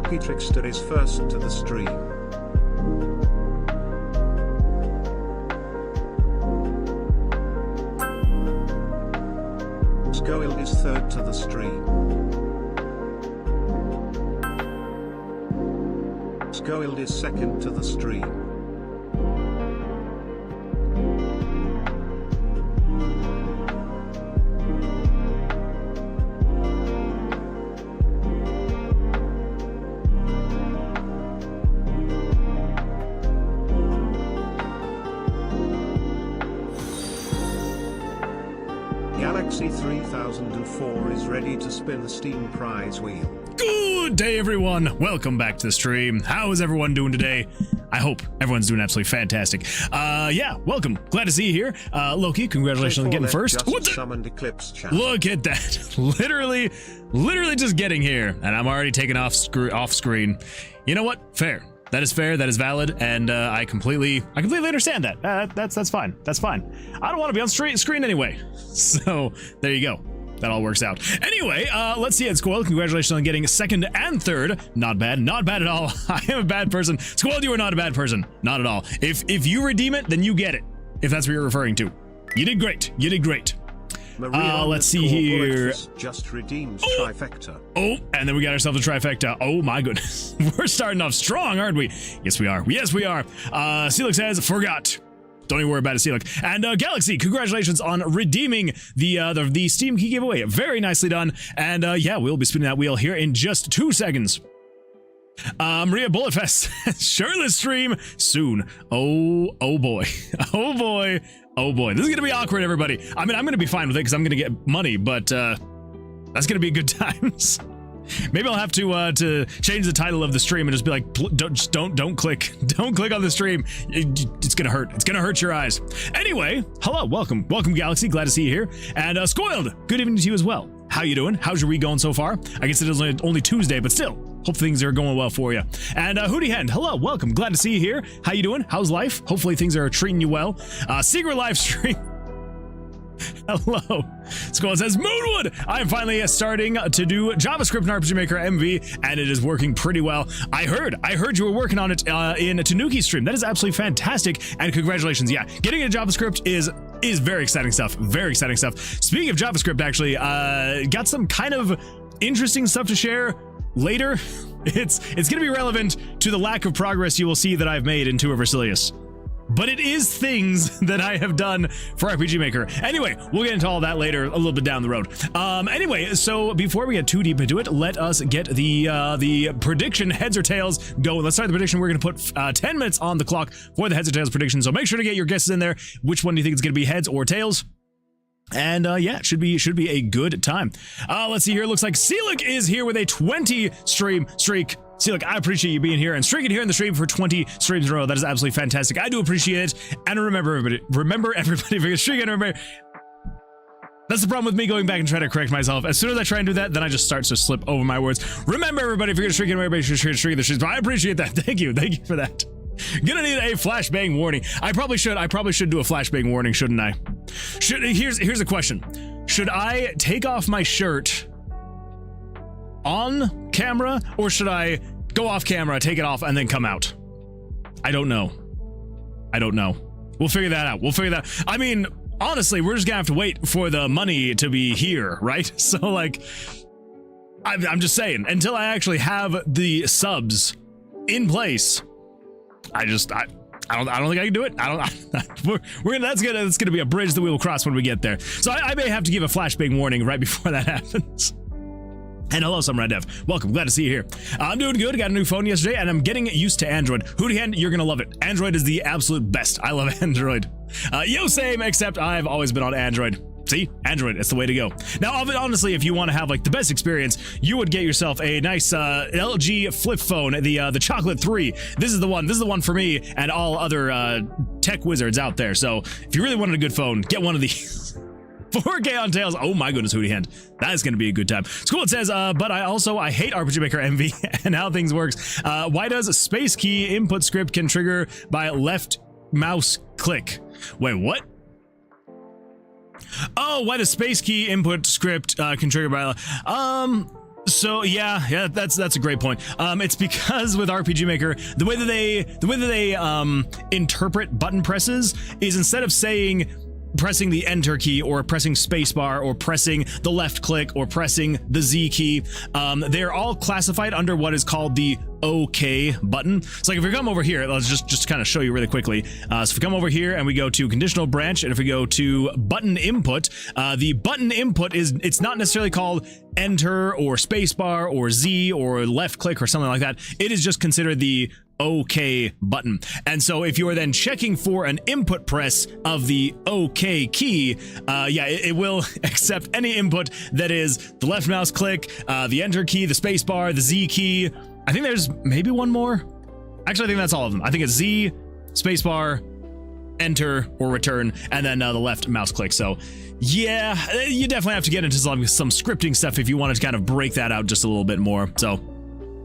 Loki Trickster is first to the stream. Skoil is third to the stream. Skoil is second to the stream. Galaxy 3004 is ready to spin the Steam prize wheel. Good day, everyone. Welcome back to the stream. How is everyone doing today? I hope everyone's doing absolutely fantastic. Yeah, welcome. Glad to see you here. Loki, congratulations on getting first. What the? Summoned Eclipse chat. Look at that. literally just getting here, and I'm already taking off screen. You know what? Fair. That is fair. That is valid, and I completely understand that. That's fine. That's fine. I don't want to be on screen anyway. So there you go. That all works out. Anyway, let's see it. Squall, congratulations on getting second and third. Not bad. Not bad at all. I am a bad person. Squall, you are not a bad person. Not at all. If you redeem it, then you get it. If that's what you're referring to. You did great. You did great. Let's see here. Just redeems trifecta. Oh, and then we got ourselves a trifecta. Oh my goodness. We're starting off strong, aren't we? Yes, we are. Yes, we are. Celix says, forgot. Don't even worry about it, Celix. And Galaxy, congratulations on redeeming the Steam key giveaway. Very nicely done. And yeah, we'll be spinning that wheel here in just 2 seconds. Maria Bulletfest, shirtless stream soon. Oh boy. Oh boy. Oh boy. This is gonna be awkward, everybody. I mean, I'm gonna be fine with it because I'm gonna get money, but that's gonna be good times. Maybe I'll have to change the title of the stream and just be like, don't click on the stream. It's gonna hurt. It's gonna hurt your eyes. Anyway, hello, welcome Galaxy. Glad to see you here. And Scoiled, good evening to you as well. How you doing? How's your week going so far? I guess it is only Tuesday, but still, hope things are going well for you. And Hootie Hen, hello, welcome. Glad to see you here. How you doing? How's life? Hopefully things are treating you well. Secret live stream. Hello. Squall says, Moonwood! I am finally starting to do JavaScript in RPG Maker MV, and it is working pretty well. I heard you were working on it in a Tanuki stream. That is absolutely fantastic, and congratulations. Yeah, getting into JavaScript is very exciting stuff. Very exciting stuff. Speaking of JavaScript, actually, got some kind of interesting stuff to share later. It's going to be relevant to the lack of progress you will see that I've made in Tomb of Vercilias. But it is things that I have done for RPG Maker. Anyway, we'll get into all that later, a little bit down the road. Anyway, so before we get too deep into it, let us get the prediction heads or tails going. Let's start the prediction. We're going to put 10 minutes on the clock for the heads or tails prediction. So make sure to get your guesses in there. Which one do you think is going to be heads or tails? And yeah, it should be a good time. Let's see here. It looks like Celix is here with a 20 stream streak. Celix, I appreciate you being here and streaking here in the stream for 20 streams in a row. That is absolutely fantastic. I do appreciate it. And remember everybody, if you're streaking, remember. That's the problem with me going back and trying to correct myself. As soon as I try and do that, then I just start to slip over my words. Remember, everybody, if you're streaking, everybody should streak the streams. But I appreciate that. Thank you for that. Gonna need a flashbang warning. I probably should do a flashbang warning, shouldn't I? Here's a question. Should I take off my shirt on camera, or should I go off camera, take it off, and then come out? I don't know. We'll figure that out. I mean, honestly, we're just gonna have to wait for the money to be here, right? So like, I'm just saying, until I actually have the subs in place, I don't think I can do it. That's gonna be a bridge that we will cross when we get there. So I may have to give a flashbang warning right before that happens. And hello, some Red Dev. Welcome, glad to see you here. I'm doing good. I got a new phone yesterday, and I'm getting used to Android. Hootie Hen, you're gonna love it. Android is the absolute best. I love Android. Yo, same, except I've always been on Android. See, Android, it's the way to go. Now, honestly, if you want to have like the best experience, you would get yourself a nice LG flip phone, the Chocolate 3. This is the one for me and all other tech wizards out there. So if you really wanted a good phone, get one of these. 4K on Tails. Oh my goodness, Hootie Hand. That is going to be a good time. School, it says, but I hate RPG Maker MV and how things works. Why does a space key input script can trigger by left mouse click? Wait, what? Oh, why the space key input script can trigger by So yeah, that's a great point. It's because with RPG Maker, the way that they interpret button presses is instead of saying pressing the enter key or pressing spacebar or pressing the left click or pressing the Z key, they're all classified under what is called the OK button. So like if we come over here, let's just kind of show you really quickly. So if we come over here and we go to conditional branch, and if we go to button input, the button input it's not necessarily called enter or spacebar or Z or left click or something like that. It is just considered the OK button. And so if you are then checking for an input press of the OK key, it will accept any input that is the left mouse click, the enter key, the spacebar, the Z key. I think there's maybe one more. Actually, I think that's all of them. I think it's Z, spacebar, enter or return, and then the left mouse click. So yeah, you definitely have to get into some scripting stuff if you want to kind of break that out just a little bit more. So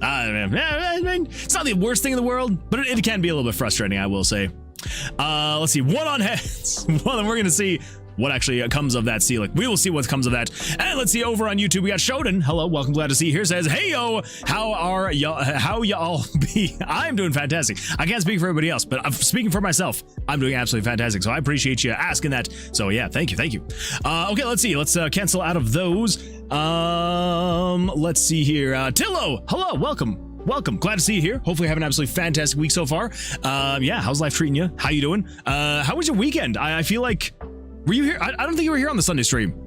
I mean, it's not the worst thing in the world, but it can be a little bit frustrating, I will say. Let's see, one on heads. Well, then we're gonna see what actually comes of that ceiling. We will see what comes of that. And let's see, over on YouTube, we got Shodan. Hello, welcome, glad to see you here. Says, hey yo, how y'all be? I'm doing fantastic. I can't speak for everybody else, but I'm speaking for myself. I'm doing absolutely fantastic. So I appreciate you asking that. So yeah, thank you. Okay, let's see. Let's cancel out of those. Let's see here. Tillo, hello, welcome. Glad to see you here. Hopefully having an absolutely fantastic week so far. Yeah, how's life treating you? How you doing? How was your weekend? I feel like, were you here? I don't think you were here on the Sunday stream.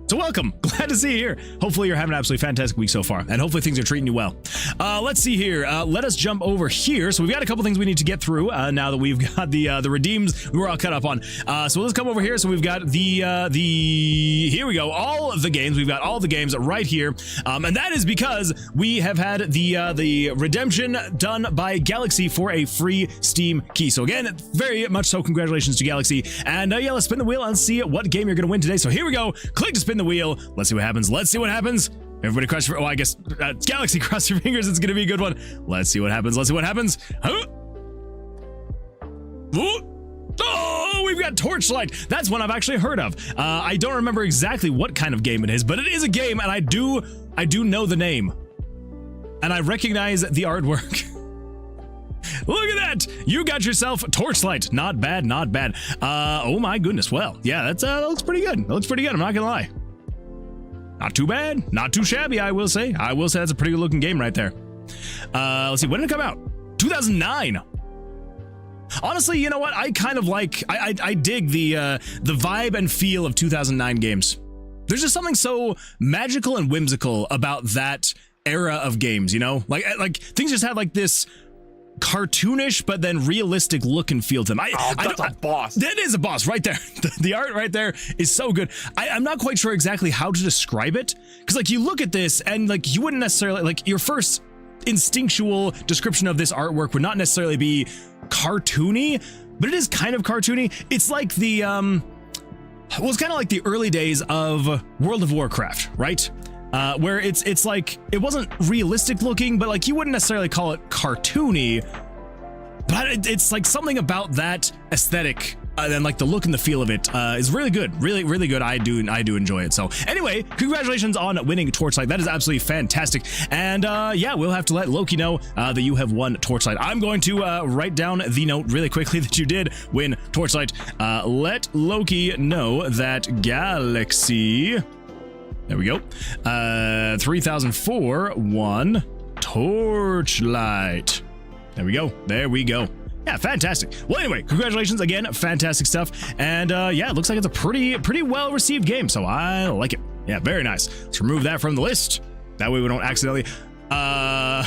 So welcome, glad to see you here. Hopefully you're having an absolutely fantastic week so far, and hopefully things are treating you well. Let's see here, let us jump over here. So we've got a couple things we need to get through now that we've got the redeems we're all caught up on. So let's come over here. So we've got here we go, all of the games. We've got all the games right here, and that is because we have had the redemption done by Galaxy for a free Steam key. So again, very much so congratulations to Galaxy, and yeah, let's spin the wheel and see what game you're gonna win today. So here we go, click to spin the wheel. Let's see what happens. Everybody cross your, I guess Galaxy, cross your fingers, it's gonna be a good one. Let's see what happens. Huh? Oh, we've got Torchlight. That's one I've actually heard of. I don't remember exactly what kind of game it is, but it is a game, and I do know the name, and I recognize the artwork. Look at that! You got yourself Torchlight. Not bad. Oh my goodness. Well, yeah, that looks pretty good. I'm not gonna lie. Not too bad. Not too shabby, I will say. That's a pretty good looking game right there. Let's see, when did it come out? 2009. Honestly, you know what? I kind of like, I dig the vibe and feel of 2009 games. There's just something so magical and whimsical about that era of games, you know? Like things just had like this cartoonish but then realistic look and feel to them. That's a boss. That is a boss right there. The art right there is so good. I'm not quite sure exactly how to describe it, because like you look at this and like you wouldn't necessarily, like, your first instinctual description of this artwork would not necessarily be cartoony, but it is kind of cartoony. It's like the well, it's kind of like the early days of World of Warcraft, right? Where it's like, it wasn't realistic looking, but like you wouldn't necessarily call it cartoony, but it's like something about that aesthetic and like the look and the feel of it is really good, really good. I do enjoy it. So anyway, congratulations on winning Torchlight. That is absolutely fantastic. And yeah, we'll have to let Loki know that you have won Torchlight. I'm going to write down the note really quickly that you did win Torchlight. Let Loki know that Galaxy, there we go, 3004 won Torchlight. There we go. Yeah, fantastic. Well, anyway, congratulations again. Fantastic stuff. And yeah, it looks like it's a pretty well received game, so I like it. Yeah, very nice. Let's remove that from the list. That way we don't accidentally well.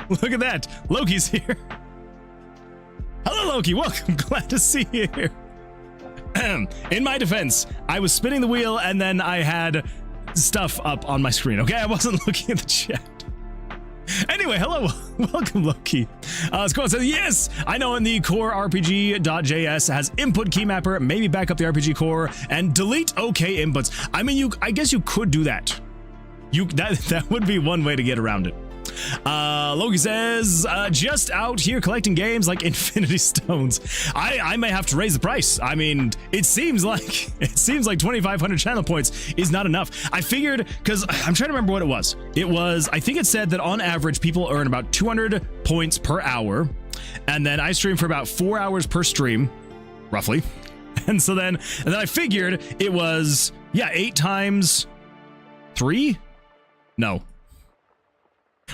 Look at that. Loki's here. Hello, Loki. Welcome. Glad to see you here. In my defense, I was spinning the wheel and then I had stuff up on my screen. Okay, I wasn't looking at the chat. Anyway, hello, welcome, Loki. Squad says, yes, I know in the core RPG.js has input key mapper, maybe back up the RPG core and delete OK inputs. I mean, I guess you could do that. That would be one way to get around it. Loki says, just out here collecting games like Infinity Stones. I may have to raise the price. I mean, it seems like 2,500 channel points is not enough. I figured, because I'm trying to remember what it was. I think it said that on average, people earn about 200 points per hour. And then I stream for about 4 hours per stream, roughly. And then I figured it was, 8 times 3? No.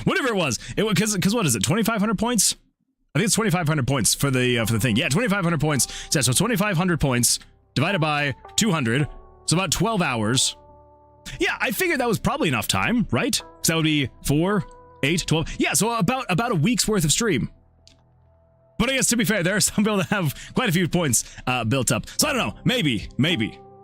Whatever it was, because what is it? 2,500 points? I think it's 2,500 points for the thing. Yeah, 2,500 points. So 2,500 points divided by 200, so about 12 hours. Yeah, I figured that was probably enough time, right? Because that would be 4, 8, 12. Yeah, so about a week's worth of stream. But I guess to be fair, there are some people that have quite a few points built up. So I don't know. Maybe.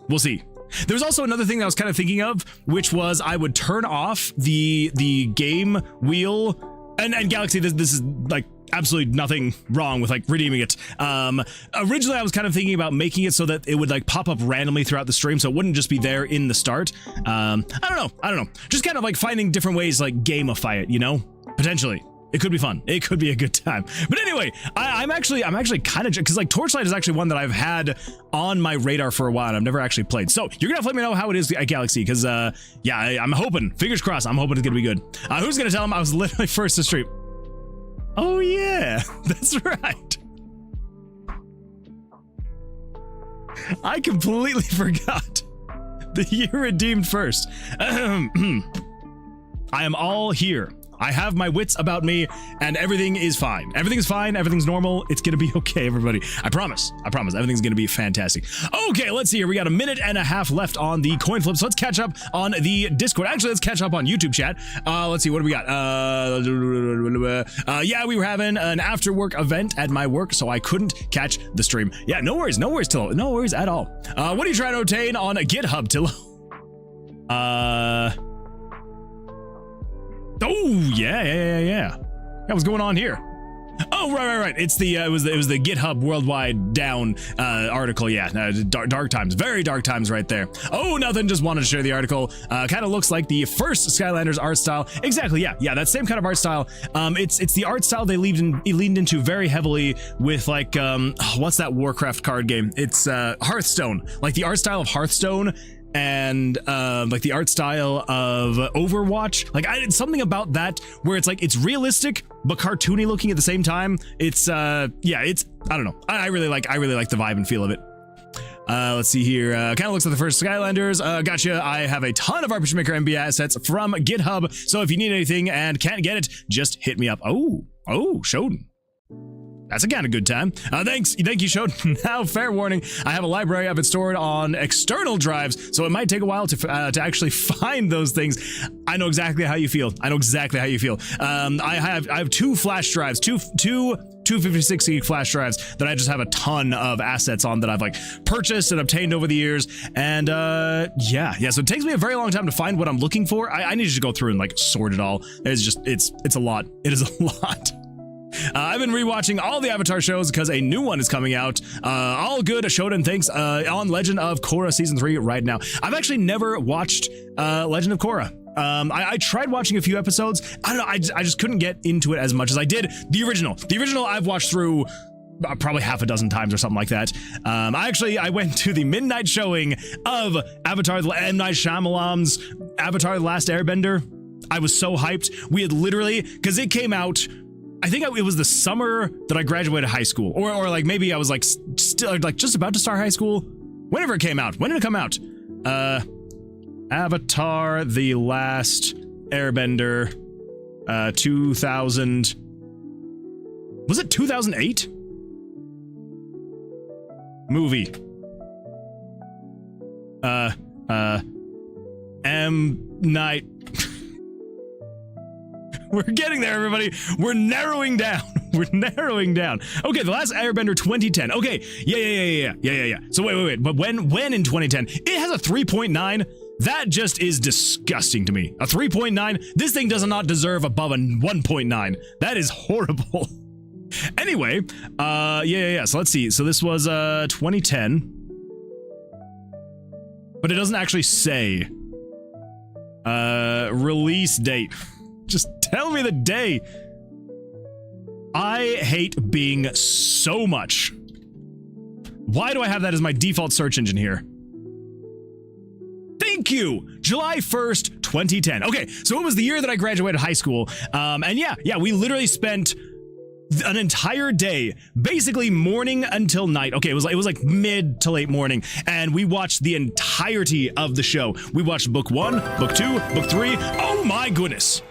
We'll see. There was also another thing that I was kind of thinking of, which was I would turn off the game wheel. And Galaxy, this is like absolutely nothing wrong with like redeeming it. Originally, I was kind of thinking about making it so that it would like pop up randomly throughout the stream, so it wouldn't just be there in the start. I don't know. Just kind of like finding different ways to like gamify it, you know? Potentially. It could be fun. It could be a good time. But anyway, I'm actually kind of, because like Torchlight is actually one that I've had on my radar for a while and I've never actually played. So you're gonna have to let me know how it is at Galaxy, because I'm hoping, fingers crossed, I'm hoping it's gonna be good. Who's gonna tell him I was literally first to stream? Oh yeah, that's right. I completely forgot that you redeemed first. I am all here. I have my wits about me, and everything is fine. Everything's fine. Everything's normal. It's gonna be okay, everybody. I promise. Everything's gonna be fantastic. Okay, let's see here. We got a minute and a half left on the coin flip, so let's catch up on the Discord. Actually, let's catch up on YouTube chat. Let's see, what do we got? Yeah, we were having an after work event at my work, so I couldn't catch the stream. Yeah, no worries, Tillo. No worries at all. What are you trying to obtain on GitHub, Tillo? Oh, yeah. What's going on here? Oh, right. It's the it was the GitHub worldwide down article. Yeah, dark times, very dark times right there. Oh, nothing. Just wanted to share the article. Kind of looks like the first Skylanders art style. Exactly. Yeah. That same kind of art style. It's the art style they leaned into very heavily with like what's that Warcraft card game? It's Hearthstone. Like the art style of Hearthstone. And like the art style of Overwatch, like I did something about that where it's like it's realistic but cartoony looking at the same time. It's I don't know. I really like the vibe and feel of it. Let's see here. Kind of looks like the first Skylanders. Gotcha. I have a ton of RPG Maker MB assets from GitHub, so if you need anything and can't get it, just hit me up. Oh, Shoden. That's a kind of good time. Thank you, Shoden. Now, fair warning, I have a library of it stored on external drives, so it might take a while to actually find those things. I know exactly how you feel. I have 2 flash drives, two 256 gig flash drives that I just have a ton of assets on that I've like purchased and obtained over the years. And yeah, so it takes me a very long time to find what I'm looking for. I need to go through and like sort it all. It's a lot. It is a lot. I've been rewatching all the Avatar shows because a new one is coming out. All good, Shoden, thanks. On Legend of Korra Season 3 right now. I've actually never watched Legend of Korra. I tried watching a few episodes. I don't know, I just couldn't get into it as much as I did the original. The original I've watched through probably half a dozen times or something like that. I went to the midnight showing of Avatar, M. Night Shyamalan's Avatar The Last Airbender. I was so hyped. We had literally, because it came out, I think it was the summer that I graduated high school, or like maybe I was like still like just about to start high school. Whenever it came out. When did it come out? Avatar The Last Airbender, 2000. Was it 2008? Movie. M. Night. We're getting there, everybody. We're narrowing down. Okay, The Last Airbender 2010. Okay, yeah. So wait. But when in 2010? It has a 3.9. That just is disgusting to me. A 3.9? This thing does not deserve above a 1.9. That is horrible. Anyway, yeah. So let's see. So this was 2010. But it doesn't actually say release date. Just Tell me the day. I hate Bing so much. Why do I have that as my default search engine here? Thank you. July 1st, 2010. Okay, so it was the year that I graduated high school. And yeah, we literally spent an entire day, basically morning until night. Okay, it was like mid to late morning, and we watched the entirety of the show. We watched book 1, book 2, book 3. Oh my goodness.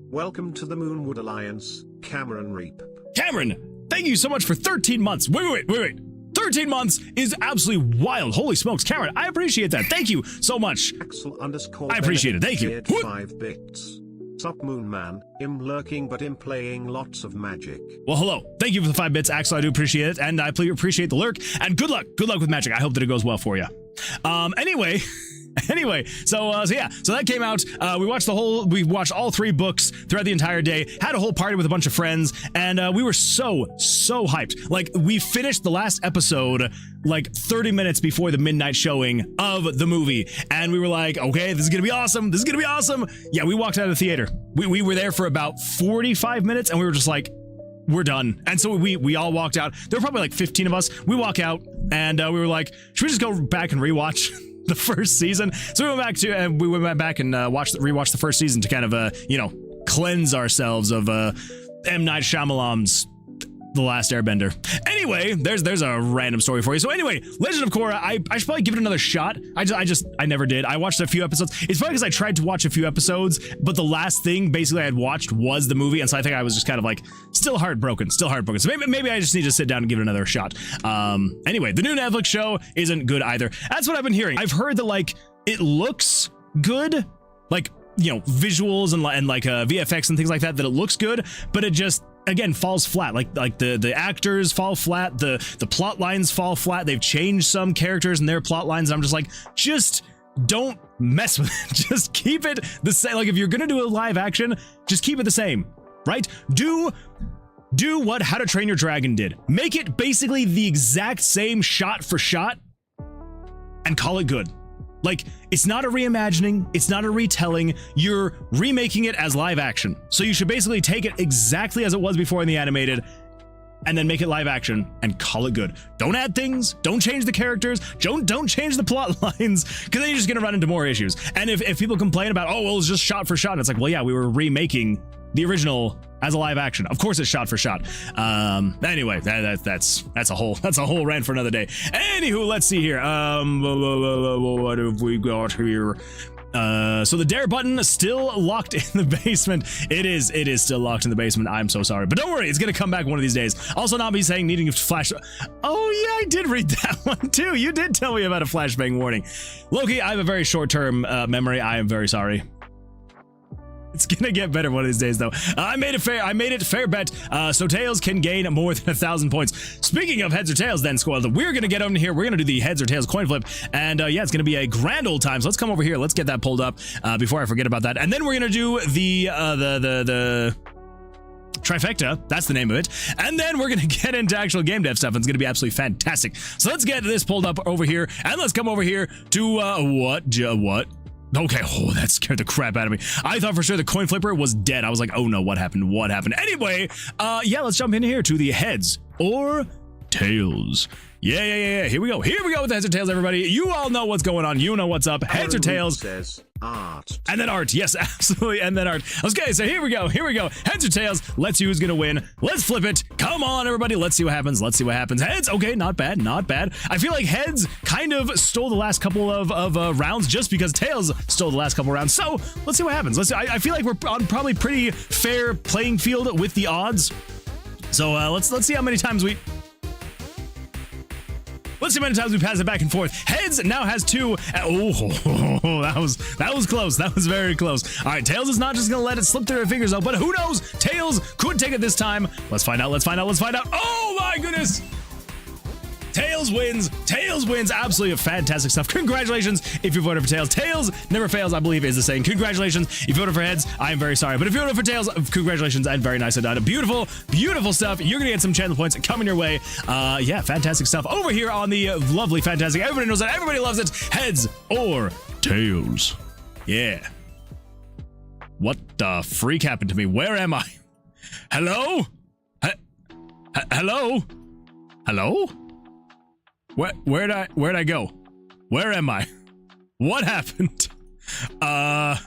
Welcome to the Moonwood Alliance, Cameron Reap. Cameron, thank you so much for 13 months. Wait. 13 months is absolutely wild. Holy smokes, Cameron, I appreciate that. Thank you so much. Axel_. I appreciate it. Thank you. 5 bits. Sup Moon Man, im lurking but im playing lots of magic. Well, hello. Thank you for the 5 bits, Axel. I do appreciate it, and I appreciate the lurk. And good luck with magic. I hope that it goes well for you. Anyway, so that came out. We watched all 3 books throughout the entire day, had a whole party with a bunch of friends, and we were so hyped. Like, we finished the last episode like 30 minutes before the midnight showing of the movie, and we were like, okay, this is gonna be awesome. Yeah, we walked out of the theater. We were there for about 45 minutes, and we were just like, we're done. And so we all walked out. There were probably like 15 of us. We walk out, and we were like, should we just go back and rewatch the first season? So we went back and rewatched the first season to kind of cleanse ourselves of M. Night Shyamalan's The Last Airbender. Anyway, there's a random story for you. So anyway, Legend of Korra, I should probably give it another shot. I never did. I watched a few episodes. It's funny because I tried to watch a few episodes, but the last thing basically I had watched was the movie, and so I think I was just kind of like still heartbroken. So maybe I just need to sit down and give it another shot. Anyway, the new Netflix show isn't good either. That's what I've been hearing. I've heard that like it looks good, like visuals and like VFX and things like that it looks good, but it just again falls flat. Like the actors fall flat, the plot lines fall flat. They've changed some characters and their plot lines, and I'm just like, just don't mess with it. Just keep it the same. Like, if you're gonna do a live action, just keep it the same, right? Do what How to Train Your Dragon did. Make it basically the exact same shot for shot and call it good. Like, it's not a reimagining, it's not a retelling, you're remaking it as live action. So you should basically take it exactly as it was before in the animated, and then make it live action and call it good. Don't add things, don't change the characters, don't change the plot lines, because then you're just gonna run into more issues. And if people complain about, oh, well, it's just shot for shot, and it's like, well, yeah, we were remaking the original as a live action. Of course it's shot for shot. Anyway, that's a whole rant for another day. Anywho, let's see here. What have we got here? So the dare button is still locked in the basement. It is still locked in the basement. I'm so sorry, but don't worry, it's gonna come back one of these days. Also, Nabi saying needing to flash. Oh yeah, I did read that one too. You did tell me about a flashbang warning. Loki, I have a very short-term memory. I am very sorry. It's gonna get better one of these days, though. I made it fair bet. So Tails can gain more than 1,000 points. Speaking of heads or tails, then squad, we're gonna get over here. We're gonna do the heads or tails coin flip, and yeah, it's gonna be a grand old time. So let's come over here. Let's get that pulled up before I forget about that, and then we're gonna do the trifecta. That's the name of it. And then we're gonna get into actual game dev stuff, and it's gonna be absolutely fantastic. So let's get this pulled up over here, and let's come over here to what? Okay, oh, that scared the crap out of me. I thought for sure the coin flipper was dead. I was like, oh no, what happened? Anyway, yeah, let's jump in here to the heads or tails. Yeah. Here we go with the heads or tails, everybody. You all know what's going on. You know what's up. Heads or tails. Says art. And then art. Yes, absolutely. And then art. Okay, so here we go. Heads or tails. Let's see who's gonna win. Let's flip it. Come on, everybody. Let's see what happens. Heads. Okay, not bad. I feel like heads kind of stole the last couple of rounds just because tails stole the last couple rounds. So let's see what happens. I feel like we're on probably pretty fair playing field with the odds. So let's see how many times we. Let's see how many times we pass it back and forth. Heads now has 2. Oh, that was close. That was very close. All right, Tails is not just gonna let it slip through her fingers though, but who knows? Tails could take it this time. Let's find out. Oh my goodness! Tails wins. Absolutely fantastic stuff. Congratulations if you voted for Tails. Tails never fails, I believe is the saying. Congratulations. If you voted for heads, I am very sorry. But if you voted for Tails, congratulations and very nicely done. Beautiful stuff. You're gonna get some channel points coming your way. Yeah, fantastic stuff. Over here on the lovely, fantastic, everybody knows that, everybody loves it, heads or tails. Yeah. What the freak happened to me? Where am I? Hello? Hello? Hello? Where'd I go? Where am I? What happened? I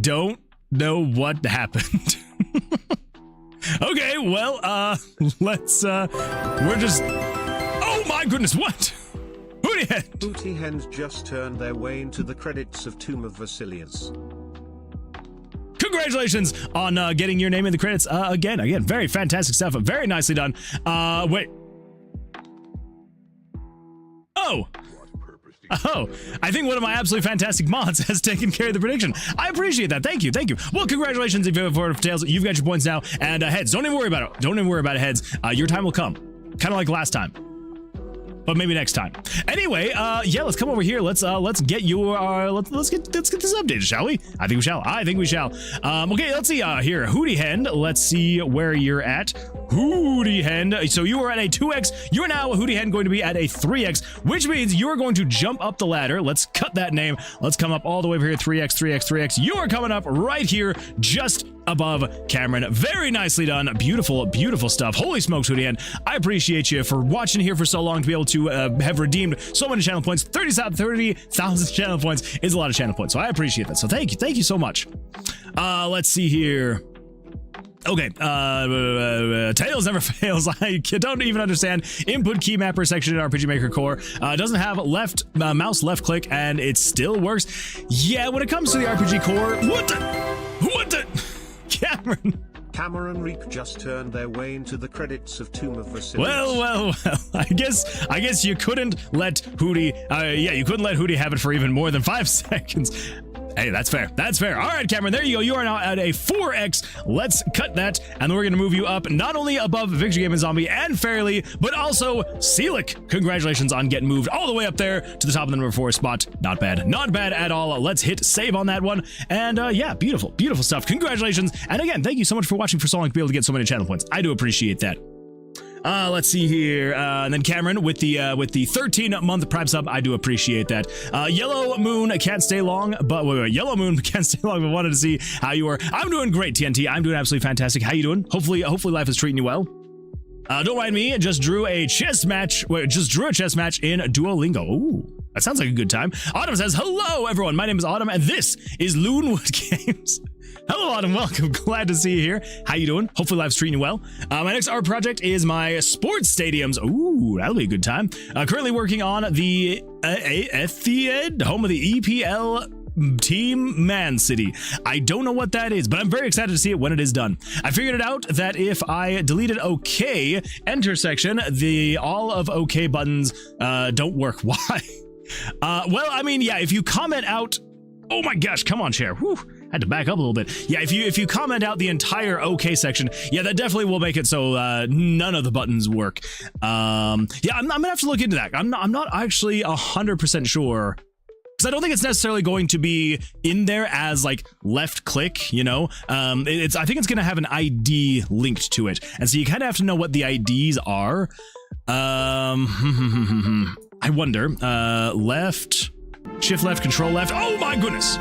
don't know what happened. Okay, well, let's, we're just, oh my goodness, what? Hooty Hen! Hooty Hens just turned their way into the credits of Tomb of Vercilias. Congratulations on getting your name in the credits again. Very fantastic stuff. Very nicely done. Wait. Oh. Oh, I think one of my absolutely fantastic mods has taken care of the prediction. I appreciate that. Thank you. Thank you. Well, congratulations if you have for Tails. You've got your points now. And heads, don't even worry about it. Don't even worry about it, heads. Your time will come. Kind of like last time. But maybe next time. Anyway, yeah, let's come over here. Let's get your let's get this updated, shall we? I think we shall. Okay, let's see here. Hooty Hen, let's see where you're at. Hooty Hen. So you are at a 2x. You're now Hooty Hen going to be at a 3x, which means you're going to jump up the ladder. Let's cut that name. Let's come up all the way over here. 3x, 3x, 3x. You are coming up right here, just above Cameron. Very nicely done. Beautiful, beautiful stuff. Holy smokes, Hooty Hen. I appreciate you for watching here for so long to be able to have redeemed so many channel points. 30,000 channel points is a lot of channel points, so I appreciate that. So thank you so much. Let's see here. Okay, Tails never fails. I don't even understand. Input key mapper section in RPG Maker Core doesn't have mouse left click, and it still works. Yeah, when it comes to the RPG Core, what the, Cameron Reap just turned their way into the credits of Tomb of Vercilias. Well, I guess you couldn't let Hooty, you couldn't let Hooty have it for even more than 5 seconds. Hey, that's fair. That's fair. All right, Cameron, there you go. You are now at a 4x. Let's cut that, and then we're going to move you up not only above Victory Game and Zombie and Fairly, but also Seelick. Congratulations on getting moved all the way up there to the top of the number 4 spot. Not bad. Not bad at all. Let's hit save on that one. And yeah, beautiful, beautiful stuff. Congratulations. And again, thank you so much for watching for so long to be able to get so many channel points. I do appreciate that. Let's see here. And then Cameron with the 13-month Prime sub. I do appreciate that. Yellow Moon can't stay long, but wait, Yellow Moon can't stay long, but wanted to see how you were. I'm doing great, TNT. I'm doing absolutely fantastic. How you doing? Hopefully life is treating you well. Don't mind me. Just drew a chess match. Wait, just drew a chess match in Duolingo. Ooh, that sounds like a good time. Autumn says, hello, everyone. My name is Autumn, and this is Moonwood Games. Hello, Autumn. Welcome. Glad to see you here. How you doing? Hopefully life's treating you well. My next art project is my sports stadiums. Ooh, that'll be a good time. Currently working on the Etihad, home of the EPL Team Man City. I don't know what that is, but I'm very excited to see it when it is done. I figured it out that if I deleted OK, enter section, the all of OK buttons don't work. Why? Well, I mean, yeah, if you comment out, oh my gosh, come on, chair. Whew. Had to back up a little bit. Yeah, if you comment out the entire OK section, yeah, that definitely will make it so none of the buttons work. Yeah, I'm gonna have to look into that. I'm not actually 100% sure, because I don't think it's necessarily going to be in there as like left click, you know. I think it's gonna have an ID linked to it, and so you kind of have to know what the IDs are. I wonder. Left, shift left, control left. Oh my goodness.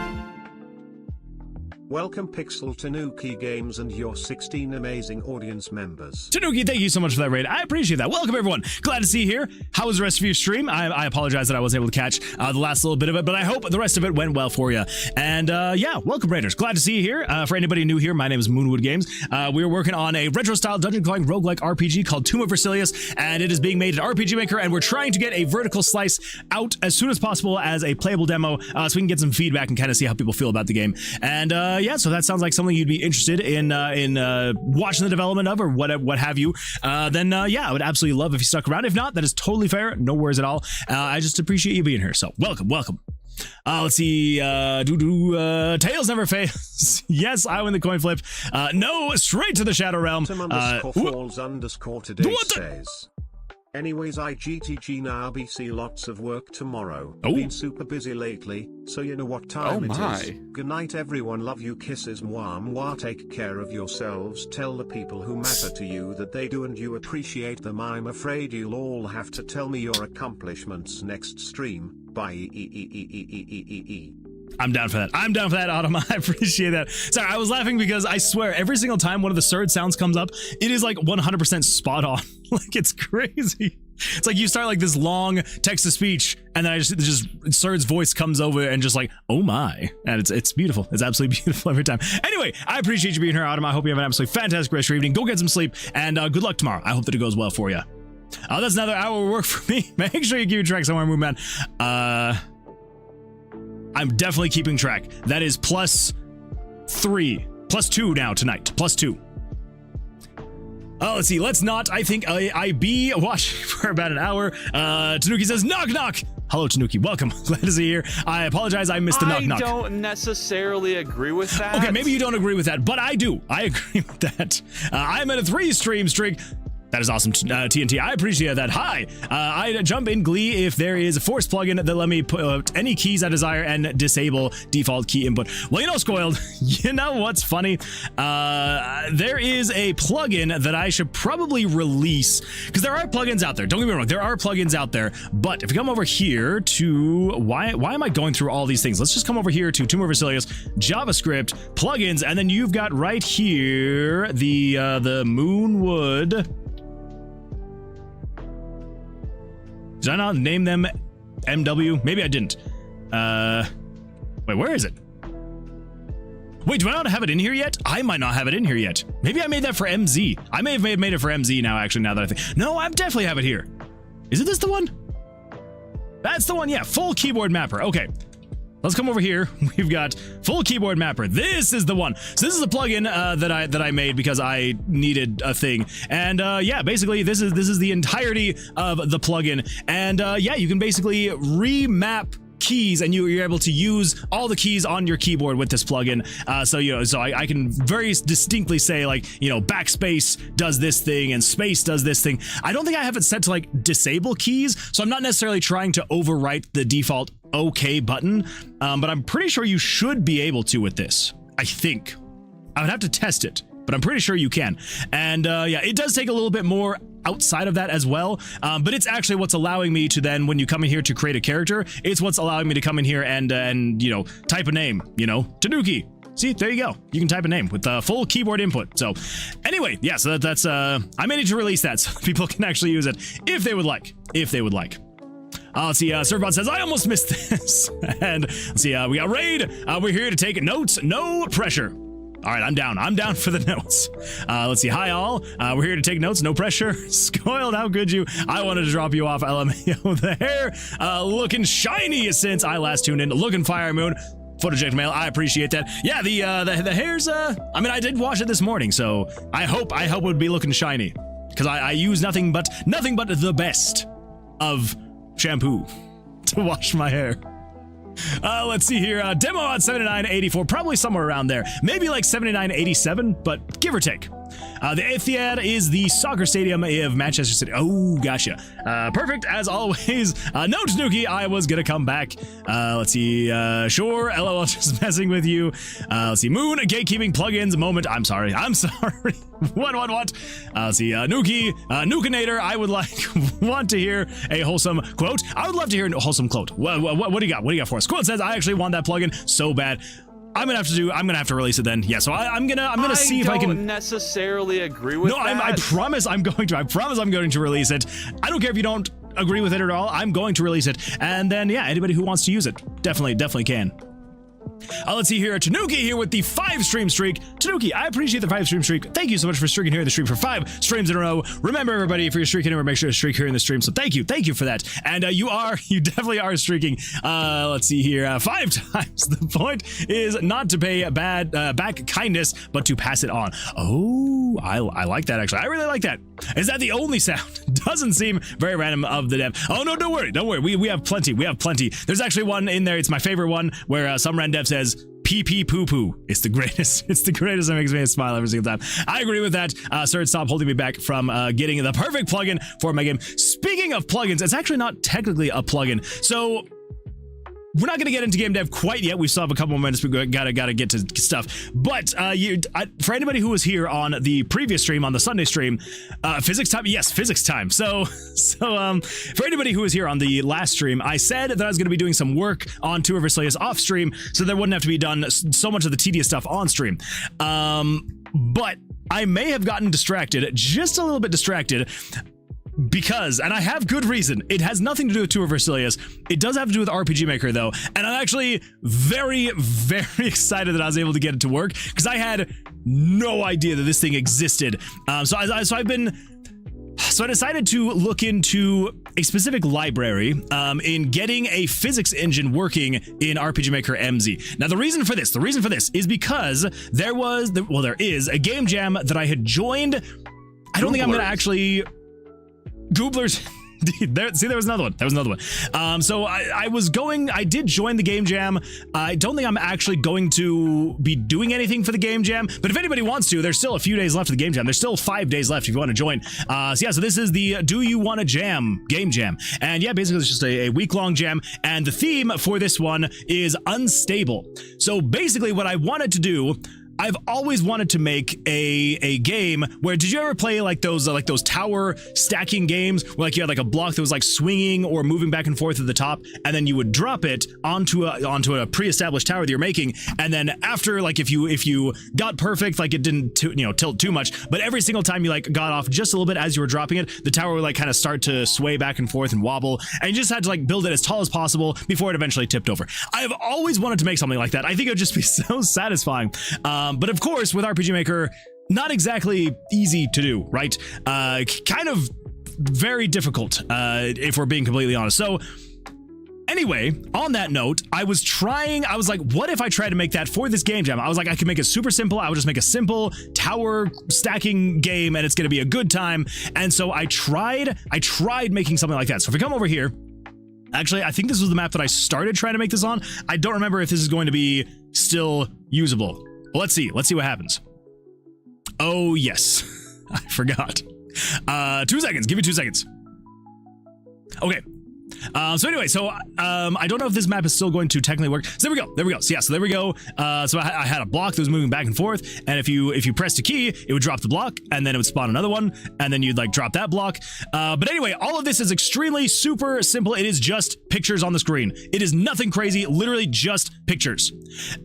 Welcome Pixel Tanuki Games and your 16 amazing audience members. Tanuki, thank you so much for that raid. I appreciate that. Welcome everyone. Glad to see you here. How was the rest of your stream? I apologize that I was able to catch the last little bit of it, but I hope the rest of it went well for you. And yeah, welcome raiders. Glad to see you here. For anybody new here, my name is Moonwood Games. We're working on a retro-style dungeon-crawling roguelike RPG called Tomb of Vercilias, and it is being made at RPG Maker, and we're trying to get a vertical slice out as soon as possible as a playable demo, so we can get some feedback and kind of see how people feel about the game. And yeah, so that sounds like something you'd be interested in watching the development of, or what have you. Then yeah, I would absolutely love if you stuck around. If not, that is totally fair. No worries at all. I just appreciate you being here. So welcome. Let's see. Tails never fails. Yes, I win the coin flip. No, straight to the Shadow Realm. Today says. Anyways, IGTG now BC lots of work tomorrow. Been super busy lately, so you know what time it is. Good night everyone, love you, kisses, mwah mwah, take care of yourselves, tell the people who matter to you that they do and you appreciate them. I'm afraid you'll all have to tell me your accomplishments next stream. Bye. I'm down for that. I'm down for that, Autumn. I appreciate that. Sorry, I was laughing because I swear every single time one of the Surd sounds comes up, it is like 100% spot on. Like, it's crazy. It's like you start like this long text to speech, and then I just Surd's voice comes over and just like, oh my. And it's beautiful. It's absolutely beautiful every time. Anyway, I appreciate you being here, Autumn. I hope you have an absolutely fantastic rest of your evening. Go get some sleep, and good luck tomorrow. I hope that it goes well for you. That's another hour of work for me. Make sure you keep track somewhere, Moonman. I'm definitely keeping track. That is +3. +2 now tonight. +2. Let's see. Let's not. I think I be watching for about an hour. Tanuki says, knock, knock. Hello, Tanuki. Welcome. Glad to see you here. I apologize. I missed the knock, knock. I don't necessarily agree with that. Okay, maybe you don't agree with that, but I do. I agree with that. I'm at a 3-stream streak. That is awesome, TNT. I appreciate that. Hi. I jump in Glee if there is a force plugin that let me put any keys I desire and disable default key input. Well, you know, Scoiled, you know what's funny? There is a plugin that I should probably release, because there are plugins out there. Don't get me wrong, there are plugins out there. But if you come over here to why am I going through all these things? Let's just come over here to Tomb of Vercilias, JavaScript, plugins, and then you've got right here the Moonwood. Did I not name them MW? Maybe I didn't. Wait, where is it? Wait, do I not have it in here yet? I might not have it in here yet. Maybe I made that for MZ. I may have made it for MZ now, actually, now that I think. No, I definitely have it here. Is it this the one? That's the one, yeah. Full keyboard mapper. Okay. Let's come over here. We've got full keyboard mapper. This is the one. So this is a plugin that I made because I needed a thing. And yeah, basically this is the entirety of the plugin. And yeah, you can basically remap keys, and you're able to use all the keys on your keyboard with this plugin. So you know, so I can very distinctly say, like, you know, backspace does this thing and space does this thing. I don't think I have it set to like disable keys, so I'm not necessarily trying to overwrite the default OK button, but I'm pretty sure you should be able to with this. I think I would have to test it, but I'm pretty sure you can. And yeah, it does take a little bit more outside of that as well, but it's actually what's allowing me to then, when you come in here to create a character, it's what's allowing me to come in here and you know, type a name, you know, Tanuki. See, there you go. You can type a name with full keyboard input. So anyway, yeah, so that's I may need to release that so people can actually use it if they would like. Let's see, Servbot says, I almost missed this. And let's see, we got Raid. We're here to take notes, no pressure. All right, I'm down for the notes. Let's see, hi all. We're here to take notes, no pressure. Scoiled, how could you? I wanted to drop you off, LMAO. The hair looking shiny since I last tuned in. Looking fire, Moon. Photogenic mail, I appreciate that. Yeah, the hair's, I mean, I did wash it this morning, so I hope it would be looking shiny. Because I use nothing but the best of shampoo to wash my hair. Let's see here. Demo on 7984, probably somewhere around there. Maybe like 7987, but give or take. The Etihad is the soccer stadium of Manchester City. Oh, gotcha. Perfect, as always. No, Tanuki, I was gonna come back. Let's see. Sure, LOL, just messing with you. Let's see. Moon, gatekeeping plugins moment. I'm sorry. What? Let's see. Nukinator, I would want to hear a wholesome quote. I would love to hear a wholesome quote. What do you got? What do you got for us? Quote says, I actually want that plugin so bad. I'm gonna have to release it then. Yeah, so I'm gonna see if I can. I don't necessarily agree with that. I promise I'm going to. I promise I'm going to release it. I don't care if you don't agree with it at all. I'm going to release it, and then yeah, anybody who wants to use it definitely can. Let's see here. Tanuki here with the 5-stream streak. Tanuki, I appreciate the 5-stream streak. Thank you so much for streaking here in the stream for 5 streams in a row. Remember, everybody, if you're streaking here, make sure to streak here in the stream. So thank you for that. And you definitely are streaking. Let's see here. 5 times. The point is not to pay back kindness, but to pass it on. Oh, I like that, actually. I really like that. Is that the only sound? Doesn't seem very random of the dev. Oh no, don't worry. We have plenty. There's actually one in there. It's my favorite one where some random dev says pee pee poo poo. It's the greatest. It makes me smile every single time. I agree with that. Sir, stop holding me back from getting the perfect plugin for my game. Speaking of plugins, it's actually not technically a plugin. So we're not going to get into game dev quite yet. We still have a couple more minutes. We gotta get to stuff. But for anybody who was here on the previous stream, on the Sunday stream, physics time. Yes, physics time. So for anybody who was here on the last stream, I said that I was going to be doing some work on Tomb of Vercilias off stream, so there wouldn't have to be done so much of the tedious stuff on stream. But I may have gotten distracted, just a little bit distracted. Because, and I have good reason, it has nothing to do with Tomb of Vercilias. It does have to do with RPG Maker though, and I'm actually very, very excited that I was able to get it to work, because I had no idea that this thing existed. So I decided to look into a specific library in getting a physics engine working in RPG Maker MZ. Now the reason for this is because there is a game jam that I had joined. I don't think I'm gonna actually... Gooblers. There was another one. So I did join the game jam. I don't think I'm actually going to be doing anything for the game jam, but if anybody wants to, there's still a few days left of the game jam. There's still 5 days left if you want to join. So this is the Do You Want to Jam game jam. And yeah, basically it's just a week-long jam. And the theme for this one is unstable. So basically what I wanted to do, I've always wanted to make a game where, did you ever play like those tower stacking games where like you had like a block that was like swinging or moving back and forth at the top, and then you would drop it onto a pre-established tower that you're making, and then after, like if you got perfect, like it didn't tilt too much, but every single time you like got off just a little bit as you were dropping it, the tower would like kind of start to sway back and forth and wobble, and you just had to like build it as tall as possible before it eventually tipped over. I've always wanted to make something like that. I think it would just be so satisfying. But of course, with RPG Maker, not exactly easy to do, right? Kind of very difficult, if we're being completely honest. So anyway, on that note, I was like, what if I tried to make that for this game jam? I was like, I could make it super simple. I would just make a simple tower stacking game and it's going to be a good time. And so I tried making something like that. So if we come over here, actually, I think this was the map that I started trying to make this on. I don't remember if this is going to be still usable. Well, let's see what happens. Oh, yes. I forgot. 2 seconds. Give me 2 seconds. Okay. So anyway, I don't know if this map is still going to technically work. So there we go. So yeah, so there we go. So I had a block that was moving back and forth, and if you pressed a key, it would drop the block, and then it would spawn another one, and then you'd like drop that block. But anyway, all of this is extremely super simple. It is just pictures on the screen. It is nothing crazy, literally just pictures.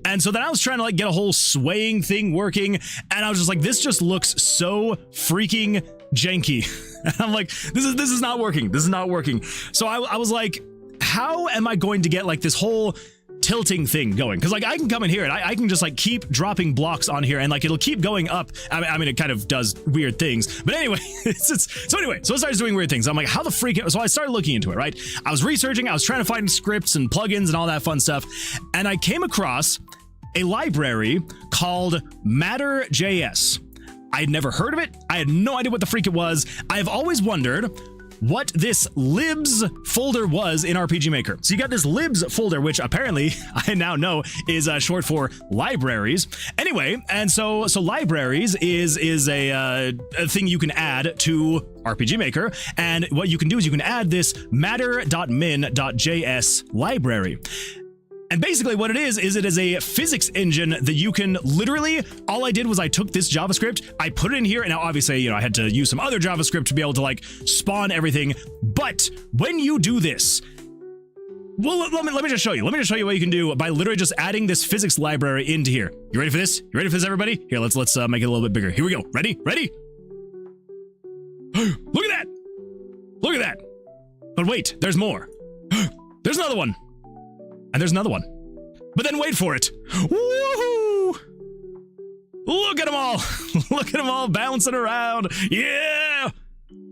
And so then I was trying to like get a whole swaying thing working, and I was just like, this just looks so freaking janky. And I'm like, this is not working. This is not working. So I was like, how am I going to get like this whole tilting thing going? Because like I can come in here and I can just like keep dropping blocks on here and like it'll keep going up. I mean it kind of does weird things, but anyway, so it starts doing weird things. I'm like, how the freak? So I started looking into it, right? I was researching, I was trying to find scripts and plugins and all that fun stuff, and I came across a library called Matter.js. I had never heard of it. I had no idea what the freak it was. I've always wondered what this libs folder was in RPG Maker. So you got this libs folder, which apparently I now know is short for libraries. Anyway, and so libraries is a thing you can add to RPG Maker, and what you can do is you can add this matter.min.js library. And basically what it is it is a physics engine that you can literally, all I did was I took this JavaScript, I put it in here, and now obviously, I had to use some other JavaScript to be able to like spawn everything. But when you do this, well, let me just show you. Let me just show you what you can do by literally just adding this physics library into here. You ready for this? You ready for this, everybody? Here, let's make it a little bit bigger. Here we go. Ready? Ready? Look at that! Look at that! But wait, there's more. There's another one. And there's another one. But then wait for it. Woohoo! Look at them all. Look at them all bouncing around. Yeah!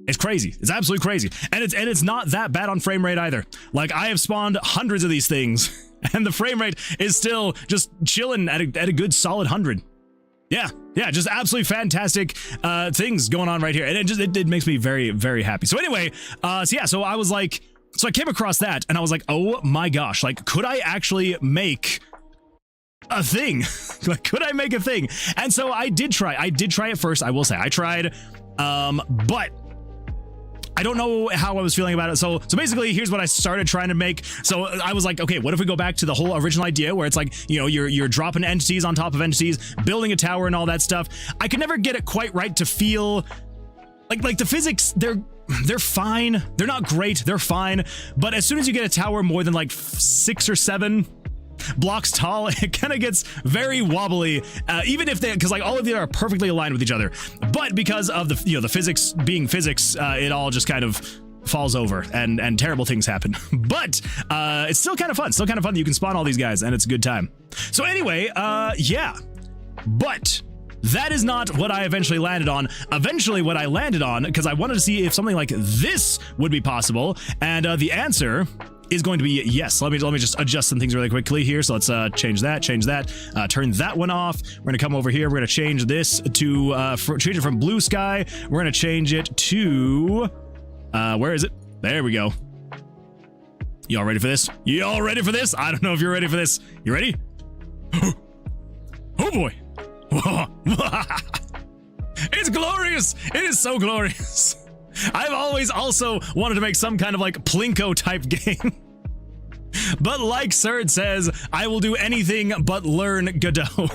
It's crazy. It's absolutely crazy. And it's not that bad on frame rate either. Like, I have spawned hundreds of these things, and the frame rate is still just chilling at a good solid 100. Yeah, just absolutely fantastic things going on right here. And it makes me very, very happy. So anyway, so I was like, so I came across that and I was like, oh my gosh, like, could I actually make a thing? Like, could I make a thing? And so I did try it first. I will say I tried, but I don't know how I was feeling about it. So basically, here's what I started trying to make. So I was like, okay, what if we go back to the whole original idea where it's like, you know, you're dropping entities on top of entities, building a tower and all that stuff. I could never get it quite right to feel like the physics, they're fine. They're not great. They're fine. But as soon as you get a tower more than like 6 or 7 blocks tall, it kind of gets very wobbly, even if because like all of them are perfectly aligned with each other, but because of the, you know, the physics being physics, it all just kind of falls over and terrible things happen. But it's still kind of fun. Still kind of fun that you can spawn all these guys and it's a good time. So anyway, yeah, but that is not what I eventually landed on. Eventually what I landed on, because I wanted to see if something like this would be possible, and the answer is going to be yes. Let me just adjust some things really quickly here. So let's change that, turn that one off. We're gonna come over here. We're gonna change this to change it from blue sky. We're gonna change it to where is it? There we go. Y'all ready for this? Y'all ready for this? I don't know if you're ready for this. You ready? Oh boy. It's glorious. It is so glorious. I've always also wanted to make some kind of like Plinko type game. But like Serd says, I will do anything but learn Godot.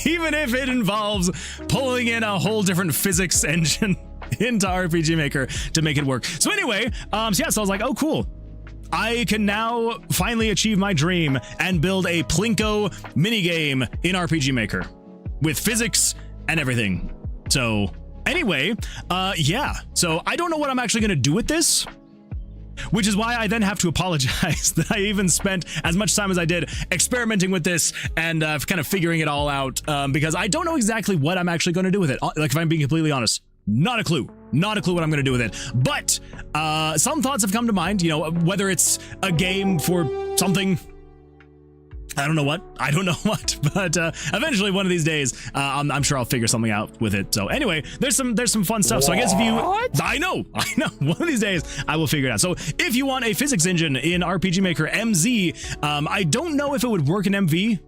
Even if it involves pulling in a whole different physics engine into RPG Maker to make it work. So anyway, so I was like, oh cool. I can now finally achieve my dream and build a Plinko minigame in RPG Maker with physics and everything. So anyway, yeah, so I don't know what I'm actually going to do with this, which is why I then have to apologize that I even spent as much time as I did experimenting with this and kind of figuring it all out, because I don't know exactly what I'm actually going to do with it. Like, if I'm being completely honest, not a clue what I'm going to do with it. But some thoughts have come to mind, you know, whether it's a game for something, I don't know what, but eventually one of these days, I'm sure I'll figure something out with it. So anyway, there's some fun stuff. So I guess if you, I know, one of these days I will figure it out. So if you want a physics engine in RPG Maker MZ, I don't know if it would work in MV.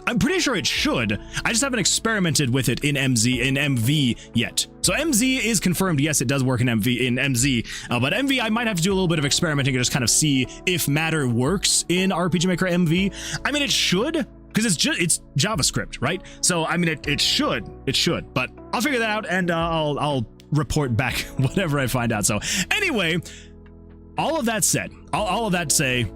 I'm pretty sure it should. I just haven't experimented with it in MV yet. So MZ is confirmed. Yes, it does work in MZ. But MV, I might have to do a little bit of experimenting to just kind of see if matter works in RPG Maker MV. I mean, it should, because it's JavaScript, right? So I mean, it should. But I'll figure that out and I'll report back whatever I find out. So anyway, all of that said, all of that to say,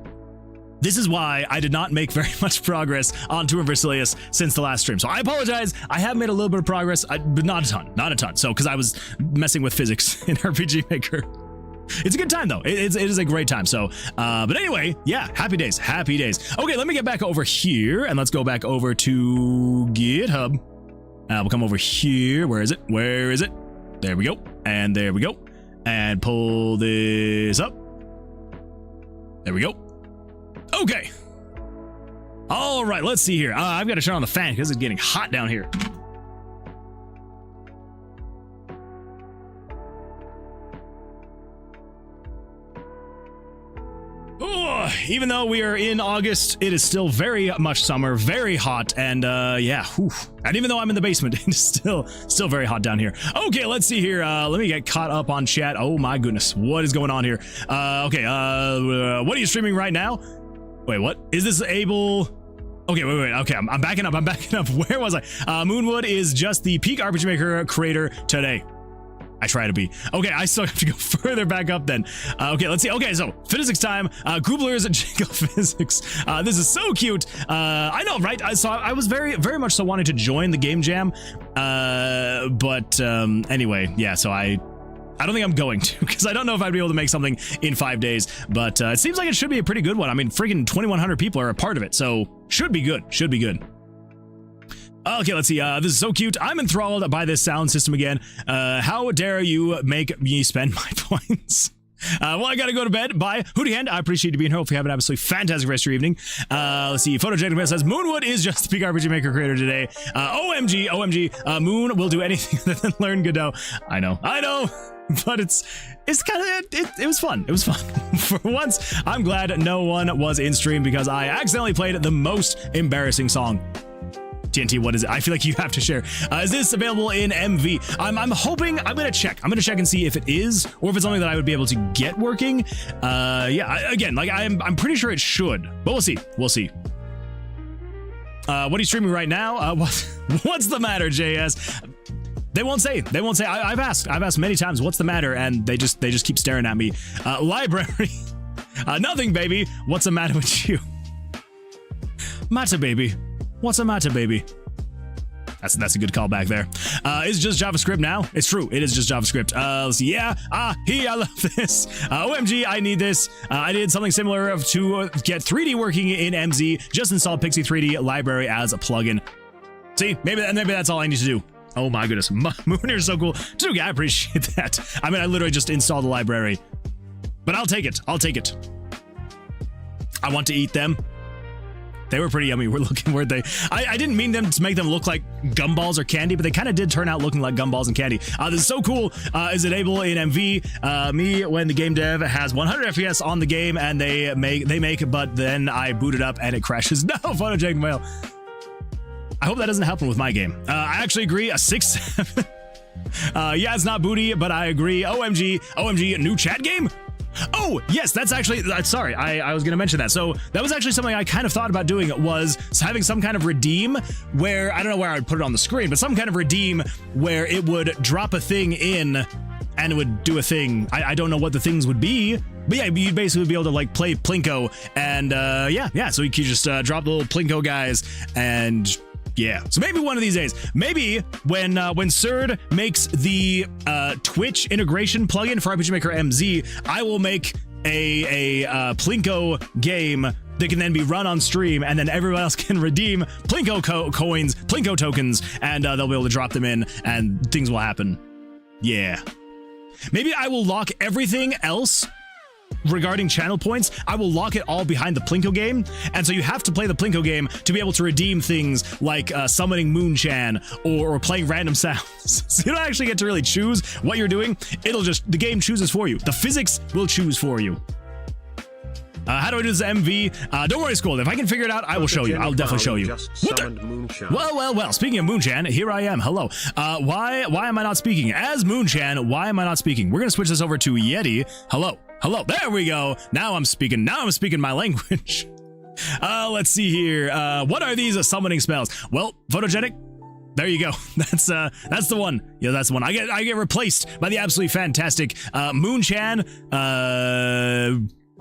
this is why I did not make very much progress on Tomb of Vercilias since the last stream. So I apologize. I have made a little bit of progress, but not a ton. So, because I was messing with physics in RPG Maker. It's a good time though. It is a great time. So, but anyway, yeah, happy days. Okay, let me get back over here and let's go back over to GitHub. We'll come over here. Where is it? There we go. And there we go. And pull this up. There we go. Okay. All right, let's see here. I've got to turn on the fan because it's getting hot down here. Oh, even though we are in August, it is still very much summer, very hot, and yeah, whew. And even though I'm in the basement, it's still very hot down here. Okay, let's see here. Let me get caught up on chat. Oh my goodness, what is going on here? Okay, what are you streaming right now? Wait, what? Is this able? Okay, wait. Okay, I'm backing up. Where was I? Moonwood is just the peak RPG Maker creator today. I try to be. Okay, I still have to go further back up then. Okay, let's see. Okay, so physics time. Grubler's Jingle Physics. This is so cute. I know, right? So I was very much so wanting to join the game jam. But anyway, yeah, so I don't think I'm going to, because I don't know if I'd be able to make something in 5 days, but it seems like it should be a pretty good one. I mean, freaking 2,100 people are a part of it, so should be good. Okay, let's see. This is so cute. I'm enthralled by this sound system again. How dare you make me spend my points? Well, I gotta go to bed. Bye. Hootie Hand, I appreciate you being here. Hope you have an absolutely fantastic rest of your evening. Let's see. Photogenic says, Moonwood is just the peak RPG Maker creator today. OMG. Moon will do anything other than learn Godot. I know. But it's kind of, it was fun. For once, I'm glad no one was in stream because I accidentally played the most embarrassing song TNT, what is it? I feel like you have to share. Is this available in MV? I'm hoping, I'm gonna check and see if it is, or if it's something that I would be able to get working. Yeah, again, like I'm pretty sure it should, but we'll see. What are you streaming right now? What's the matter, JS? They won't say. I've asked many times, what's the matter? And they just keep staring at me. Library. Nothing, baby. What's the matter with you? Matter, baby. What's the matter, baby? That's a good callback there. It's just JavaScript now. It's true. It is just JavaScript. Let's see. Yeah. I love this. OMG, I need this. I did something similar to get 3D working in MZ. Just installed Pixie 3D library as a plugin. See, maybe that's all I need to do. Oh my goodness. Moon is so cool. Dude, I appreciate that. I mean, I literally just installed the library. But I'll take it. I want to eat them. They were pretty yummy. We're looking, weren't they? I didn't mean them to make them look like gumballs or candy, but they kind of did turn out looking like gumballs and candy. This is so cool. Is it able in MV? Me, when the game dev has 100 FPS on the game and they make, but then I boot it up and it crashes. No, photogenic mail. I hope that doesn't happen with my game. I actually agree. A 6-7. Yeah, it's not booty, but I agree. OMG, new chat game? Oh, yes, that's actually, sorry, I was going to mention that. So that was actually something I kind of thought about doing, was having some kind of redeem where, I don't know where I would put it on the screen, but some kind of redeem where it would drop a thing in and it would do a thing. I don't know what the things would be, but yeah, you'd basically be able to like play Plinko and yeah, so you could just drop the little Plinko guys and yeah, so maybe one of these days, maybe when Surd makes the Twitch integration plugin for RPG Maker MZ, I will make a Plinko game that can then be run on stream, and then everyone else can redeem Plinko coins, Plinko tokens, and they'll be able to drop them in, and things will happen. Yeah. Maybe I will lock everything else regarding channel points. I will lock it all behind the Plinko game, and so you have to play the Plinko game to be able to redeem things like summoning Moonchan or playing random sounds. So you don't actually get to really choose what you're doing. The game chooses for you. The physics will choose for you. How do I do this MV? Don't worry, Scold. If I can figure it out, I will show you. I'll definitely show you. Well. Speaking of Moonchan, here I am. Hello. Why am I not speaking? As Moonchan, why am I not speaking? We're gonna switch this over to Yeti. Hello. There we go. Now I'm speaking my language. Let's see here. What are these summoning spells? Well, photogenic. There you go. That's the one. Yeah, that's the one. I get replaced by the absolutely fantastic Moonchan.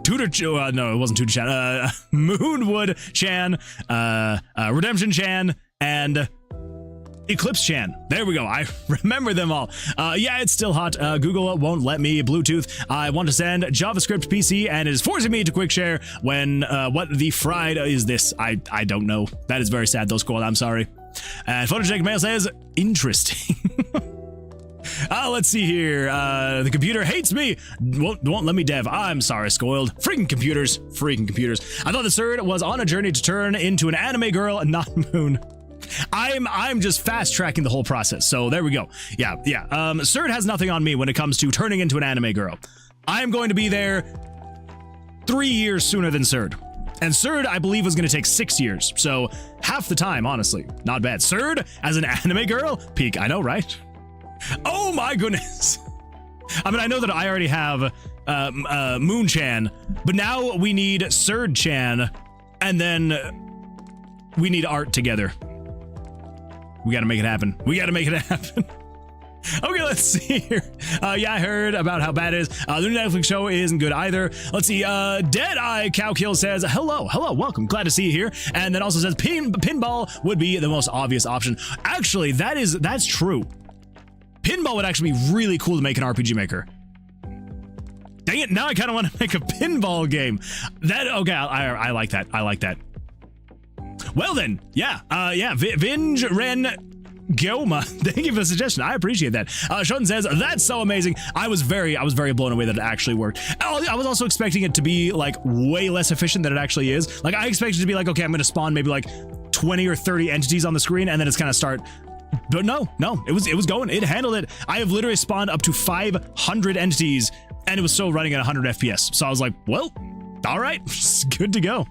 No, it wasn't Tutor Chan. Moonwood Chan, Redemption Chan, and Eclipse Chan. There we go. I remember them all. Yeah, it's still hot. Google won't let me Bluetooth. I want to send JavaScript PC, and it is forcing me to quick share when, what the fried is this? I don't know. That is very sad though, Squall. I'm sorry. And Photogenic Mail says, interesting. Let's see here. The computer hates me. Won't let me dev. I'm sorry, Scoiled. Freaking computers. I thought the Surd was on a journey to turn into an anime girl, not Moon. I'm just fast tracking the whole process. So there we go. Yeah. Surd has nothing on me when it comes to turning into an anime girl. I'm going to be there 3 years sooner than Surd. And Surd, I believe, was going to take 6 years. So half the time, honestly. Not bad. Surd as an anime girl? Peak. I know, right? Oh my goodness. I mean, I know that I already have Moonchan, but now we need Surd-chan, and then we need art together. We gotta make it happen. Okay, let's see here. Yeah, I heard about how bad it is. The new Netflix show isn't good either. Let's see. Deadeye Cowkill says, hello, welcome. Glad to see you here. And then also says pinball would be the most obvious option. Actually, that's true. Pinball would actually be really cool to make an RPG Maker. Dang it, now I kind of want to make a pinball game. Okay, I like that. Well then, yeah, Vinge Ren Goma, thank you for the suggestion. I appreciate that. Shun says, that's so amazing. I was very blown away that it actually worked. I was also expecting it to be like way less efficient than it actually is. Like I expected it to be like, okay, I'm going to spawn maybe like 20 or 30 entities on the screen and then it's kind of start. But no, it was going. It handled it. I have literally spawned up to 500 entities, and it was still running at 100 FPS. So I was like, well, all right, it's good to go.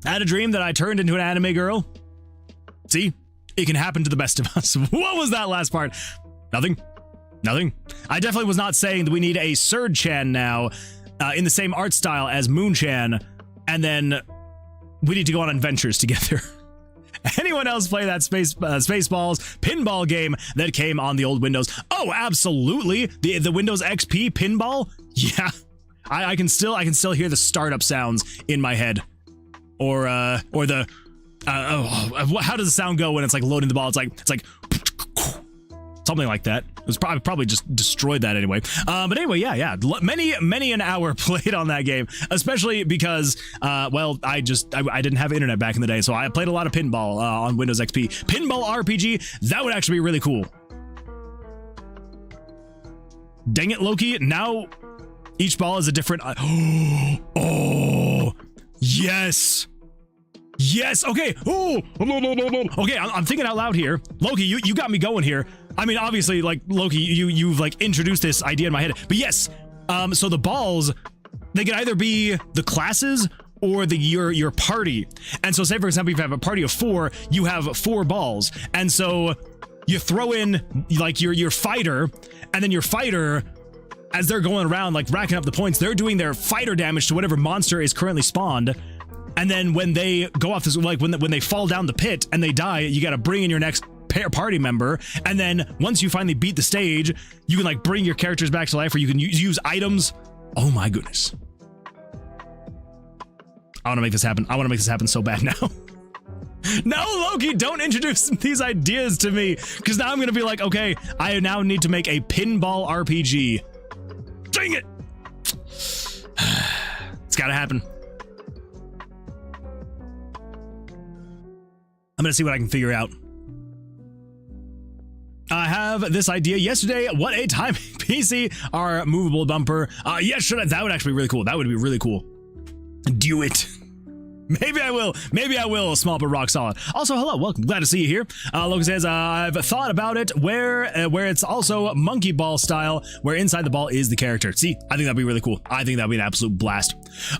I had a dream that I turned into an anime girl. See? It can happen to the best of us. What was that last part? Nothing. I definitely was not saying that we need a Surge-chan now in the same art style as Moon-chan, and then we need to go on adventures together. Anyone else play that Spaceballs pinball game that came on the old Windows? Oh, absolutely. The Windows XP pinball? Yeah. I can still hear the startup sounds in my head. Or the how does the sound go when it's like loading the ball? It's like something like that. It was probably just destroyed that anyway. But anyway, yeah. Many an hour played on that game, especially because, well, I didn't have internet back in the day, so I played a lot of pinball on Windows XP. Pinball RPG, that would actually be really cool. Dang it, Loki. Now each ball is a different... Oh, yes. Yes. Okay. Oh, okay. I'm thinking out loud here. Loki, you got me going here. I mean, obviously, like, Loki, you've like introduced this idea in my head, but yes. So the balls, they can either be the classes or your party. And so say, for example, if you have a party of 4, you have 4 balls. And so you throw in like your fighter, and then your fighter, as they're going around, like racking up the points, they're doing their fighter damage to whatever monster is currently spawned. And then when they go off this, like when they fall down the pit and they die, you got to bring in your next party member. And then once you finally beat the stage, you can like bring your characters back to life, or you can use items. Oh my goodness. I want to make this happen. I want to make this happen so bad now. No, Loki, don't introduce these ideas to me, because now I'm going to be like, okay, I now need to make a pinball RPG. Dang it. It's got to happen. I'm going to see what I can figure out. I have this idea yesterday. What a timing PC, our movable bumper. Yes, that would actually be really cool. That would be really cool. Do it. Maybe I will. Small but rock solid. Also, hello, welcome. Glad to see you here. Logan says, I've thought about it where it's also monkey ball style, where inside the ball is the character. See, I think that'd be really cool. I think that'd be an absolute blast.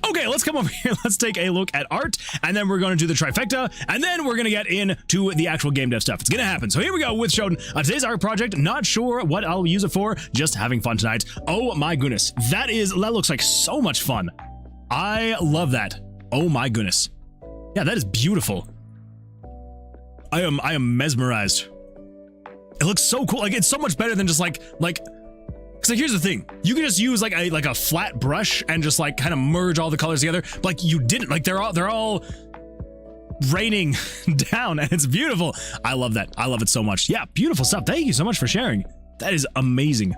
Okay, let's come over here. Let's take a look at art, and then we're going to do the trifecta, and then we're going to get into the actual game dev stuff. It's going to happen. So here we go with Shodan. Today's art project, not sure what I'll use it for, just having fun tonight. Oh my goodness. That looks like so much fun. I love that. Oh my goodness. Yeah, that is beautiful. I am mesmerized. It looks so cool. Like, it's so much better than just like cause like, here's the thing. You can just use like a flat brush and just like kind of merge all the colors together. But like you didn't. Like they're all raining down, and it's beautiful. I love that. I love it so much. Yeah, beautiful stuff. Thank you so much for sharing. That is amazing.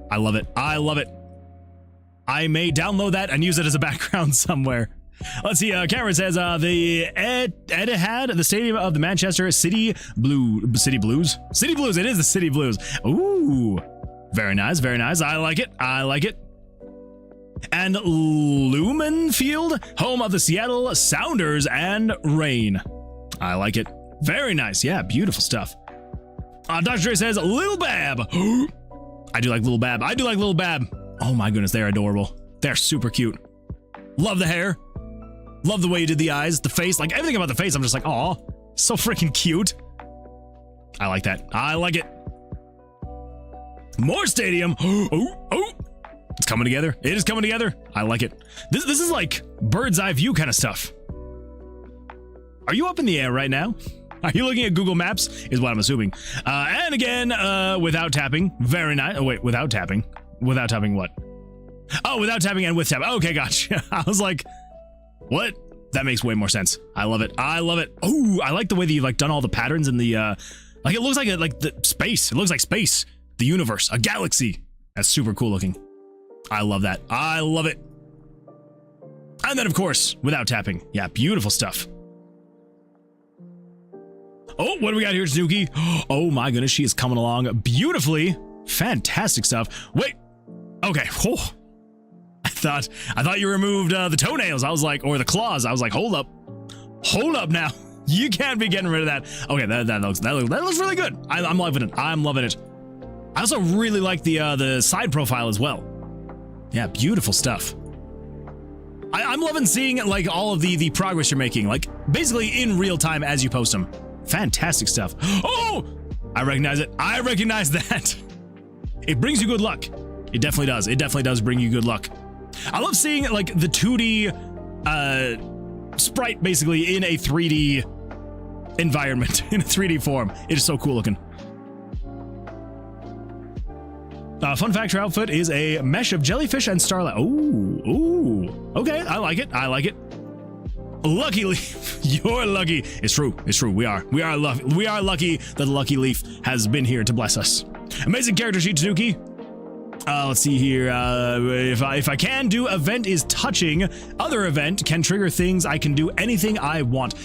I love it. I love it. I may download that and use it as a background somewhere. Let's see, Cameron says, the Etihad, the stadium of the Manchester City Blues. City Blues? It is the City Blues. Ooh, very nice, very nice. I like it. And Lumenfield, home of the Seattle Sounders and Rain. I like it. Very nice. Yeah, beautiful stuff. Dr. Dre says, Lil Bab. I do like Lil Bab. Oh my goodness, they're adorable. They're super cute. Love the hair. Love the way you did the eyes, the face, like everything about the face. I'm just like, aw, so freaking cute. I like that. I like it. More stadium. Oh, it's coming together. It is coming together. I like it. This is like bird's eye view kind of stuff. Are you up in the air right now? Are you looking at Google Maps? Is what I'm assuming. And again, without tapping. Very nice. Oh, wait, without tapping. Without tapping what? Oh, without tapping and with tapping. Okay, gotcha. I was like, what? That makes way more sense. I love it. I love it. Oh, I like the way that you've like done all the patterns in the, like it looks like the space. It looks like space, the universe, a galaxy. That's super cool looking. I love that. I love it. And then of course, without tapping. Yeah, beautiful stuff. Oh, what do we got here, Tanuki? Oh my goodness, she is coming along beautifully. Fantastic stuff. Wait. Okay. Oh. I thought you removed the toenails. I was like, or the claws. I was like, hold up now. You can't be getting rid of that. Okay, that looks really good. I'm loving it. I'm loving it. I also really like the side profile as well. Yeah, beautiful stuff. I'm loving seeing like all of the progress you're making, like basically in real time as you post them. Fantastic stuff. Oh, I recognize it. I recognize that. It brings you good luck. It definitely does. It definitely does bring you good luck. I love seeing like the 2D sprite basically in a 3D environment, in a 3D form. It is so cool looking. Fun fact, your outfit is a mesh of jellyfish and starlight. Ooh, okay, I like it. I like it. Lucky Leaf, you're lucky. It's true. It's true. We are lucky that the Lucky Leaf has been here to bless us. Amazing character sheet, Tanuki. Let's see here. If I can do event is touching, other event can trigger things. I can do anything I want.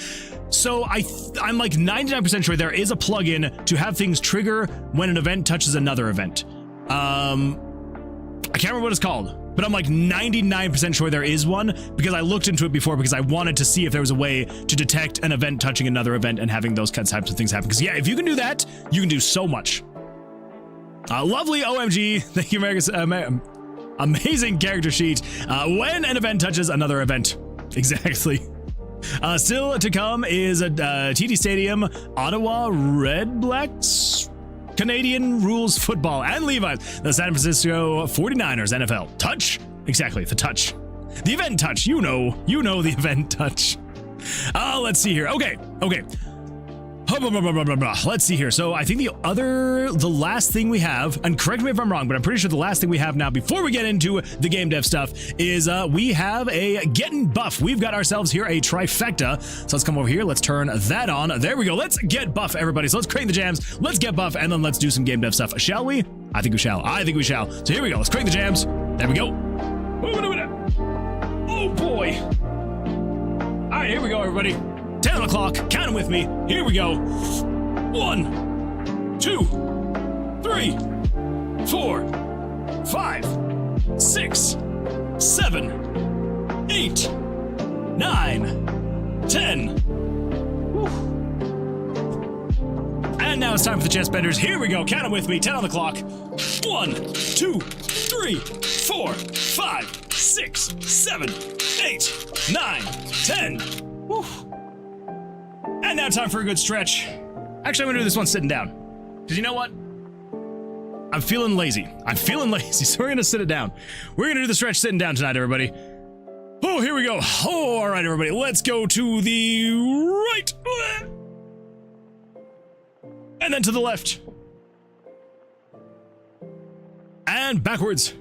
So I'm like 99% sure there is a plugin to have things trigger when an event touches another event. I can't remember what it's called, but I'm like 99% sure there is one because I looked into it before because I wanted to see if there was a way to detect an event touching another event and having those types of things happen. Because yeah, if you can do that, you can do so much. Lovely OMG. Thank you, America. Amazing character sheet. When an event touches another event. Exactly. Still to come is a TD Stadium, Ottawa Red Blacks, Canadian Rules Football, and Levi's, the San Francisco 49ers NFL. Touch? Exactly, the touch. The event touch. You know the event touch. Let's see here. Okay. Let's see here. So I think the last thing we have, and correct me if I'm wrong, but I'm pretty sure the last thing we have now before we get into the game dev stuff is we have a getting buff. We've got ourselves here a trifecta. So let's come over here. Let's turn that on. There we go. Let's get buff, everybody. So let's crank the jams. Let's get buff, and then let's do some game dev stuff. Shall we? I think we shall. So here we go. Let's crank the jams. There we go. Oh boy. All right, here we go, everybody. 10 o'clock, count them with me. Here we go. 1, 2, 3, 4, 5, 6, 7, 8, 9, 10. Whew. And now it's time for the chest benders. Here we go. Count them with me. 10 on the clock. 1, 2, 3, 4, 5, 6, 7, 8, 9, 10. Whew. And now time for a good stretch. Actually, I'm gonna do this one sitting down. Because you know what? I'm feeling lazy, so we're gonna sit it down. We're gonna do the stretch sitting down tonight, everybody. Oh, here we go. Oh, all right, everybody. Let's go to the right. And then to the left. And backwards.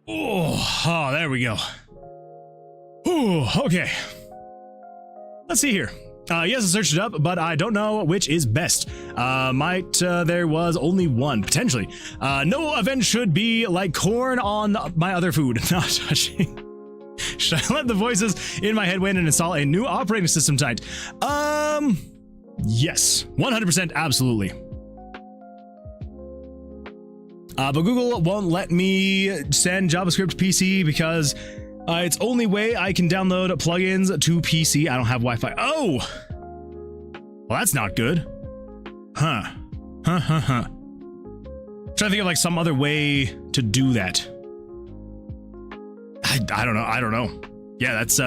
Oh, there we go. Oh, okay. Let's see here. Yes, I searched it up, but I don't know which is best. There was only one, potentially. No event should be like corn on my other food. Not touching. Should I let the voices in my head win and install a new operating system tonight? Yes. 100% absolutely. But Google won't let me send JavaScript PC because it's only way I can download plugins to PC. I don't have Wi-Fi. Oh! Well, that's not good. Huh. Trying to think of like some other way to do that. I don't know. Yeah, that's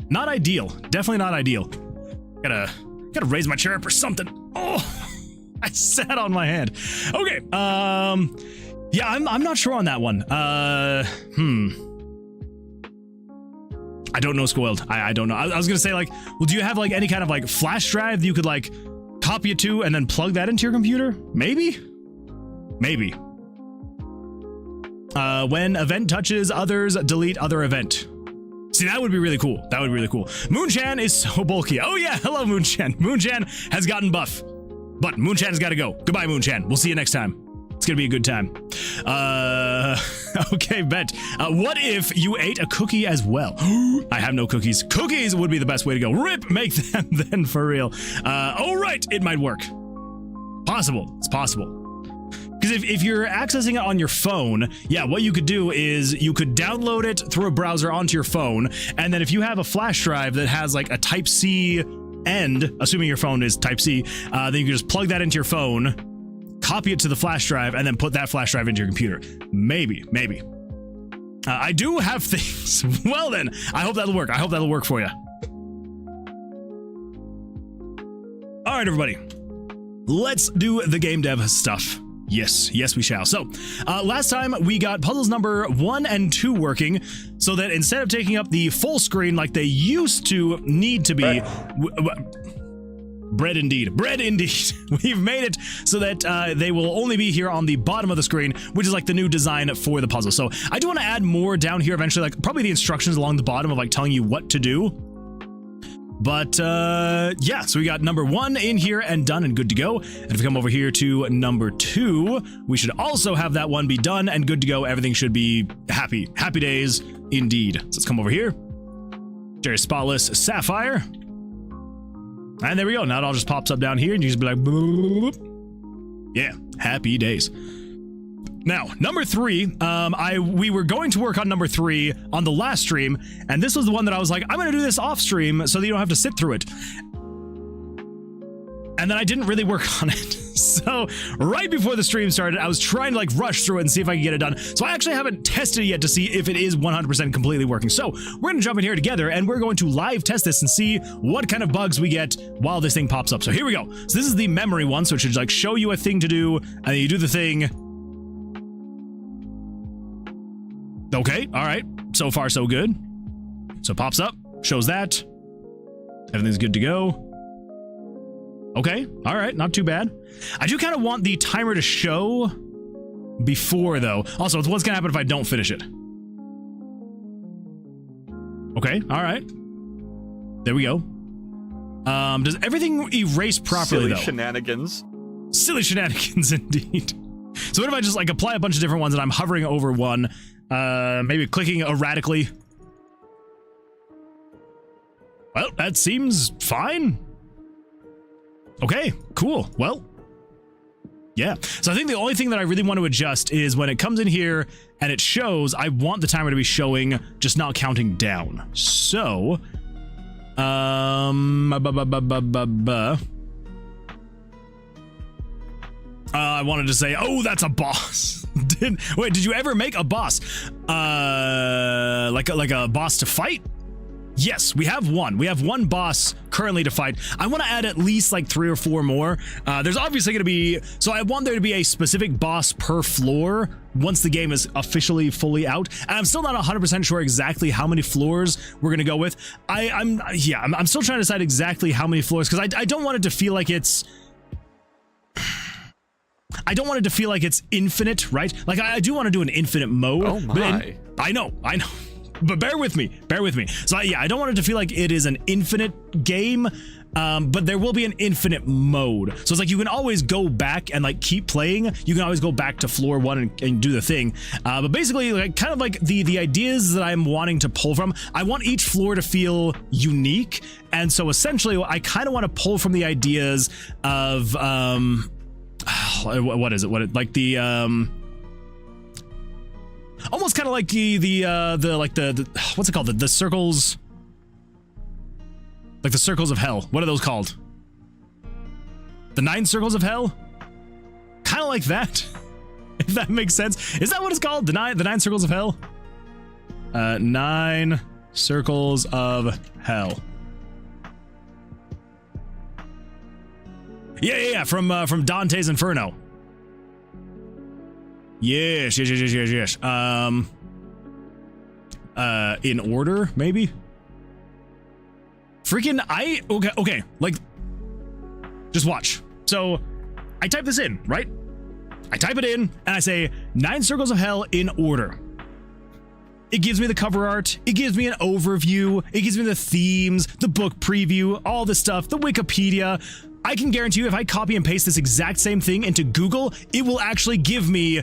not ideal. Definitely not ideal. Gotta raise my chair up or something. Oh, I sat on my hand. Okay. Yeah, I'm not sure on that one. I don't know, Squilled. I don't know. I was gonna say like, well, do you have like any kind of like flash drive that you could like copy it to and then plug that into your computer? Maybe. When event touches others, delete other event. See, that would be really cool. Moonchan is so bulky. Oh yeah, hello Moonchan. Moonchan has gotten buff, but Moonchan has got to go. Goodbye, Moonchan. We'll see you next time. It's gonna be a good time. Okay, bet. What if you ate a cookie as well? I have no cookies. Cookies would be the best way to go. Rip, make them then for real. Oh right, it might work. Possible. It's possible. Because if you're accessing it on your phone, yeah, what you could do is you could download it through a browser onto your phone, and then if you have a flash drive that has like a Type-C end, assuming your phone is Type-C, then you can just plug that into your phone, copy it to the flash drive, and then put that flash drive into your computer. Maybe. I do have things. Well then, I hope that'll work. I hope that'll work for you. All right, everybody. Let's do the game dev stuff. Yes, we shall. So, last time we got puzzles number 1 and 2 working, so that instead of taking up the full screen like they used to need to be, bread indeed, we've made it so that they will only be here on the bottom of the screen, which is like the new design for the puzzle. So I do want to add more down here eventually, like probably the instructions along the bottom of like telling you what to do. But yeah, so we got number 1 in here and done and good to go. And if we come over here to number 2, we should also have that one be done and good to go. Everything should be happy days indeed. So let's come over here. There's Spotless Sapphire. And there we go. Now it all just pops up down here and you just be like, boop, boop, boop. Yeah, happy days. Now, number 3, we were going to work on number 3 on the last stream, and this was the one that I was like, I'm going to do this off stream so that you don't have to sit through it. And then I didn't really work on it. So right before the stream started, I was trying to like rush through it and see if I could get it done. So I actually haven't tested it yet to see if it is 100% completely working. So we're going to jump in here together and we're going to live test this and see what kind of bugs we get while this thing pops up. So here we go. So this is the memory one. So it should like show you a thing to do and then you do the thing. Okay, all right. So far, so good. So it pops up, shows that. Everything's good to go. Okay, all right, not too bad. I do kind of want the timer to show before, though. Also, what's going to happen if I don't finish it? Okay, all right. There we go. Does everything erase properly, though? Silly shenanigans. Silly shenanigans, indeed. So what if I just, like, apply a bunch of different ones and I'm hovering over one? Maybe clicking erratically. Well, that seems fine. Okay, cool. Well, yeah. So I think the only thing that I really want to adjust is when it comes in here and it shows, I want the timer to be showing, just not counting down. So, I wanted to say, oh, that's a boss. Wait, did you ever make a boss? Like a boss to fight? Yes, we have one. We have one boss currently to fight. I want to add at least like 3 or 4 more. There's obviously going to be... So I want there to be a specific boss per floor once the game is officially fully out. And I'm still not 100% sure exactly how many floors we're going to go with. I'm still trying to decide exactly how many floors because I don't want it to feel like it's... I don't want it to feel like it's infinite, right? Like I do want to do an infinite mode. Oh my. I know. But bear with me. So yeah, I don't want it to feel like it is an infinite game, but there will be an infinite mode. So it's like you can always go back and like keep playing. You can always go back to floor 1 and do the thing. But basically, like kind of like the ideas that I'm wanting to pull from, I want each floor to feel unique. And so essentially, I kind of want to pull from the ideas of what is it? Like the almost kind of like the what's it called? The circles, like the circles of hell. What are those called? The 9 circles of hell? Kind of like that, if that makes sense. Is that what it's called? The nine circles of hell? 9 circles of hell. Yeah, from Dante's Inferno. Yes. In order, maybe? Okay, like, just watch. So, I type this in, right? I type it in, and I say, 9 circles of hell in order. It gives me the cover art, it gives me an overview, it gives me the themes, the book preview, all this stuff, the Wikipedia. I can guarantee you if I copy and paste this exact same thing into Google, it will actually give me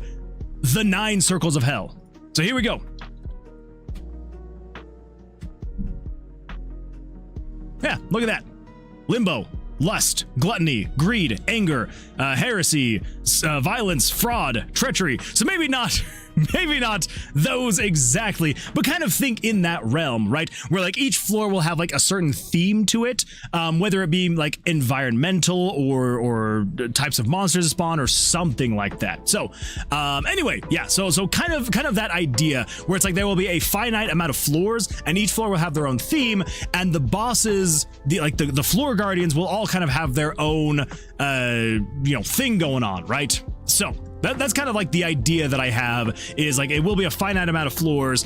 the 9 circles of hell. So here we go. Yeah, look at that. Limbo, lust, gluttony, greed, anger, heresy, violence, fraud, treachery. So maybe not maybe not those exactly, but kind of think in that realm, right? Where like each floor will have like a certain theme to it, whether it be like environmental or types of monsters to spawn or something like that. So anyway, yeah, so kind of that idea where it's like there will be a finite amount of floors and each floor will have their own theme, and the bosses, the floor guardians will all kind of have their own thing going on, right? So that's kind of like the idea that I have, is like it will be a finite amount of floors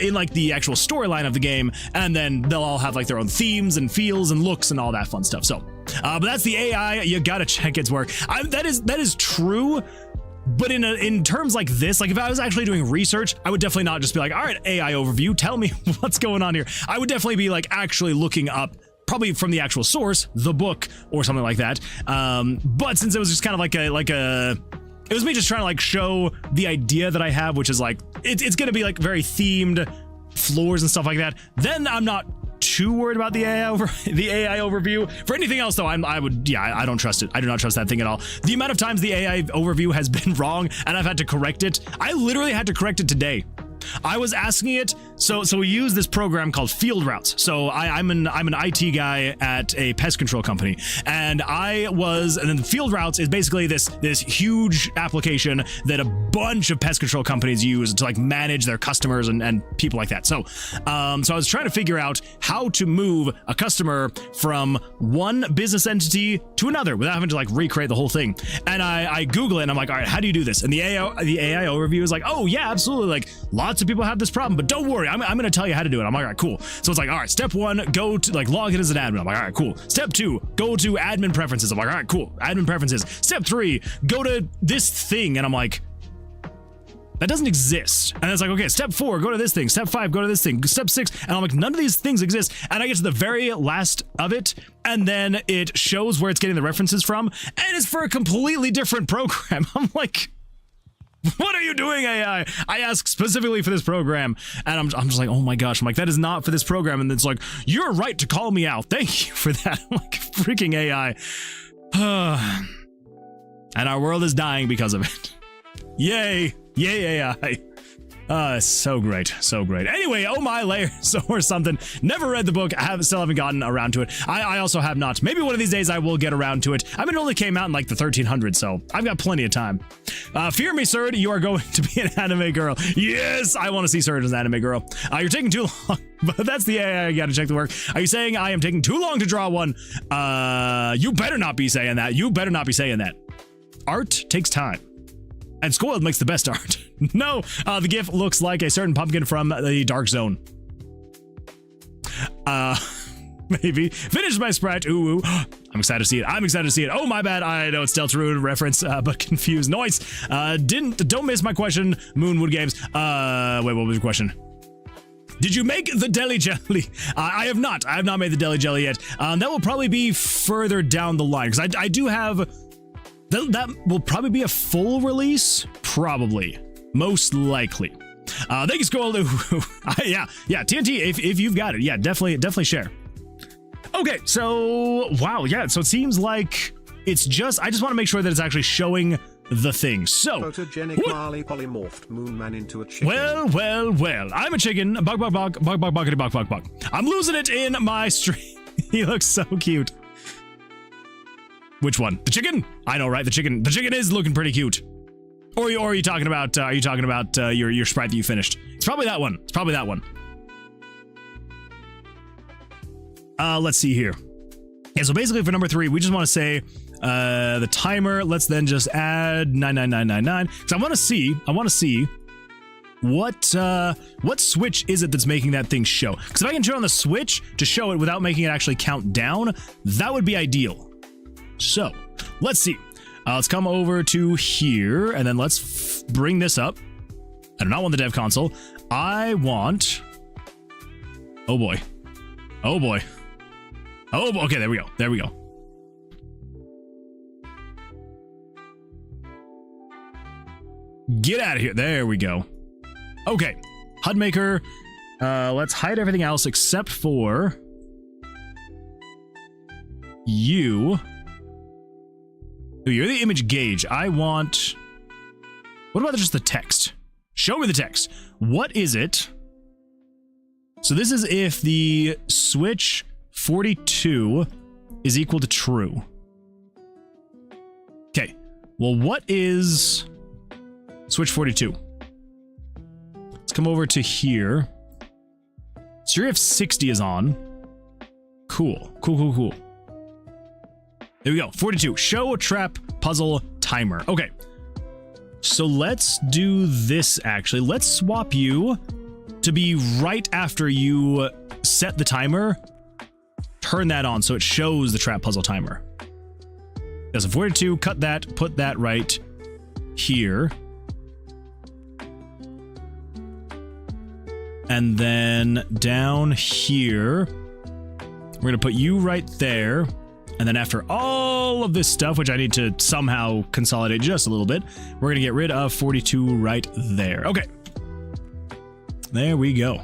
in like the actual storyline of the game, and then they'll all have like their own themes and feels and looks and all that fun stuff. So but that's the AI. You gotta check its work. That is true. But in terms like this, like if I was actually doing research, I would definitely not just be like, all right, AI overview, tell me what's going on here. I would definitely be like actually looking up, probably from the actual source, the book or something like that. But since it was just kind of like a it was me just trying to like show the idea that I have, which is like it's gonna be like very themed floors and stuff like that, then I'm not too worried about the AI overview. For anything else though, I don't trust it. I do not trust that thing at all. The amount of times the AI overview has been wrong and I've had to correct it, I literally had to correct it today. I was asking it, so we use this program called Field Routes. So I'm an IT guy at a pest control company, and then Field Routes is basically this huge application that a bunch of pest control companies use to like manage their customers and people like that. So I was trying to figure out how to move a customer from one business entity to another without having to like recreate the whole thing. And I Google it and I'm like, all right, how do you do this? And the AI overview is like, oh yeah, absolutely. Like lots of people have this problem, but don't worry, I'm going to tell you how to do it. I'm like, all right, cool. So it's like, all right, step 1, go to like log in as an admin. I'm like, all right, cool. Step 2, go to admin preferences. I'm like, all right, cool. Admin preferences. Step 3, go to this thing. And I'm like, that doesn't exist. And it's like, okay, step 4, go to this thing. Step 5, go to this thing. Step 6. And I'm like, none of these things exist. And I get to the very last of it, and then it shows where it's getting the references from, and it's for a completely different program. I'm like, what are you doing, AI? I asked specifically for this program, and I'm just like, oh my gosh. I'm like, that is not for this program. And it's like, you're right to call me out. Thank you for that. I'm like, freaking AI. And our world is dying because of it. Yay. Yay, AI. So great. So great. Anyway, oh my layers or something. Never read the book. Still haven't gotten around to it. I also have not. Maybe one of these days I will get around to it. I mean, it only came out in like the 1300s, so I've got plenty of time. Fear me, sir, you are going to be an anime girl. Yes, I want to see Surge as an anime girl. You're taking too long, but that's the AI. You gotta check the work. Are you saying I am taking too long to draw one? You better not be saying that. You better not be saying that. Art takes time. And Scoiled makes the best art. No, the GIF looks like a certain pumpkin from the Dark Zone. Maybe. Finished my Sprite. Ooh. I'm excited to see it. I'm excited to see it. Oh, my bad. I know it's Deltarune reference, but confused. Noise. Don't miss my question, Moonwood Games. Wait, what was your question? Did you make the deli jelly? I have not. I have not made the deli jelly yet. That will probably be further down the line, because I do have... That will probably be a full release, probably, most likely. Thank you, Skull. yeah, TNT. If you've got it, yeah, definitely share. Okay, so wow, yeah. So it seems like it's just. I just want to make sure that it's actually showing the thing. So photogenic Marley polymorphed Moonman into a chicken. Well. I'm a chicken. Bug. I'm losing it in my stream. He looks so cute. Which one? The chicken? I know, right? The chicken. The chicken is looking pretty cute. Or are you talking about? Are you talking about your Sprite that you finished? It's probably that one. It's probably that one. Let's see here. Yeah. So basically, for number 3, we just want to say the timer. Let's then just add 99999. Because I want to see what switch is it that's making that thing show? Because if I can turn on the switch to show it without making it actually count down, that would be ideal. So, let's see. Let's come over to here, and then let's bring this up. I do not want the dev console. I want... Oh boy. Okay, there we go. Get out of here. There we go. Okay. HUD maker. Let's hide everything else except for... you... You're the image gauge. I want... What about just the text? Show me the text. What is it? So this is if the switch 42 is equal to true. Okay. Well, what is switch 42? Let's come over to here. So if 60 is on. Cool. Cool. There we go. 42. Show a trap puzzle timer. Okay. So let's do this, actually. Let's swap you to be right after you set the timer. Turn that on so it shows the trap puzzle timer. That's a 42. Cut that. Put that right here. And then down here, we're going to put you right there. And then after all of this stuff, which I need to somehow consolidate just a little bit, we're going to get rid of 42 right there. Okay. There we go.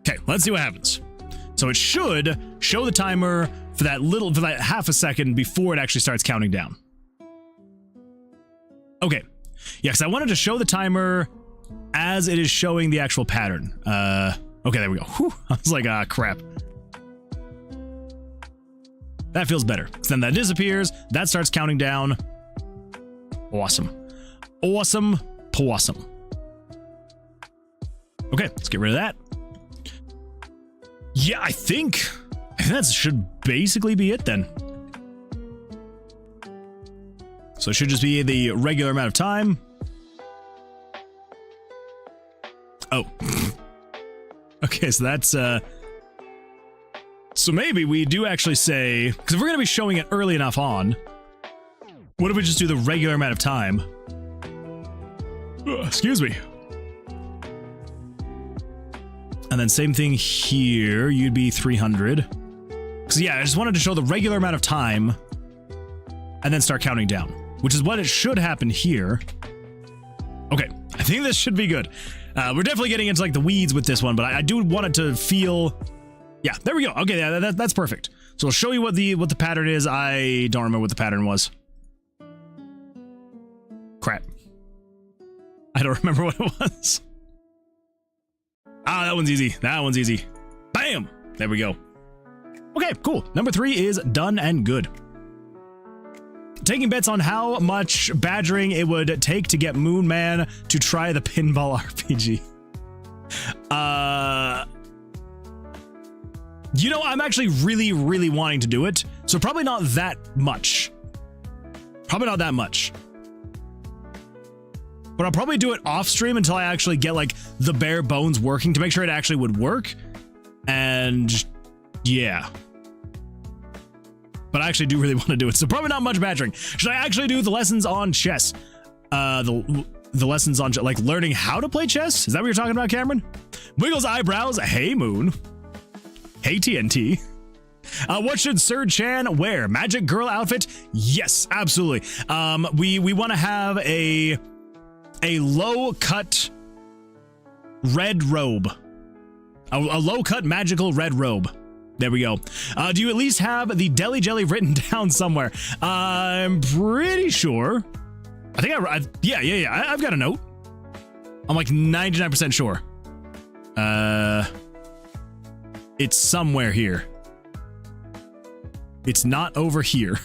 Okay, let's see what happens. So it should show the timer for that half a second before it actually starts counting down. Okay. Yeah, because I wanted to show the timer as it is showing the actual pattern. Okay, there we go. Whew. I was like, crap. That feels better. So then that disappears. That starts counting down. Awesome. Awesome. Pawsome. Okay, let's get rid of that. Yeah, I think that should basically be it then. So it should just be the regular amount of time. Oh. Okay, so that's, so maybe we do actually say, because if we're going to be showing it early enough on, what if we just do the regular amount of time? Excuse me. And then same thing here, you'd be 300. Because yeah, I just wanted to show the regular amount of time and then start counting down, which is what it should happen here. Okay, I think this should be good. We're definitely getting into like the weeds with this one, but I do want it to feel, yeah, there we go. Okay, yeah, that's perfect. So I'll show you what the pattern is. I don't remember what the pattern was. Crap. I don't remember what it was. Ah, that one's easy. That one's easy. Bam! There we go. Okay, cool. Number 3 is done and good. Taking bets on how much badgering it would take to get Moon Man to try the pinball RPG. You know, I'm actually really wanting to do it, so probably not that much. Probably not that much. But I'll probably do it off stream until I actually get like the bare bones working to make sure it actually would work. And yeah. But I actually do really want to do it, so probably not much badgering. Should I actually do the lessons on chess? The lessons on like learning how to play chess? Is that what you're talking about, Cameron? Wiggles eyebrows. Hey, Moon. Hey, TNT. What should Sir Chan wear? Magic girl outfit? Yes, absolutely. We want to have a low cut red robe. A low cut magical red robe. There we go. Do you at least have the Deli Jelly written down somewhere? I'm pretty sure. I think yeah. I've got a note. I'm like 99% sure. It's somewhere here. It's not over here.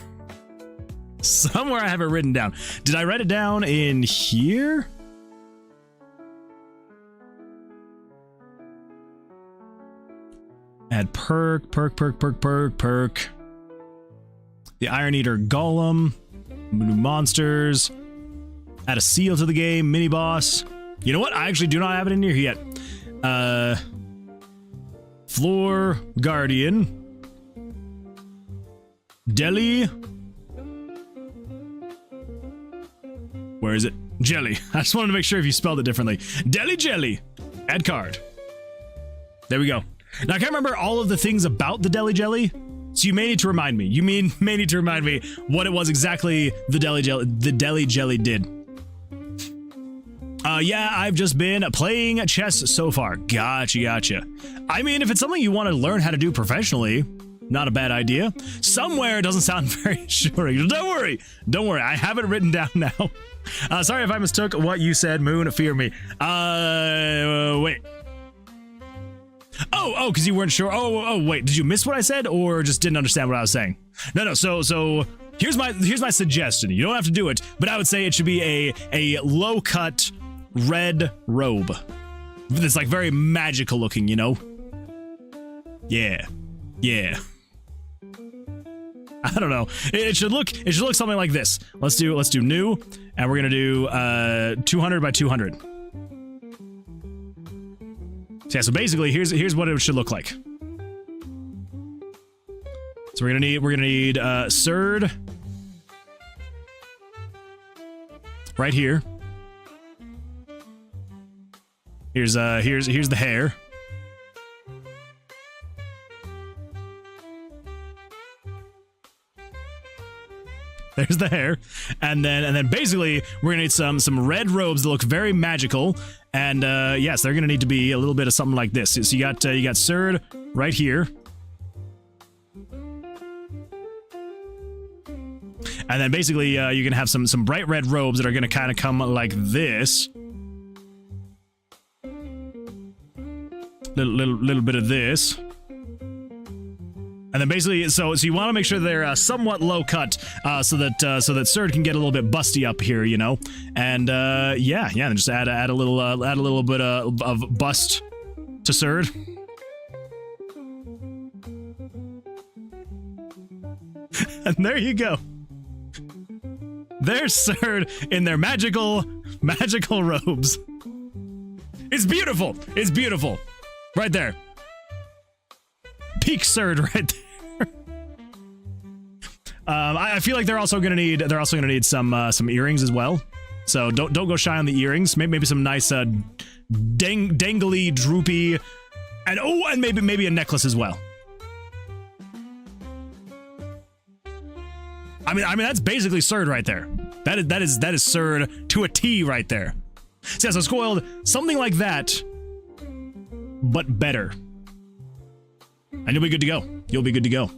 Somewhere I have it written down. Did I write it down in here? Add perk. The Iron Eater Golem. New monsters. Add a seal to the game. Mini boss. You know what? I actually do not have it in here yet. Floor Guardian. Deli. Where is it? Jelly. I just wanted to make sure if you spelled it differently. Deli Jelly. Add card. There we go. Now, I can't remember all of the things about the Deli Jelly, so you may need to remind me. You may need to remind me what it was exactly the Deli Jelly did. Yeah, I've just been playing chess so far. Gotcha. I mean, if it's something you want to learn how to do professionally, Not a bad idea. Somewhere doesn't sound very sure. Don't worry. Don't worry. I have it written down now. Sorry if I mistook what you said, Moon. Fear me. Wait. Oh, because you weren't sure. Oh, wait. Did you miss what I said, or just didn't understand what I was saying? No. So here's my suggestion. You don't have to do it, but I would say it should be a low cut red robe. It's like very magical looking, you know? Yeah. I don't know. It should look something like this. Let's do new, and we're gonna do 200 by 200. So yeah, so basically here's what it should look like. So we're gonna need Surd right here. Here's the hair. There's the hair, and then basically we're gonna need some red robes that look very magical, and yes, they're gonna need to be a little bit of something like this. So you got Surd right here, and then basically you're gonna have some bright red robes that are gonna kind of come like this. Little bit of this. And then basically, so you want to make sure they're somewhat low cut, so that Surd can get a little bit busty up here, you know, and yeah, and just add a little bit of bust to Surd. And there you go. There's Surd in their magical robes. It's beautiful. It's beautiful. Right there. Peak Surd right there. I feel like they're also gonna need some earrings as well. So don't go shy on the earrings. Maybe some nice dangly, droopy, and maybe a necklace as well. I mean that's basically Surd right there. That is Surd to a T right there. So yeah, so Scoiled, something like that, but better. And you'll be good to go. You'll be good to go.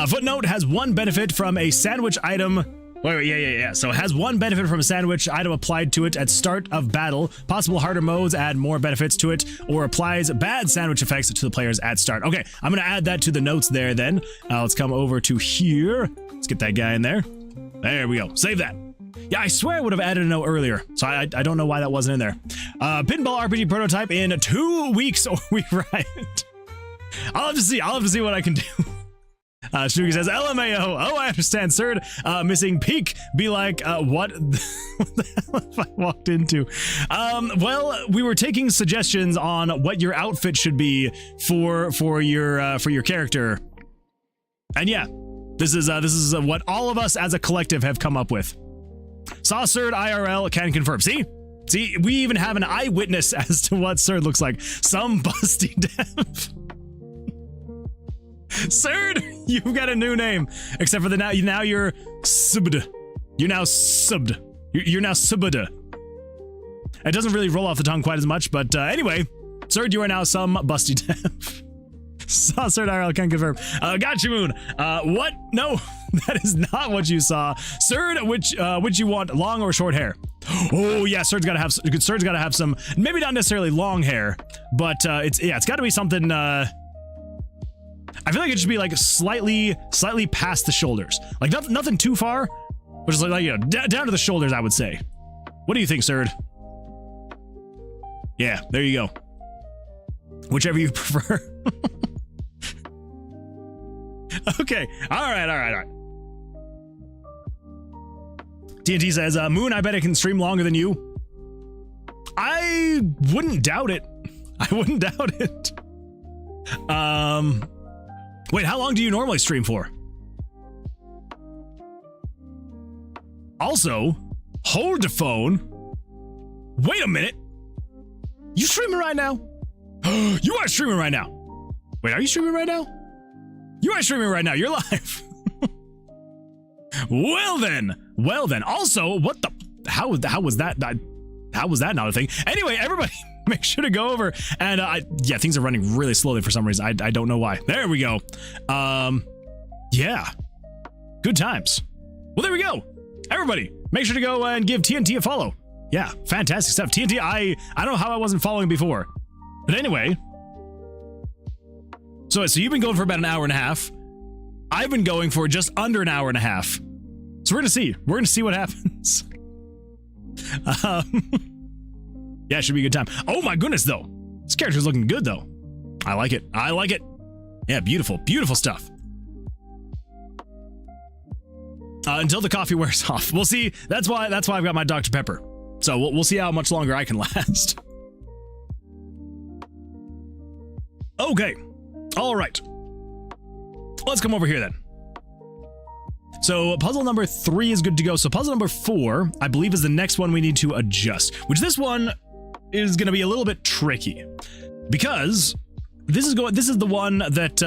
Footnote has one benefit from a sandwich item. Wait, yeah. So it has one benefit from a sandwich item applied to it at start of battle. Possible harder modes add more benefits to it, or applies bad sandwich effects to the players at start. Okay, I'm gonna add that to the notes there then. Let's come over to here. Let's get that guy in there. There we go. Save that. Yeah, I swear I would have added a note earlier, so I don't know why that wasn't in there. Pinball RPG prototype in 2 weeks, or we riot. I'll have to see what I can do. Shuki says, LMAO. Oh, I understand, Surd. Missing peak. Be like, what? What the hell have I walked into? Well, we were taking suggestions on what your outfit should be for your character, and yeah, this is what all of us as a collective have come up with. Saw Surd IRL, can confirm. See, we even have an eyewitness as to what Surd looks like. Some busty dev. Surd, you've got a new name, except for the now you're subbed. You're now subbed. You're now subbed. It doesn't really roll off the tongue quite as much, but anyway, Surd, you are now some busty dev. Saw Surd IRL, can confirm. Got you, Moon. What? No, that is not what you saw. Surd, which you want, long or short hair? Oh yeah, Surd's gotta have some, maybe not necessarily long hair, but it's gotta be something. I feel like it should be like slightly past the shoulders, like nothing too far, but just like down to the shoulders, I would say. What do you think, Surd? Yeah, there you go. Whichever you prefer. Okay, all right. TNT says, Moon, I bet I can stream longer than you. I wouldn't doubt it. Wait, how long do you normally stream for? Also, hold the phone. Wait a minute. You streaming right now? You are streaming right now. Wait, are you streaming right now? You are streaming right now. You're live. Well then. Also, what the? How was that? How was that not a thing? Anyway, everybody, make sure to go over and yeah, things are running really slowly for some reason. I don't know why. There we go. Yeah, good times. Well, there we go. Everybody, make sure to go and give TNT a follow. Yeah, fantastic stuff. TNT, I don't know how I wasn't following before, but anyway. So you've been going for about an hour and a half. I've been going for just under an hour and a half. So we're gonna see. We're gonna see what happens. Yeah, it should be a good time. Oh my goodness, though. This character's looking good, though. I like it. I like it. Yeah, beautiful, beautiful stuff. Until the coffee wears off. We'll see. That's why I've got my Dr. Pepper. So we'll see how much longer I can last. Okay. All right. Let's come over here then. So puzzle number 3 is good to go. So puzzle number 4, I believe, is the next one we need to adjust, which this one is going to be a little bit tricky because this is the one that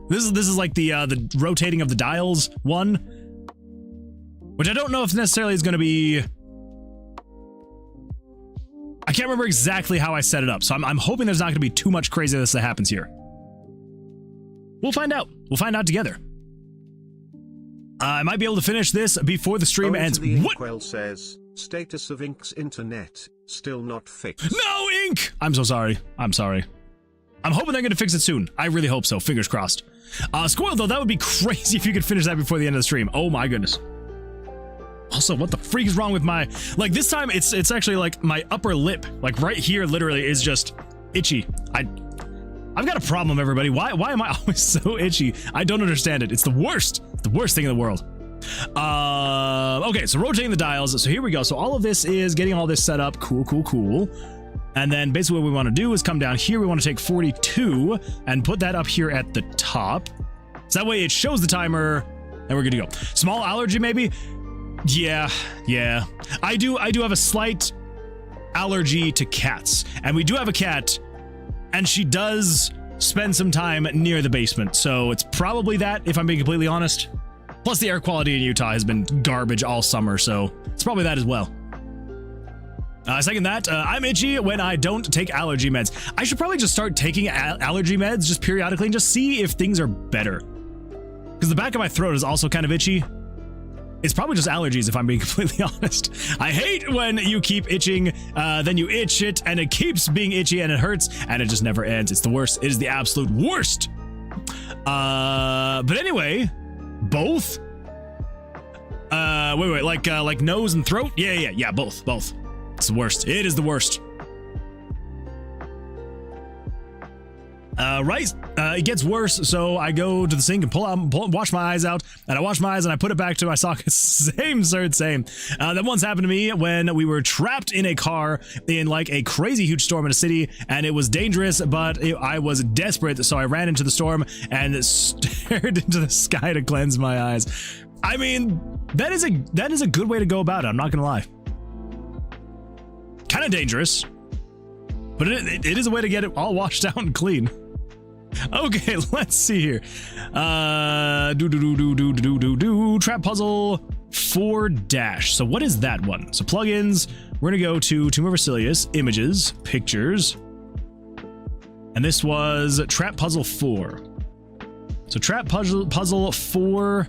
this is like the rotating of the dials one, which I don't know if necessarily is going to be. I can't remember exactly how I set it up, so I'm hoping there's not going to be too much craziness that happens here. We'll find out. We'll find out together. I might be able to finish this before the stream ends. The what? Inkwell says, status of Ink's internet, still not fixed. No, Ink! I'm so sorry. I'm sorry. I'm hoping they're going to fix it soon. I really hope so. Fingers crossed. Squirrel, though, that would be crazy if you could finish that before the end of the stream. Oh my goodness. Also, what the freak is wrong with my... Like, this time, it's actually, like, my upper lip. Like, right here, literally, is just itchy. I've got a problem, everybody. Why am I always so itchy? I don't understand it. It's the worst. The worst thing in the world. Okay, so rotating the dials. So here we go. So all of this is getting all this set up. Cool, cool, cool. And then basically what we want to do is come down here. We want to take 42 and put that up here at the top. So that way it shows the timer and we're good to go. Small allergy, maybe? Yeah. I do have a slight allergy to cats. And we do have a cat, and she does spend some time near the basement. So it's probably that, if I'm being completely honest. Plus the air quality in Utah has been garbage all summer, so it's probably that as well. Second that, I'm itchy when I don't take allergy meds. I should probably just start taking allergy meds just periodically and just see if things are better. Because the back of my throat is also kind of itchy. It's probably just allergies, if I'm being completely honest. I hate when you keep itching, then you itch it, and it keeps being itchy, and it hurts, and it just never ends. It's the worst. It is the absolute worst. But anyway, both? Wait, like nose and throat? Yeah, both. It's the worst. It is the worst. Right, it gets worse, so I go to the sink and wash my eyes out, and I wash my eyes and I put it back to my socket. Same. That once happened to me when we were trapped in a car in like a crazy huge storm in a city, and it was dangerous, but I was desperate, so I ran into the storm and stared into the sky to cleanse my eyes. I mean, that is a good way to go about it, I'm not gonna lie. Kind of dangerous, but it is a way to get it all washed out and clean. Okay, let's see here. Trap puzzle 4 dash. So what is that one? So plugins, we're gonna go to Tomb of Vercilias, images, pictures. And this was trap puzzle 4. So trap puzzle 4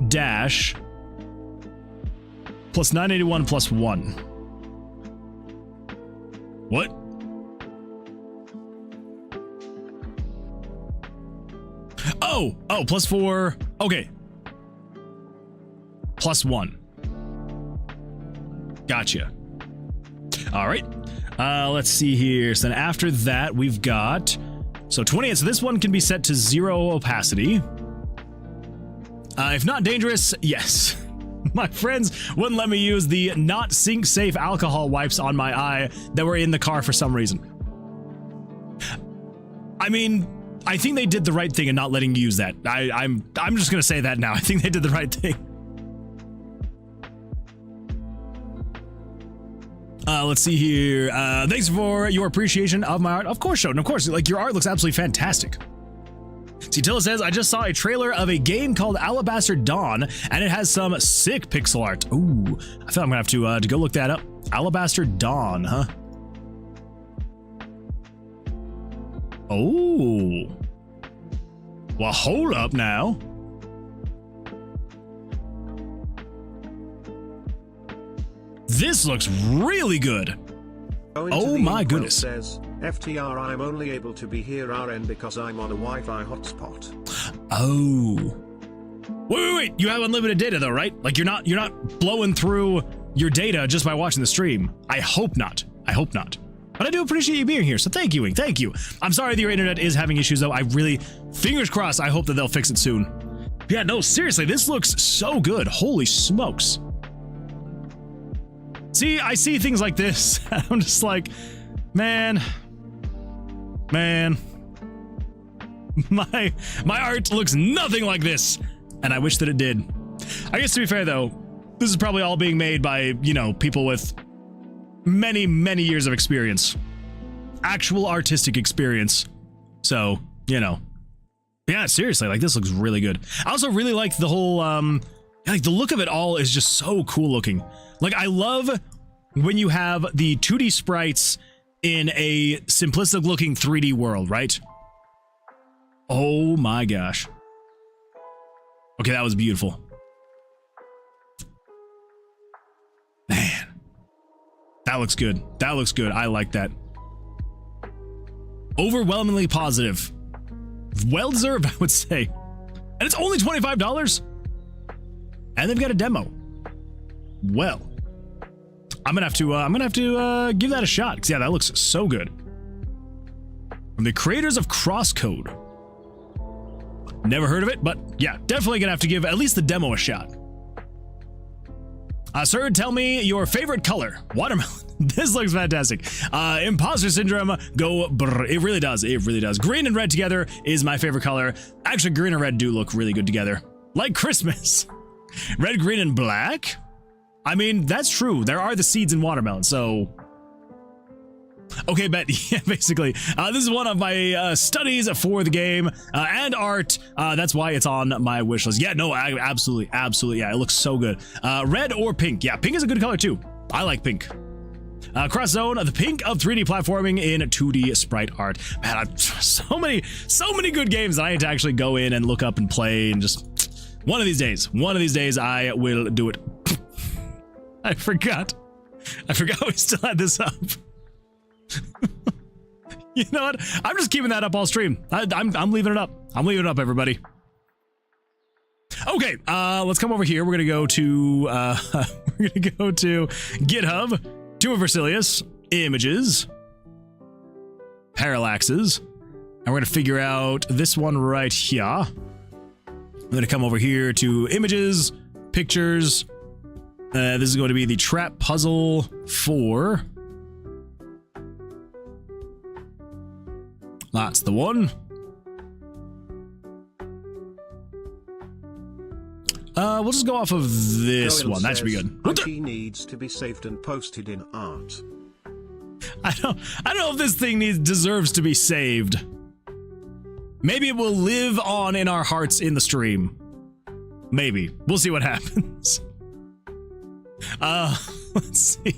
dash plus 981 plus 1. What? Oh, plus 4. Okay. Plus 1. Gotcha. All right. Let's see here. So then after that, we've got... So 28. So this one can be set to 0 opacity. If not dangerous, yes. My friends wouldn't let me use the not sink safe alcohol wipes on my eye that were in the car for some reason. I mean, I think they did the right thing in not letting you use that. I'm just gonna say that now. I think they did the right thing. Let's see here. Thanks for your appreciation of my art. Of course, Shoten. Of course, like your art looks absolutely fantastic. Tilla says, I just saw a trailer of a game called Alabaster Dawn, and it has some sick pixel art. Ooh, I feel I'm gonna have to go look that up. Alabaster Dawn, huh? Oh. Well, hold up now. This looks really good. Oh my goodness. Says, FTR, I'm only able to be here RN because I'm on a Wi-Fi hotspot. Oh. Wait. You have unlimited data though, right? Like you're not blowing through your data just by watching the stream. I hope not. But I do appreciate you being here, so thank you, Wing. Thank you. I'm sorry that your internet is having issues though. I really, fingers crossed, I hope that they'll fix it soon. Yeah, no, seriously, this looks so good. Holy smokes. See, I see things like this. I'm just like, man. My art looks nothing like this. And I wish that it did. I guess to be fair though, this is probably all being made by, you know, people with many, many years of experience. Actual artistic experience. So, you know. Yeah, seriously, like this looks really good. I also really like the whole, like the look of it all is just so cool looking. Like I love when you have the 2D sprites in a simplistic looking 3D world, right? Oh my gosh. Okay, that was beautiful. Man. That looks good. That looks good. I like that. Overwhelmingly positive. Well deserved, I would say. And it's only $25. And they've got a demo. Well, I'm gonna have to give that a shot. 'Cause yeah, that looks so good. From the creators of Crosscode. Never heard of it, but yeah, definitely gonna have to give at least the demo a shot. Sir, tell me your favorite color. Watermelon. This looks fantastic. Imposter syndrome, go brr. It really does. It really does. Green and red together is my favorite color. Actually, green and red do look really good together. Like Christmas. Red, green, and black? I mean, that's true. There are the seeds in watermelon, so... Okay, bet. Yeah, basically. This is one of my studies for the game and art. That's why it's on my wish list. Yeah, no, absolutely. Yeah, it looks so good. Red or pink? Yeah, pink is a good color too. I like pink. Cross Zone, the pink of 3D platforming in 2D sprite art. Man, so many good games that I need to actually go in and look up and play, and just one of these days I will do it. I forgot we still had this up. You know what? I'm just keeping that up all stream. I'm leaving it up. I'm leaving it up, everybody. Okay, let's come over here. We're gonna go to GitHub, Tomb of Vercilias, images, parallaxes, and we're gonna figure out this one right here. I'm gonna come over here to images, pictures. This is going to be the trap puzzle 4. That's the one. We'll just go off of this one. That should be good. IT needs to be saved and posted in art. I don't know if this thing deserves to be saved. Maybe it will live on in our hearts in the stream. Maybe. We'll see what happens. Let's see.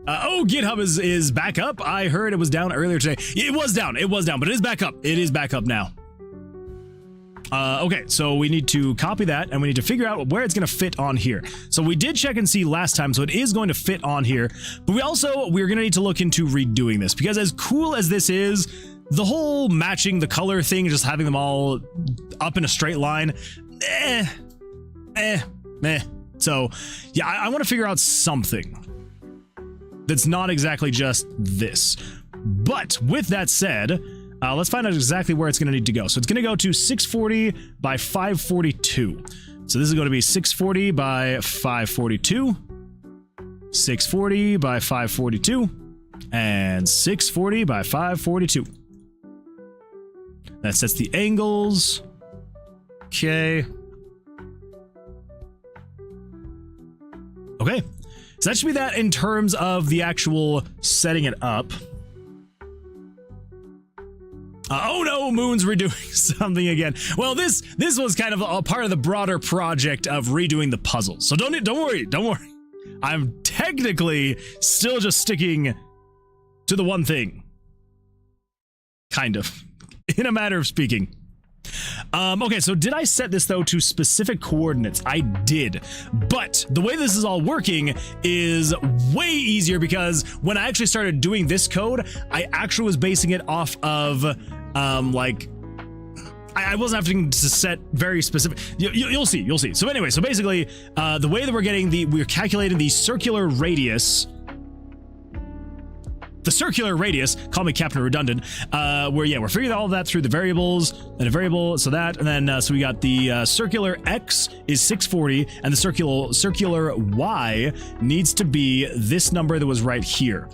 Oh, GitHub is back up. I heard it was down earlier today. It was down, but it is back up. It is back up now. Okay, so we need to copy that, and we need to figure out where it's going to fit on here. So we did check and see last time, so it is going to fit on here. But we're going to need to look into redoing this, because as cool as this is, the whole matching the color thing, just having them all up in a straight line, So, yeah, I want to figure out something that's not exactly just this. But with that said, let's find out exactly where it's going to need to go. So it's going to go to 640 by 542. So this is going to be 640 by 542, 640 by 542, and 640 by 542. That sets the angles. Okay. Okay, so that should be that in terms of the actual setting it up. Oh no, Moon's redoing something again. Well, this was kind of a part of the broader project of redoing the puzzle. So don't worry. I'm technically still just sticking to the one thing. Kind of. In a matter of speaking. Okay, so did I set this though to specific coordinates? I did, but the way this is all working is way easier because when I actually started doing this code, I actually was basing it off of like I wasn't having to set very specific. You'll see. So anyway, so basically, the way that we're calculating the circular radius. The circular radius, call me Captain Redundant, we're figuring all of that through the variables, and a variable, so that, and then, so we got the circular X is 640, and the circular Y needs to be this number that was right here,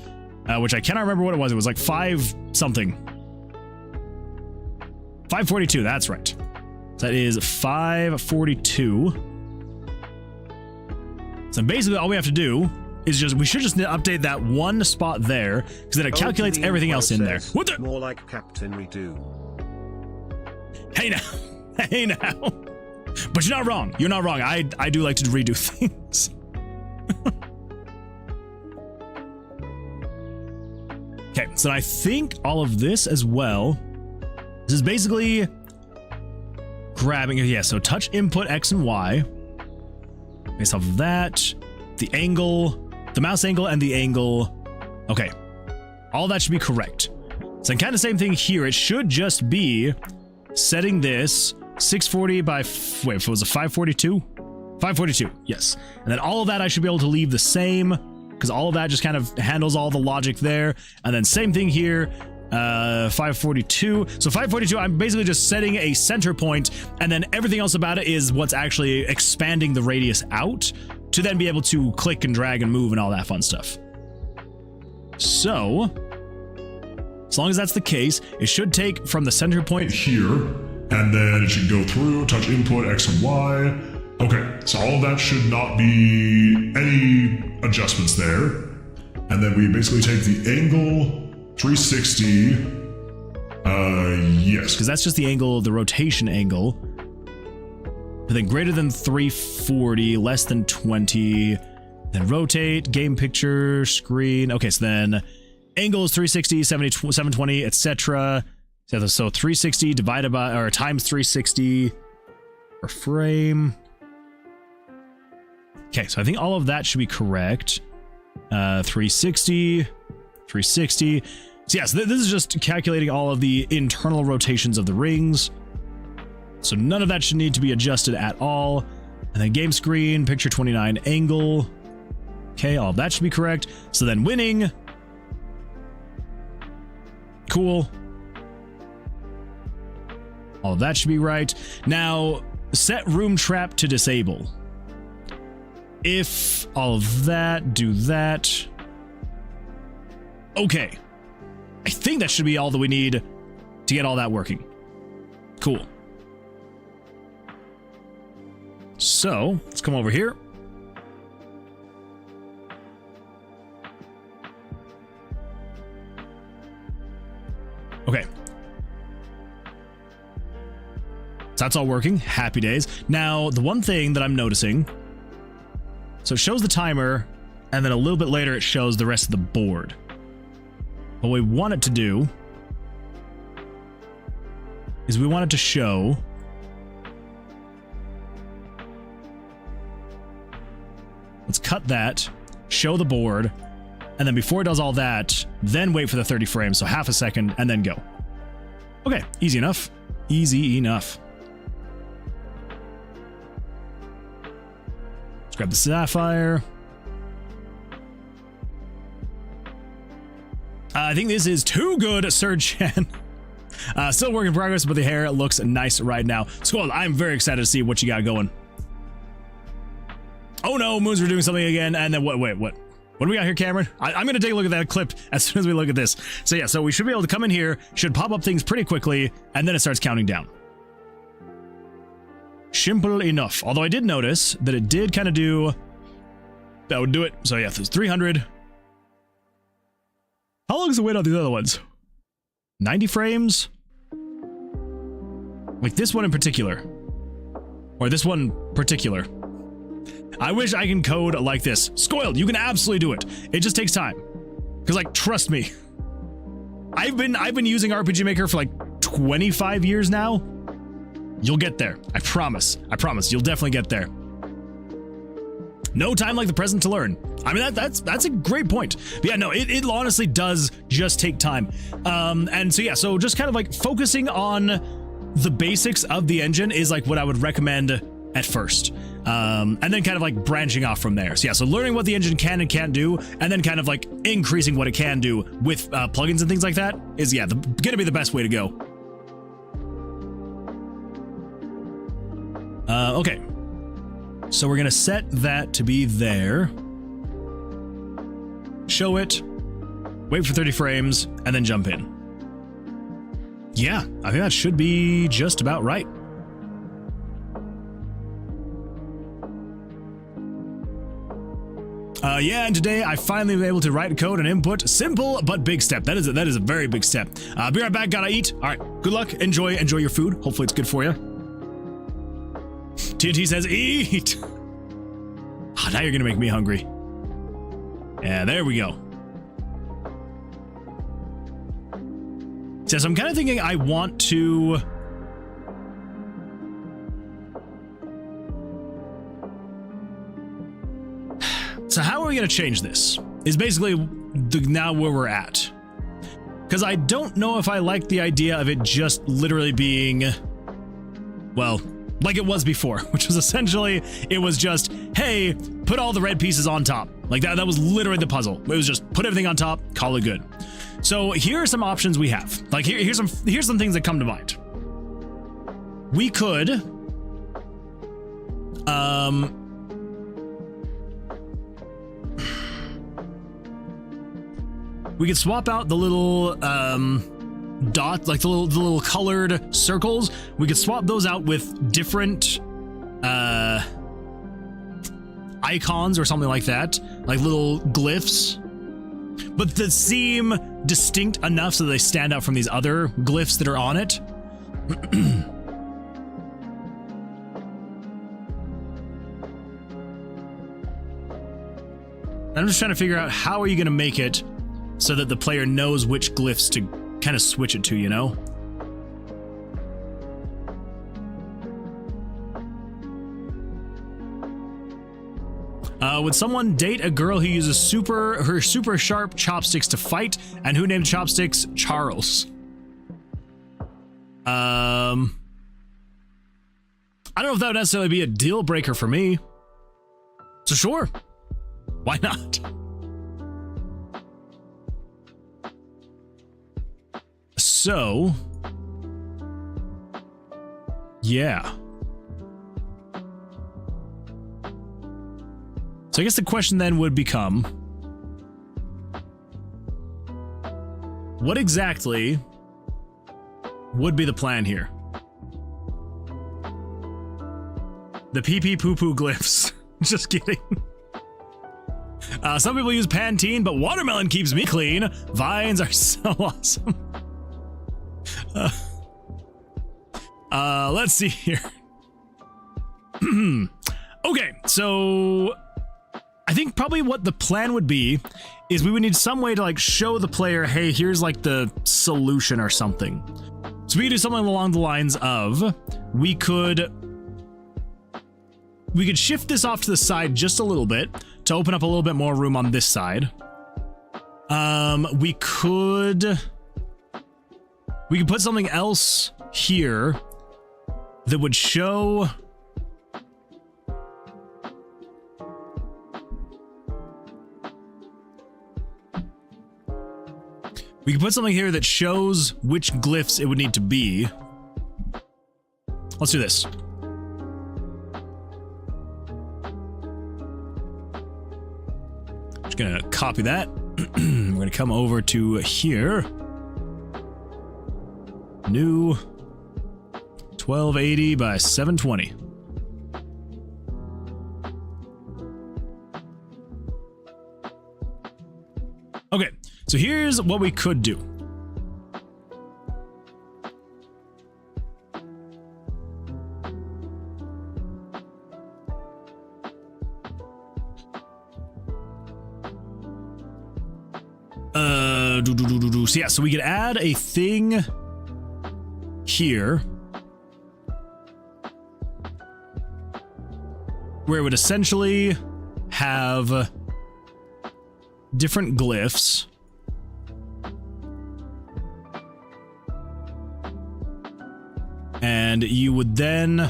which I cannot remember what it was. It was like 5 something. 542, that's right. That is 542. So basically all we have to do is we should just update that one spot there, because then it calculates everything else in there. What the? More like Captain Redo. Hey now. But you're not wrong. You're not wrong. I do like to redo things. Okay, so I think all of this as well. This is basically grabbing, yeah, so touch input X and Y. Based off of that, the angle, the mouse angle and the angle. Okay, all that should be correct. So kind of same thing here. It should just be setting this 640 by, wait, if it was a 542? 542, yes. And then all of that I should be able to leave the same, because all of that just kind of handles all the logic there. And then same thing here, 542. So 542, I'm basically just setting a center point, and then everything else about it is what's actually expanding the radius out to then be able to click and drag and move and all that fun stuff. So, as long as that's the case, it should take from the center point here, and then it should go through, touch input X and Y. Okay, so all of that should not be any adjustments there. And then we basically take the angle 360. Yes. Because that's just the angle, the rotation angle. But then greater than 340, less than 20, then rotate, game picture, screen. Okay, so then angle is 360, 70, 720, etc. So 360 divided by, or times 360 per frame. Okay, so I think all of that should be correct. 360, 360. So yes, this is just calculating all of the internal rotations of the rings. So none of that should need to be adjusted at all. And then game screen, picture 29 angle. Okay, all of that should be correct. So then winning. Cool. All of that should be right. Now, set room trap to disable. If all of that, do that. Okay. I think that should be all that we need to get all that working. Cool. So, let's come over here. Okay. So that's all working. Happy days. Now, the one thing that I'm noticing, so it shows the timer, and then a little bit later it shows the rest of the board. What we want it to do is we want it to show let's cut that, show the board, and then before it does all that, then wait for the 30 frames, so half a second, and then go. Okay, easy enough. Easy enough. Let's grab the sapphire. I think this is too good, Sir Chen. Still work in progress, but the hair looks nice right now. Squall, I'm very excited to see what you got going. Oh no, moons are doing something again, and then what? Wait, what? What do we got here, Cameron? I'm going to take a look at that clip as soon as we look at this. So yeah, so we should be able to come in here, should pop up things pretty quickly, and then it starts counting down. Simple enough. Although I did notice that it did kind of do... That would do it. So yeah, there's 300. How long is the wait on these other ones? 90 frames? Like this one in particular. Or this one particular. I wish I can code like this. Scoiled, you can absolutely do it. It just takes time. Because, like, trust me. I've been using RPG Maker for like 25 years now. You'll get there. I promise. I promise. You'll definitely get there. No time like the present to learn. I mean, that's a great point. But yeah, no, it honestly does just take time. And so yeah, so just kind of like focusing on the basics of the engine is like what I would recommend at first. And then kind of like branching off from there. So yeah, so learning what the engine can and can't do, and then kind of like increasing what it can do with plugins and things like that is, yeah, gonna be the best way to go. Okay. So we're gonna set that to be there. Show it, wait for 30 frames, and then jump in. Yeah, I think that should be just about right. Yeah, and today I finally was able to write code and input. Simple but big step. That is a very big step. Be right back. Gotta eat. All right. Good luck. Enjoy your food. Hopefully it's good for you. TNT says eat. Oh, now you're gonna make me hungry. Yeah, there we go. So I'm kind of thinking I want to. So how are we going to change this? Is basically now where we're at. Because I don't know if I like the idea of it just literally being, well, like it was before, which was essentially, it was just, hey, put all the red pieces on top. Like that was literally the puzzle. It was just put everything on top, call it good. So here are some options we have. Like here's some things that come to mind. We could, we could swap out the little dots, like the little colored circles. We could swap those out with different icons or something like that, like little glyphs, but that seem distinct enough so they stand out from these other glyphs that are on it. I'm just trying to figure out how are you going to make it so that the player knows which glyphs to kind of switch it to, you know? Would someone date a girl who uses her super sharp chopsticks to fight, and who named chopsticks Charles? I don't know if that would necessarily be a deal breaker for me. So sure, why not? So, yeah. So I guess the question then would become, what exactly would be the plan here? The pee-pee poo-poo glyphs. Just kidding. Some people use Pantene, but watermelon keeps me clean. Vines are so awesome. Let's see here. Okay, so I think probably what the plan would be is we would need some way to like show the player, hey, here's like the solution or something. So we could do something along the lines of, we could shift this off to the side just a little bit to open up a little bit more room on this side. We could put something else here that would show. We could put something here that shows which glyphs it would need to be. Let's do this. Just gonna copy that. We're gonna come over to here. New 1280 by 720. Okay, so here's what we could do. So yeah, so we could add a thing here where it would essentially have different glyphs. And you would then, I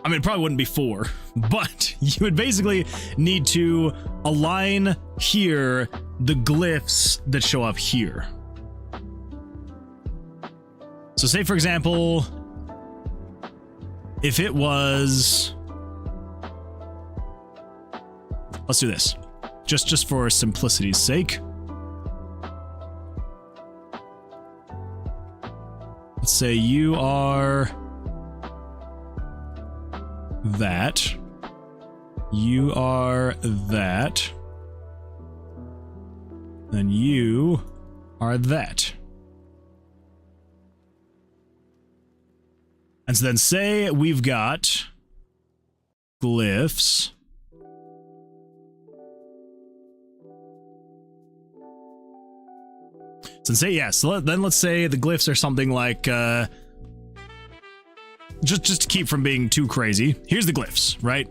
mean, it probably wouldn't be 4, but you would basically need to align here the glyphs that show up here. So say, for example, if it was, let's do this, just for simplicity's sake. Let's say you are that. You are that. Then you are that. And so then say we've got glyphs. So say, yeah, so then let's say the glyphs are something like, just to keep from being too crazy, here's the glyphs, right?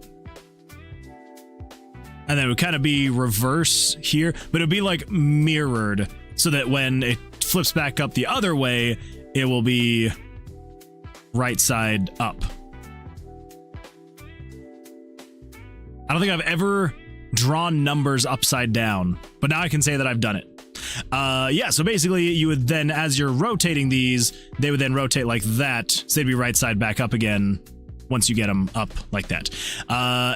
And then it would kind of be reverse here, but it would be like mirrored so that when it flips back up the other way, it will be right side up. I don't think I've ever drawn numbers upside down, but now I can say that I've done it. Yeah, so basically you would then, as you're rotating these, they would then rotate like that, so they'd be right side back up again once you get them up like that.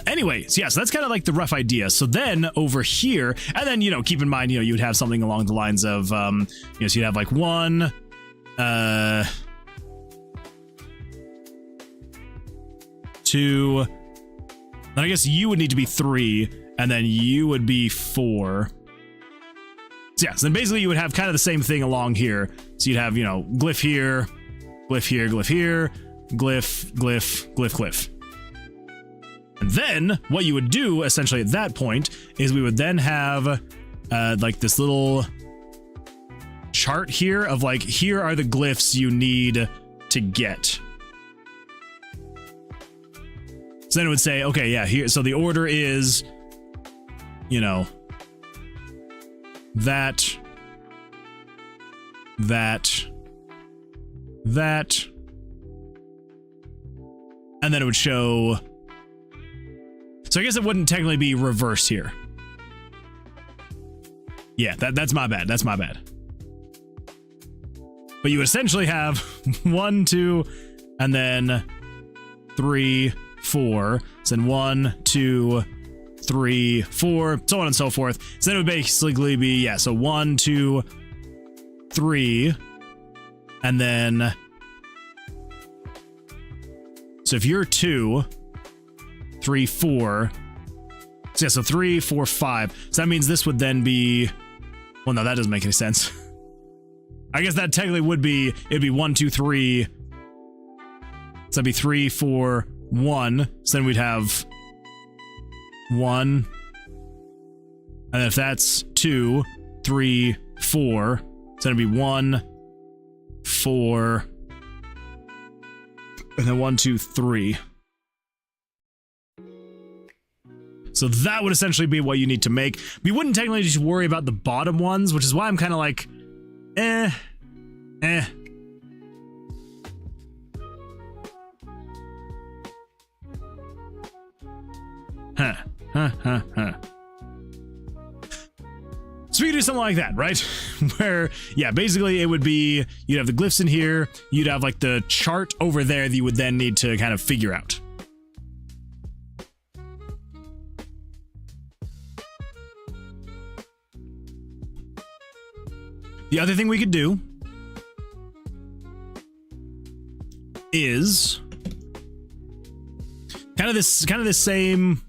Anyways, yeah, so that's kind of like the rough idea. So then over here, and then, you know, keep in mind, you know, you would have something along the lines of, you know, so you'd have like 1, two, then I guess you would need to be 3, and then you would be 4. So yeah, so then basically you would have kind of the same thing along here. So you'd have, you know, glyph here, glyph here, glyph here, glyph, glyph, glyph, glyph. And then what you would do essentially at that point is we would then have like this little chart here of like, here are the glyphs you need to get. So then it would say, okay, yeah, here, so the order is, you know, that, and then it would show, so I guess it wouldn't technically be reverse here. Yeah, that's my bad, that's my bad. But you would essentially have 1, 2, and then 3, 4, so then 1, 2, 3, 4, so on and so forth. So then it would basically be, yeah, so 1, 2, 3, and then, so if you're 2, 3, 4, so yeah, so 3, 4, 5. So that means this would then be, well, no, that doesn't make any sense. I guess that technically would be, it'd be 1, 2, 3. So that'd be 3, 4, 1. So then we'd have 1, and if that's 2, 3, 4, so it'd be 1, 4, and then 1, 2, 3. So that would essentially be what you need to make. We wouldn't technically just worry about the bottom ones, which is why I'm kind of like, So we could do something like that, right? Where, yeah, basically it would be, you'd have the glyphs in here, you'd have like the chart over there that you would then need to kind of figure out. The other thing we could do is kind of this same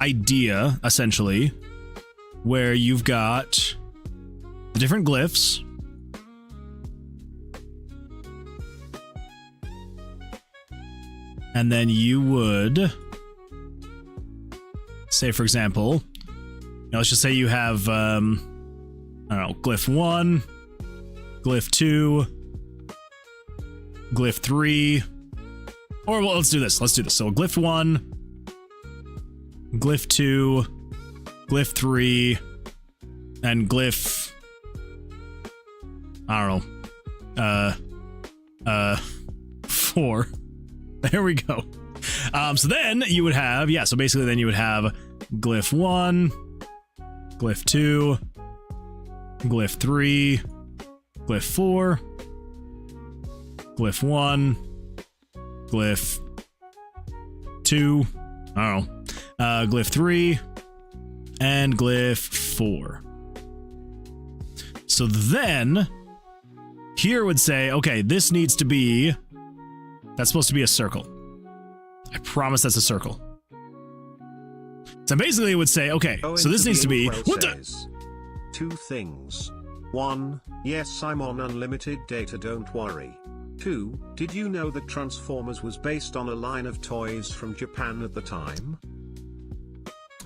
idea, essentially, where you've got the different glyphs, and then you would say, for example, Now let's just say you have, I don't know, glyph 1, glyph 2, glyph 3, or well, let's do this. So glyph 1, glyph 2, glyph 3, and glyph, I don't know, 4. There we go. So then you would have, yeah, so basically then you would have glyph 1, glyph 2, glyph 3, glyph 4, glyph 1, glyph 2, I don't know, glyph 3, and glyph 4. So then here would say, okay, this needs to be, that's supposed to be a circle. I promise that's a circle. So basically it would say, okay, so this needs to be, what the? 2 things. 1, yes, I'm on unlimited data, don't worry. 2, did you know that Transformers was based on a line of toys from Japan at the time?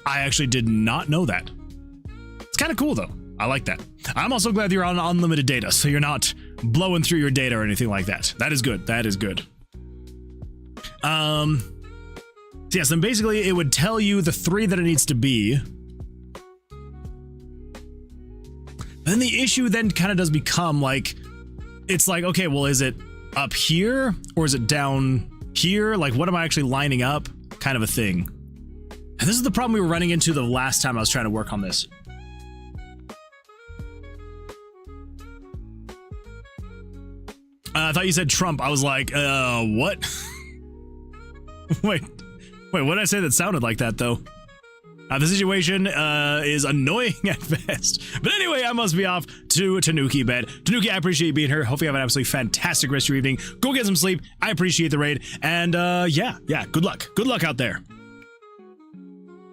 I actually did not know that. It's kind of cool though. I like that. I'm also glad you're on unlimited data, so you're not blowing through your data or anything like that. That is good. That is good. So yes, and basically it would tell you the 3 that it needs to be. Then the issue then kind of does become like, it's like, okay, well, is it up here or is it down here? Like, what am I actually lining up? Kind of a thing. And this is the problem we were running into the last time I was trying to work on this. I thought you said Trump. I was like, what? Wait, what did I say that sounded like that, though? The situation is annoying at best. But anyway, I must be off to Tanuki bed. Tanuki, I appreciate you being here. Hope you have an absolutely fantastic rest of your evening. Go get some sleep. I appreciate the raid. And yeah, good luck. Good luck out there.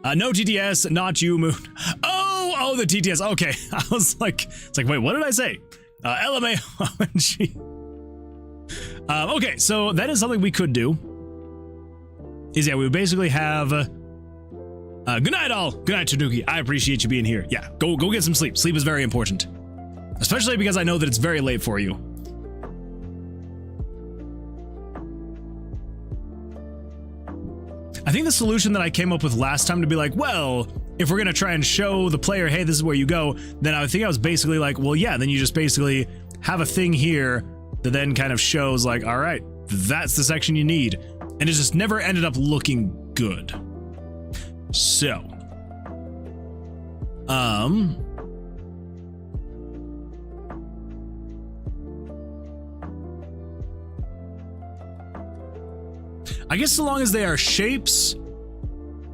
No TTS, not you, Moon. Oh, the TTS. Okay. I was like, it's like, wait, what did I say? LMAO. Okay, so that is something we could do. Is yeah, we would basically have good night all. Good night, Tanuki. I appreciate you being here. Yeah, go get some sleep. Sleep is very important. Especially because I know that it's very late for you. I think the solution that I came up with last time to be like, well, if we're gonna try and show the player, hey, this is where you go, then I think I was basically like, well, yeah, then you just basically have a thing here that then kind of shows like, all right, that's the section you need. And it just never ended up looking good. So, I guess so long as they are shapes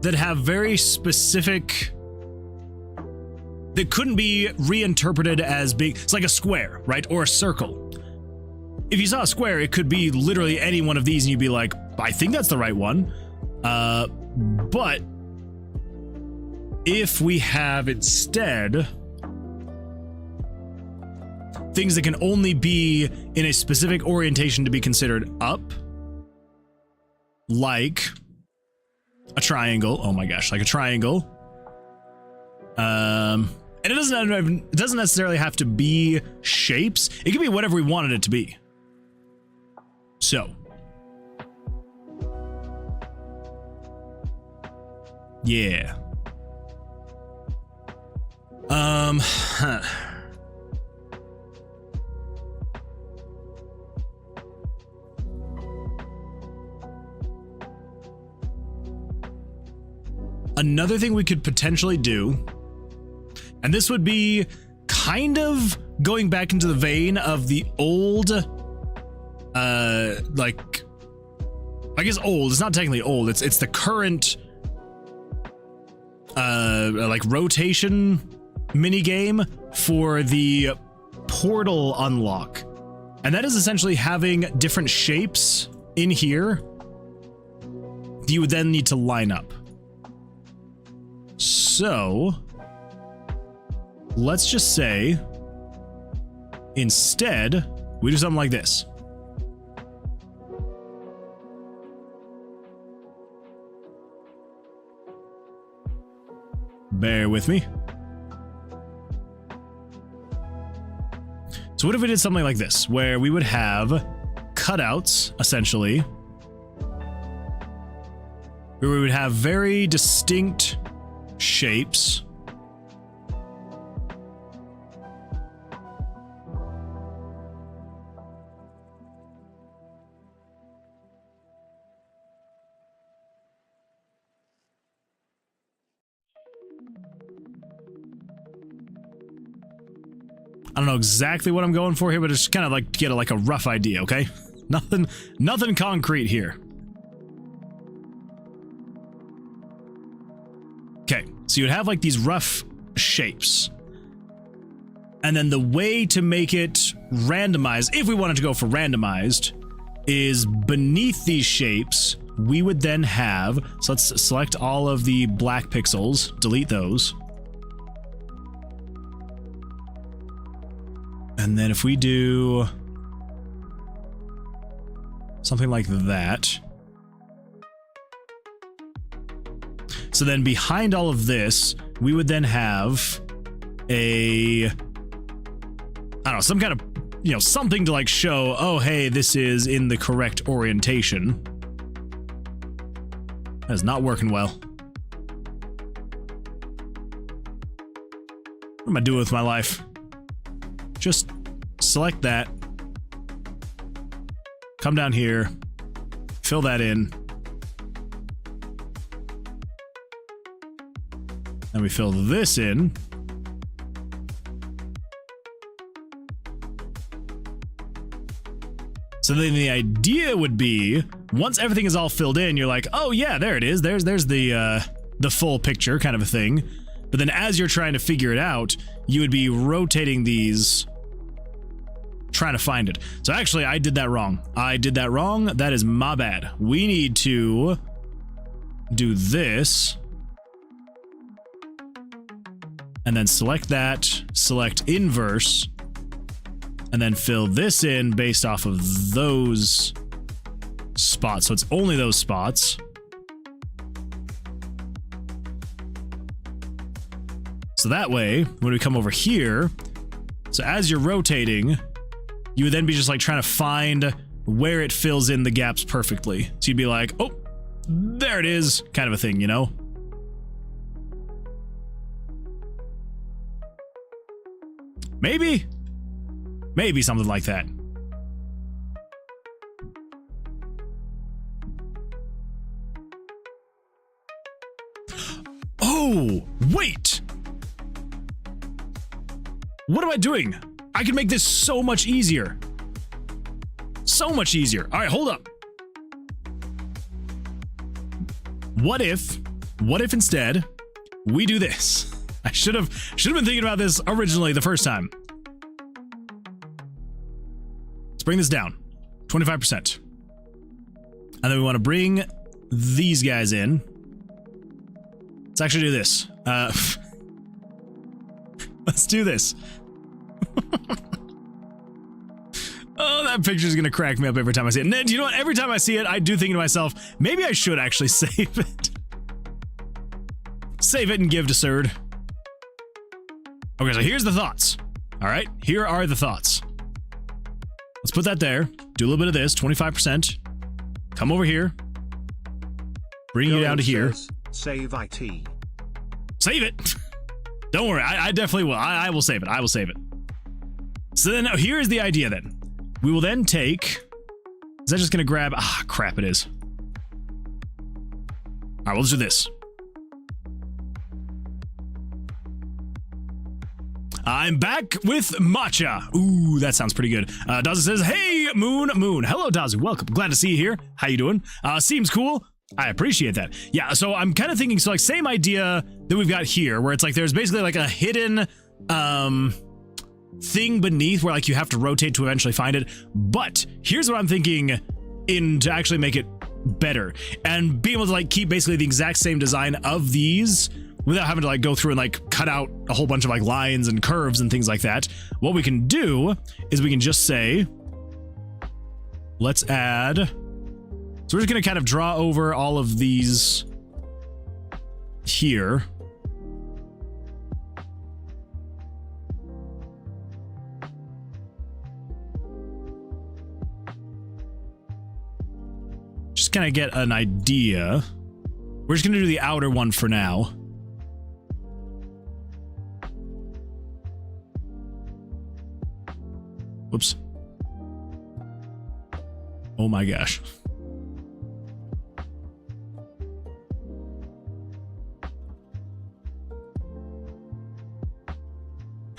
that have very specific, that couldn't be reinterpreted as being, it's like a square, right? Or a circle. If you saw a square, it could be literally any one of these and you'd be like, I think that's the right one. But if we have instead things that can only be in a specific orientation to be considered up, like a triangle. Oh my gosh, like a triangle. And it doesn't necessarily have to be shapes. It can be whatever we wanted it to be. So, yeah. Another thing we could potentially do, and this would be kind of going back into the vein of the old, like, I guess old, it's not technically old, it's the current, like rotation mini game for the portal unlock. And that is essentially having different shapes in here you would then need to line up. So let's just say instead we do something like this. Bear with me. So what if we did something like this, where we would have cutouts, essentially, where we would have very distinct shapes. I don't know exactly what I'm going for here, but it's kind of like to get like a rough idea, okay? Nothing concrete here. Okay, so you'd have like these rough shapes. And then the way to make it randomized, if we wanted to go for randomized, is beneath these shapes, we would then have, so let's select all of the black pixels, delete those. And then if we do something like that. So then behind all of this, we would then have a, I don't know, some kind of, you know, something to like show, oh, hey, this is in the correct orientation. That is not working well. What am I doing with my life? Just select that. Come down here. Fill that in. And we fill this in. So then the idea would be, once everything is all filled in, you're like, oh yeah, there it is. There's the full picture kind of a thing. But then as you're trying to figure it out, you would be rotating these, trying to find it. So actually, I did that wrong. That is my bad. We need to do this. And then select that, select inverse, and then fill this in based off of those spots. So it's only those spots. So that way, when we come over here, so as you're rotating, you would then be just like trying to find where it fills in the gaps perfectly. So you'd be like, oh, there it is, kind of a thing, you know? Maybe something like that. Oh, wait. What am I doing? I can make this so much easier. So much easier. All right, hold up. What if instead we do this? I should have been thinking about this originally the first time. Let's bring this down, 25%. And then we want to bring these guys in. Let's actually do this. Let's do this. Oh, that picture is gonna crack me up every time I see it. And you know what? Every time I see it, I do think to myself, maybe I should actually save it. Save it and give to Serd. Okay, so here's the thoughts. All right, here are the thoughts. Let's put that there. Do a little bit of this, 25%. Come over here. Bring you down to here. Save IT. Save it. Don't worry, I definitely will. I will save it. I will save it. So then, here is the idea then. We will then take... Is that just going to grab... Ah, crap, it is. All right, we'll just do this. I'm back with Matcha. Ooh, that sounds pretty good. Dazu says, hey, Moon. Hello, Dazu. Welcome. Glad to see you here. How you doing? Seems cool. I appreciate that. Yeah, so I'm kind of thinking, so like same idea that we've got here, where it's like there's basically like a hidden thing beneath where like you have to rotate to eventually find it. But here's what I'm thinking to actually make it better and be able to like keep basically the exact same design of these without having to like go through and like cut out a whole bunch of like lines and curves and things like that. What we can do is we can just say, let's add, so we're just going to kind of draw over all of these here. just kind of get an idea. We're just gonna do the outer one for now. Whoops. Oh my gosh.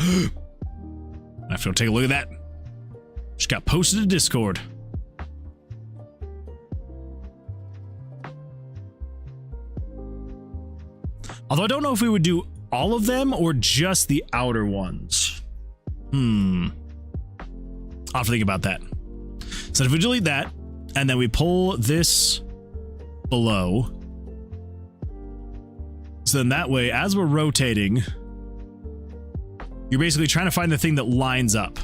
I have to take a look at that. Just got posted to Discord. Although I don't know if we would do all of them or just the outer ones. I'll have to think about that. So if we delete that, and then we pull this below, so then that way, as we're rotating, you're basically trying to find the thing that lines up.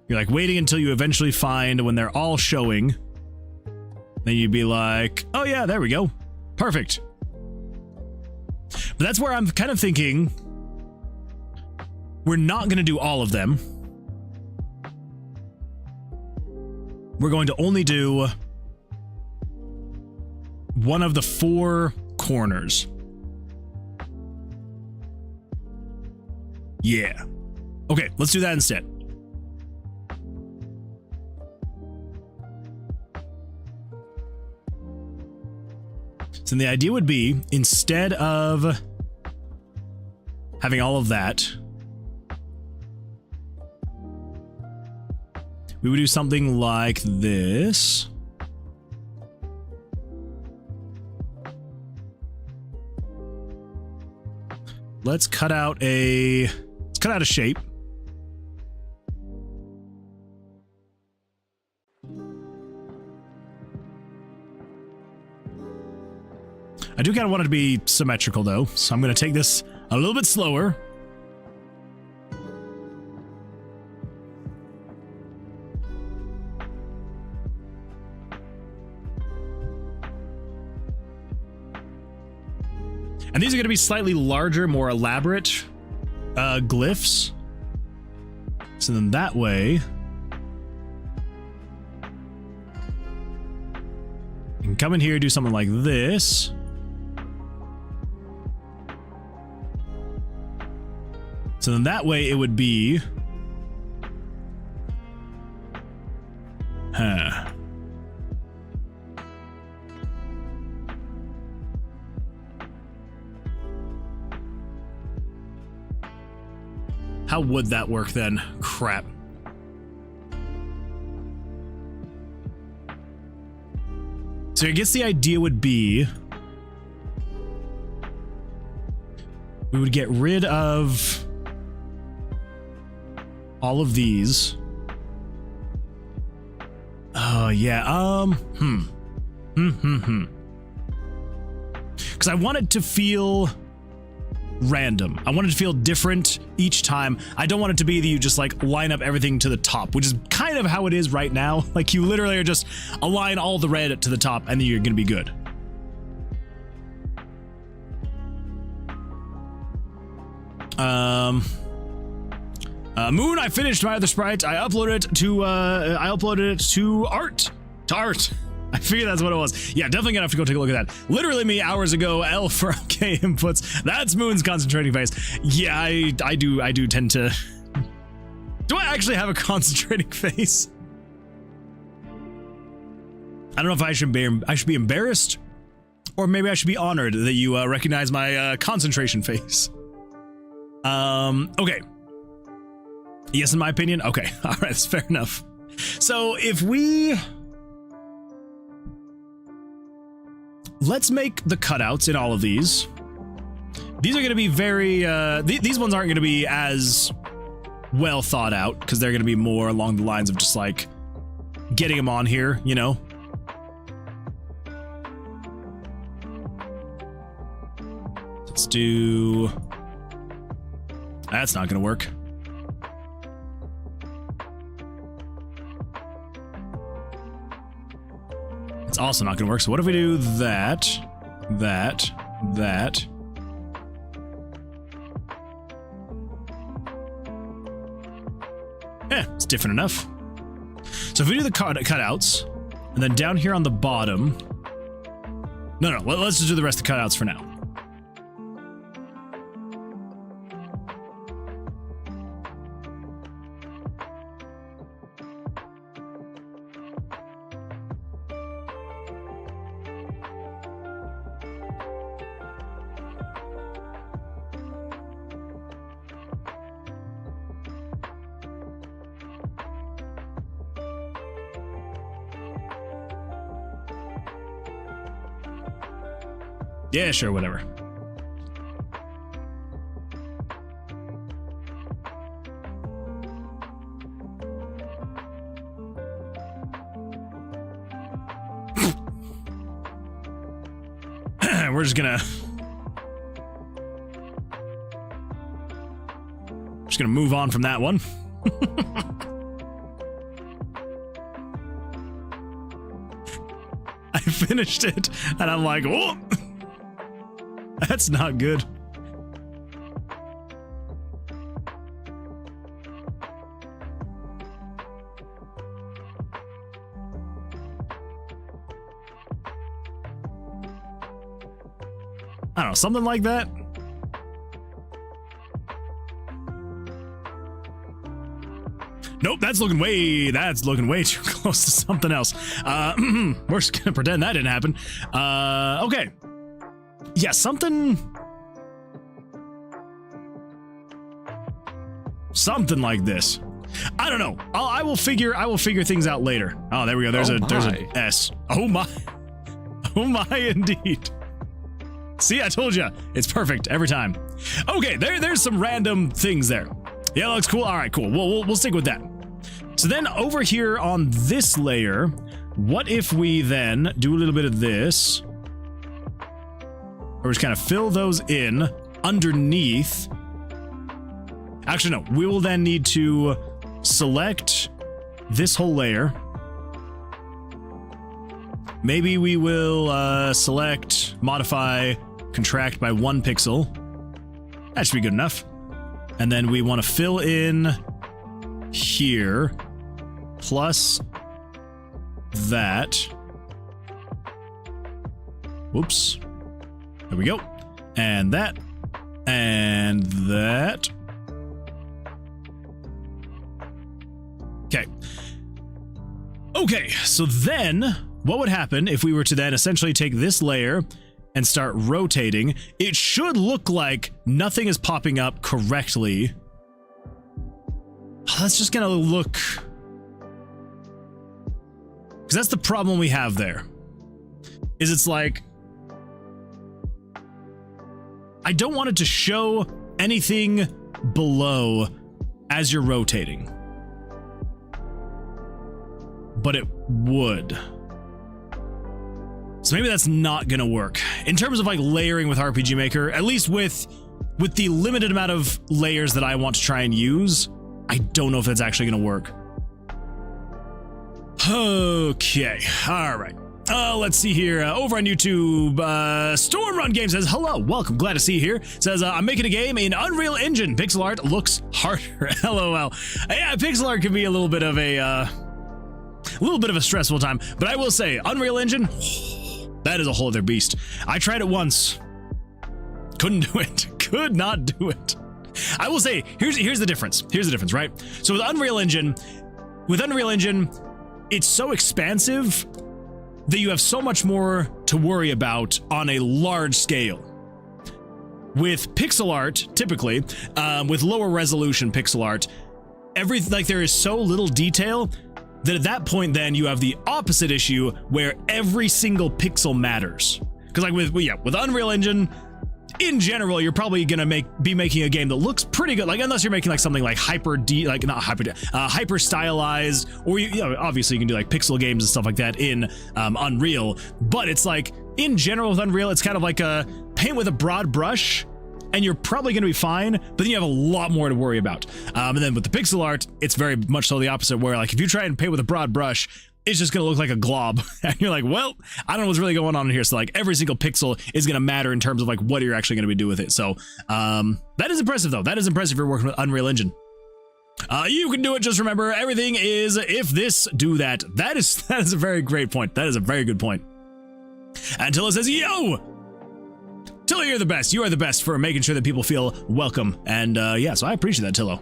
You're like waiting until you eventually find when they're all showing. Then you'd be like, oh yeah, there we go. Perfect. But that's where I'm kind of thinking we're not going to do all of them. We're going to only do one of the 4 corners. Yeah. Okay, let's do that instead. So the idea would be, instead of having all of that, we would do something like this. Let's cut out a shape. I do kind of want it to be symmetrical though, so I'm going to take this a little bit slower. And these are going to be slightly larger, more elaborate glyphs. So then that way, you can come in here and do something like this. So then that way it would be... How would that work then? Crap. So I guess the idea would be we would get rid of all of these. Oh, yeah. Because I want it to feel random. I want it to feel different each time. I don't want it to be that you just like line up everything to the top, which is kind of how it is right now. Like you literally are just align all the red to the top and then you're gonna be good. Moon, I finished my other Sprite. I uploaded it to art. I figured that's what it was. Yeah, definitely gonna have to go take a look at that. Literally me hours ago. L for OK inputs. That's Moon's concentrating face. Yeah, I do tend to. Do I actually have a concentrating face? I don't know if I should be embarrassed, or maybe I should be honored that you recognize my concentration face. Okay. Yes, in my opinion. Okay. All right. That's fair enough. So if we. Let's make the cutouts in all of these. These are going to be very, these ones aren't going to be as well thought out because they're going to be more along the lines of just like getting them on here, you know? Let's do, that's not going to work. It's also not gonna work. So what if we do that? It's different enough. So if we do the cutouts, And then down here on the bottom. No, let's just do the rest of the cutouts for now. Yeah, sure, whatever. We're just gonna move on from that one. I finished it and I'm like, oh, that's not good. I don't know, something like that. Nope, that's looking way too close to something else. We're just gonna pretend that didn't happen. Okay. Yeah, something like this. I don't know. I will figure things out later. Oh, there we go. There's a S. Oh my. Oh my, indeed. See, I told you. It's perfect every time. Okay, there's some random things there. Yeah, that looks cool. All right, cool. We'll stick with that. So then over here on this layer, what if we then do a little bit of this? Or just kind of fill those in underneath. Actually, no. We will then need to select this whole layer. Maybe we will select, modify, contract by 1 pixel. That should be good enough. And then we want to fill in here, plus that. Whoops. There we go. And that. And that. Okay. Okay, so then what would happen if we were to then essentially take this layer and start rotating? It should look like nothing is popping up correctly. That's just gonna look... because that's the problem we have there. Is it's like... I don't want it to show anything below as you're rotating. But it would. So maybe that's not gonna work. In terms of like layering with RPG Maker, at least with the limited amount of layers that I want to try and use, I don't know if that's actually gonna work. Okay, all right. Let's see here. Over on YouTube, Storm Run Game says, hello, welcome, glad to see you here. Says, I'm making a game in Unreal Engine. Pixel art looks harder. LOL. Yeah, pixel art can be a little bit of a stressful time, but I will say, Unreal Engine, that is a whole other beast. I tried it once. Couldn't do it. Could not do it. I will say, here's the difference. Here's the difference, right? So with Unreal Engine, it's so expansive that you have so much more to worry about on a large scale. With pixel art, typically, with lower resolution pixel art, there is so little detail that at that point then you have the opposite issue where every single pixel matters. Because like with Unreal Engine, in general, you're probably gonna be making a game that looks pretty good. Like unless you're making like something like hyper stylized, or you know, obviously you can do like pixel games and stuff like that in Unreal. But it's like in general with Unreal, it's kind of like a paint with a broad brush, and you're probably going to be fine, but then you have a lot more to worry about. And then with the pixel art, it's very much so the opposite, where like if you try and paint with a broad brush, it's just going to look like a glob. And you're like, well, I don't know what's really going on in here. So like every single pixel is going to matter in terms of like what you're actually going to be doing with it. So that is impressive though. That is impressive if you're working with Unreal Engine. You can do it. Just remember, everything is if this, do that. That is a very great point. That is a very good point. And Tilla says, yo! Tilla, you're the best. You are the best for making sure that people feel welcome. And yeah, so I appreciate that, Tillo.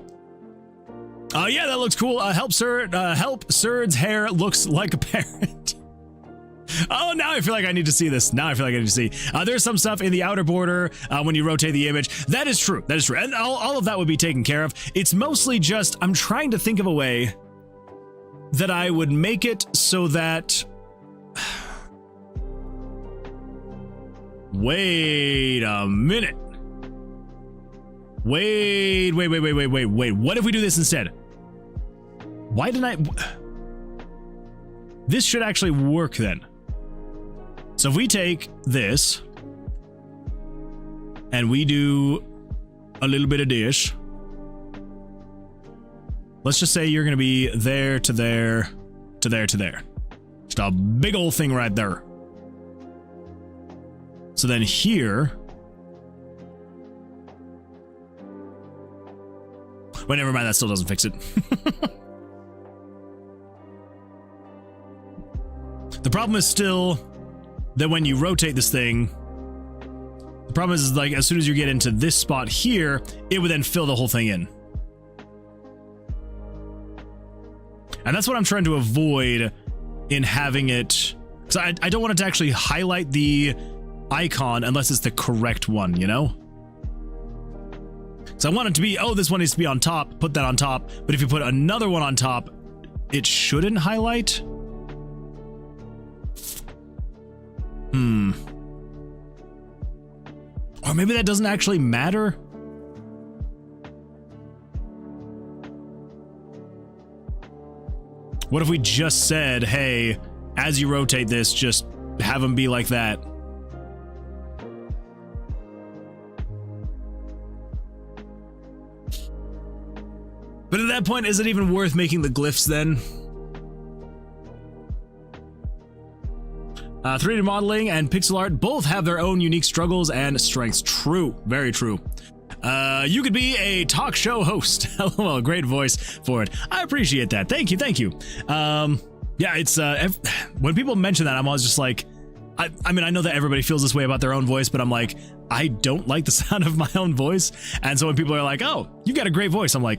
Yeah, that looks cool. Help Surd's hair looks like a parrot. Oh, now I feel like I need to see this. Now I feel like I need to see. There's some stuff in the outer border when you rotate the image. That is true. That is true. And all of that would be taken care of. It's mostly just, I'm trying to think of a way that I would make it so that... Wait a minute. Wait. What if we do this instead? Why didn't I... This should actually work then. So if we take this and we do a little bit of dish, let's just say you're going to be there to there to there to there. Just a big old thing right there. So then here... Wait, never mind, that still doesn't fix it. The problem is still that when you rotate this thing, the problem is like as soon as you get into this spot here, it would then fill the whole thing in. And that's what I'm trying to avoid in having it. So I don't want it to actually highlight the icon unless it's the correct one, you know? So I want it to be, oh, this one needs to be on top, put that on top. But if you put another one on top, it shouldn't highlight. Or maybe that doesn't actually matter. What if we just said, hey, as you rotate this, just have them be like that? But at that point, is it even worth making the glyphs then? 3D modeling and pixel art both have their own unique struggles and strengths. True. Very true. You could be a talk show host. LOL, great voice for it. I appreciate that. Thank you. Thank you. Yeah, it's when people mention that, I'm always just like, I mean, I know that everybody feels this way about their own voice, but I'm like, I don't like the sound of my own voice. And so when people are like, oh, you've got a great voice, I'm like,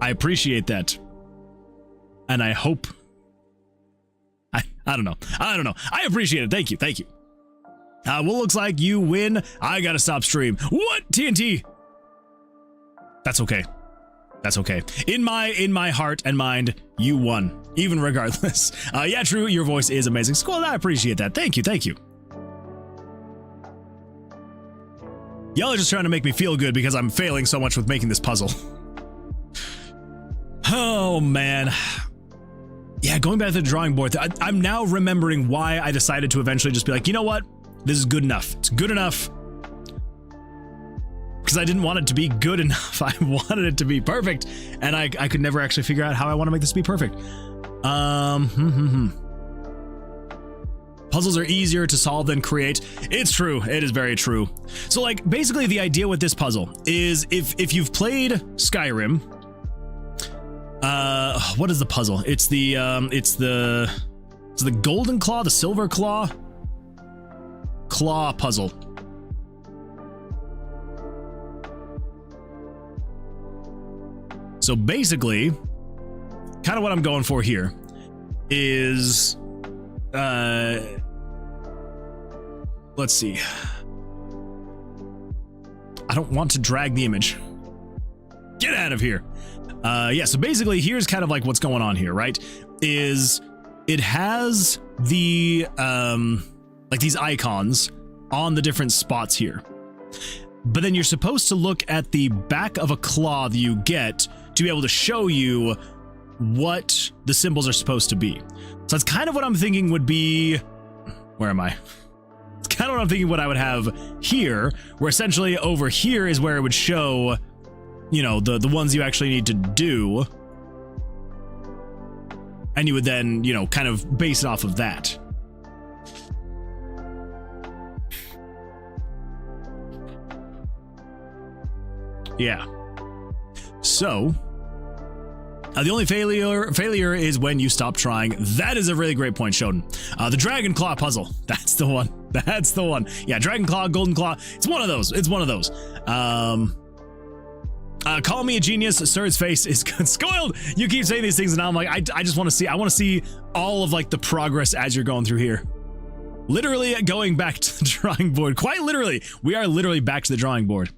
I appreciate that. And I hope... I don't know. I appreciate it. Thank you. Thank you. Well, looks like you win. I gotta stop stream. What? TNT? That's okay. That's okay. In my heart and mind, you won. Even regardless. Yeah, true. Your voice is amazing. Squall, I appreciate that. Thank you. Thank you. Y'all are just trying to make me feel good because I'm failing so much with making this puzzle. Oh, man. Yeah, going back to the drawing board, I'm now remembering why I decided to eventually just be like, you know what? This is good enough. It's good enough. Because I didn't want it to be good enough. I wanted it to be perfect. And I could never actually figure out how I want to make this be perfect. Puzzles are easier to solve than create. It's true. It is very true. So, like, basically the idea with this puzzle is if you've played Skyrim... what is the puzzle? It's the golden claw, the silver claw puzzle. So basically, kind of what I'm going for here is, let's see. I don't want to drag the image. Get out of here. Yeah, so basically here's kind of like what's going on here, right? Is it has the, like these icons on the different spots here. But then you're supposed to look at the back of a claw that you get to be able to show you what the symbols are supposed to be. So that's kind of what I'm thinking would be, where am I? It's kind of what I'm thinking what I would have here, where essentially over here is where it would show, you know, the ones you actually need to do. And you would then, you know, kind of base it off of that. Yeah. So the only failure is when you stop trying. That is a really great point, Shodan. The Dragon Claw puzzle. That's the one. That's the one. Yeah, Dragon Claw, Golden Claw. It's one of those. It's one of those. Call me a genius. Sir's face is spoiled. You keep saying these things, and now I'm like, I just want to see. I want to see all of like the progress as you're going through here. Literally going back to the drawing board. Quite literally, we are literally back to the drawing board.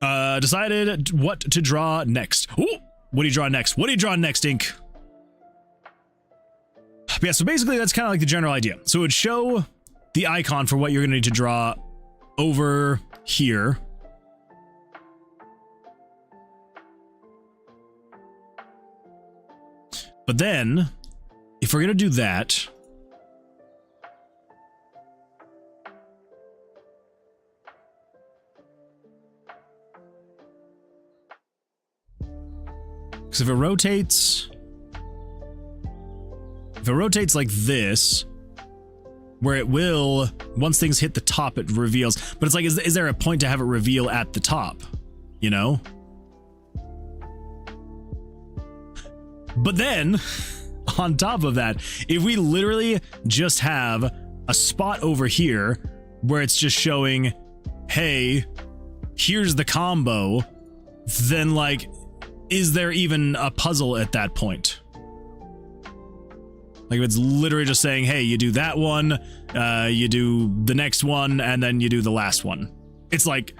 Decided what to draw next. Ooh, what do you draw next? What do you draw next, Ink? Yeah, so basically that's kind of like the general idea. So it would show the icon for what you're going to need to draw over here. But then, if we're going to do that, because if it rotates like this, where it will, once things hit the top, it reveals. But it's like, is there a point to have it reveal at the top? You know? But then, on top of that, if we literally just have a spot over here where it's just showing, hey, here's the combo, then like, is there even a puzzle at that point? Like if it's literally just saying, hey, you do that one, you do the next one, and then you do the last one. It's like,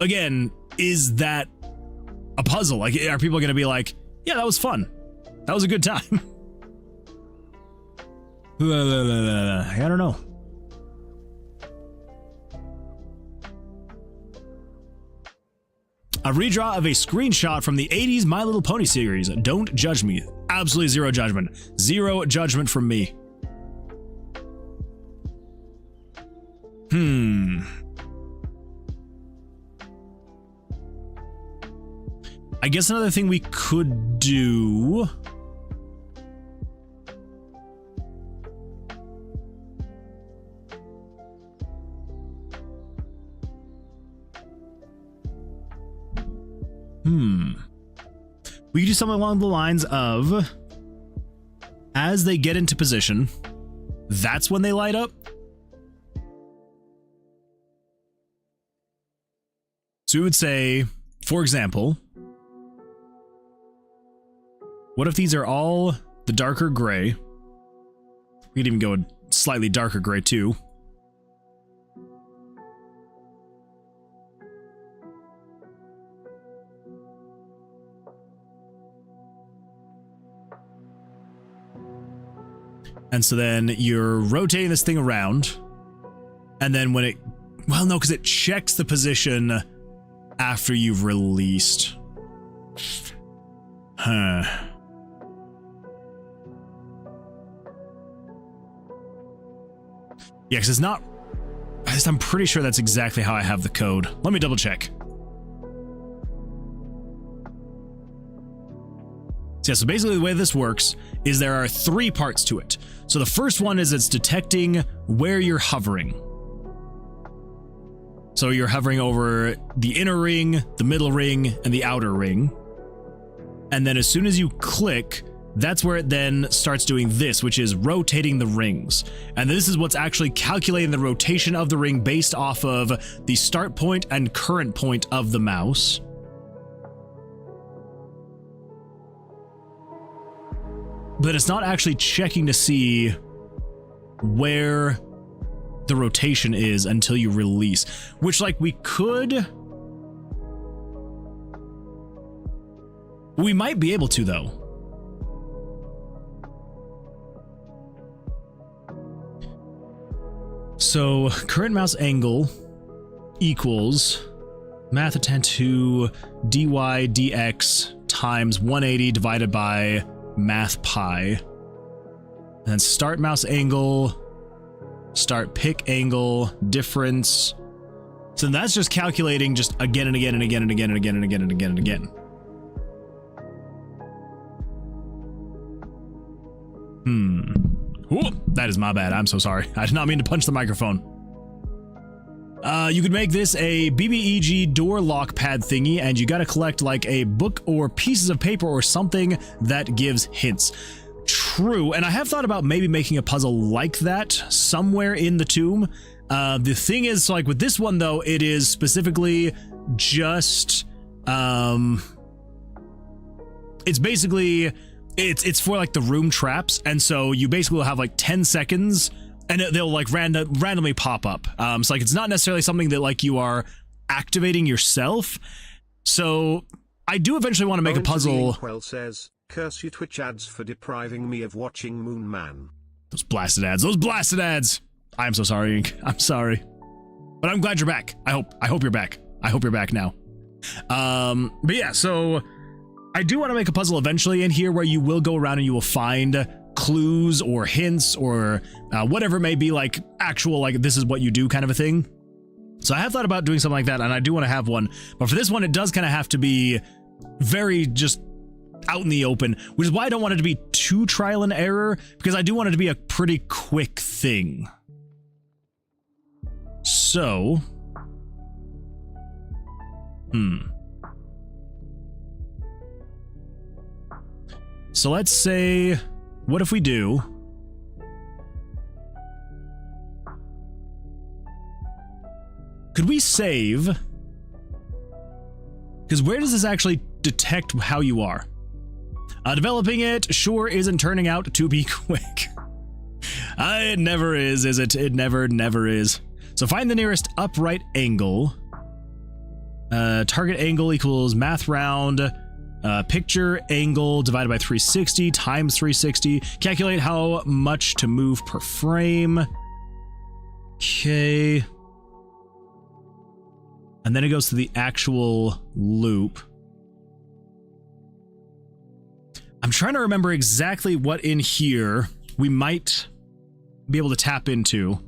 again, is that a puzzle? Like, are people going to be like, yeah, that was fun. That was a good time. I don't know. A redraw of a screenshot from the 80s My Little Pony series. Don't judge me. Absolutely zero judgment. Zero judgment from me. I guess another thing we could do... We could do something along the lines of, as they get into position, that's when they light up. So we would say, for example, what if these are all the darker gray? We could even go a slightly darker gray too. And so then you're rotating this thing around, and then when it, well, no, because it checks the position after you've released. Huh. Yeah, because it's not, I'm pretty sure that's exactly how I have the code. Let me double check. Yeah, so basically the way this works is there are 3 parts to it. So the first one is it's detecting where you're hovering. So you're hovering over the inner ring, the middle ring, and the outer ring. And then as soon as you click, that's where it then starts doing this, which is rotating the rings. And this is what's actually calculating the rotation of the ring based off of the start point and current point of the mouse. But it's not actually checking to see where the rotation is until you release, which like we might be able to though. So current mouse angle equals math attend to dy dx times 180 divided by math pi, and then start mouse angle, start pick angle, difference. So that's just calculating just again and again and again and again and again and again and again and again. Ooh, that is my bad. I'm so sorry. I did not mean to punch the microphone. You could make this a BBEG door lock pad thingy, and you gotta collect like a book or pieces of paper or something that gives hints. True, and I have thought about maybe making a puzzle like that somewhere in the tomb. The thing is, like with this one though, it is specifically just, it's basically, it's for like the room traps, and so you basically will have like 10 seconds and they'll like randomly pop up. So like it's not necessarily something that like you are activating yourself. So I do eventually want to make a puzzle. Well says, curse you Twitch ads for depriving me of watching Moon Man. Those blasted ads. Those blasted ads. I'm so sorry, Ink. I'm sorry. But I'm glad you're back. I hope you're back. I hope you're back now. But yeah, so I do want to make a puzzle eventually in here where you will go around and you will find clues or hints or whatever it may be, like actual, like this is what you do kind of a thing. So I have thought about doing something like that, and I do want to have one. But for this one, it does kind of have to be very just out in the open, which is why I don't want it to be too trial and error, because I do want it to be a pretty quick thing. So, so let's say, what if we do, could we save? Because where does this actually detect how you are? Developing it sure isn't turning out to be quick. It never is it? It never is. So find the nearest upright angle. Target angle equals math round. Picture angle divided by 360 times 360. Calculate how much to move per frame. Okay. And then it goes to the actual loop. I'm trying to remember exactly what in here we might be able to tap into.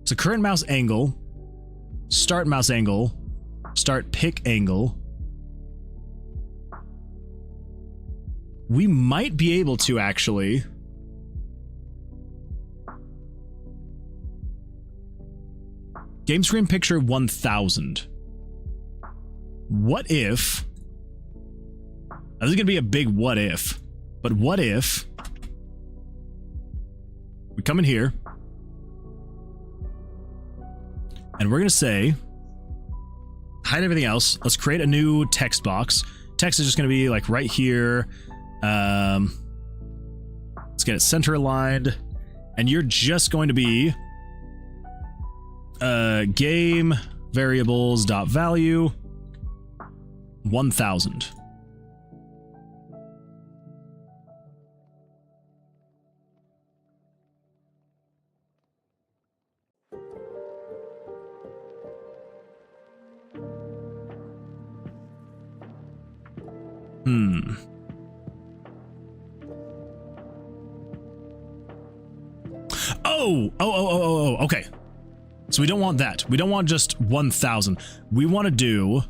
So current mouse angle, start mouse angle, start pick angle. We might be able to actually game screen picture 1000. What if, now this is gonna be a big what if, but what if we come in here and we're gonna say hide everything else, let's create a new text box. Text is just gonna be like right here. Let's get it center aligned, and you're just going to be game variables dot value 1000. Oh, okay. So we don't want that. We don't want just 1000. We want to do,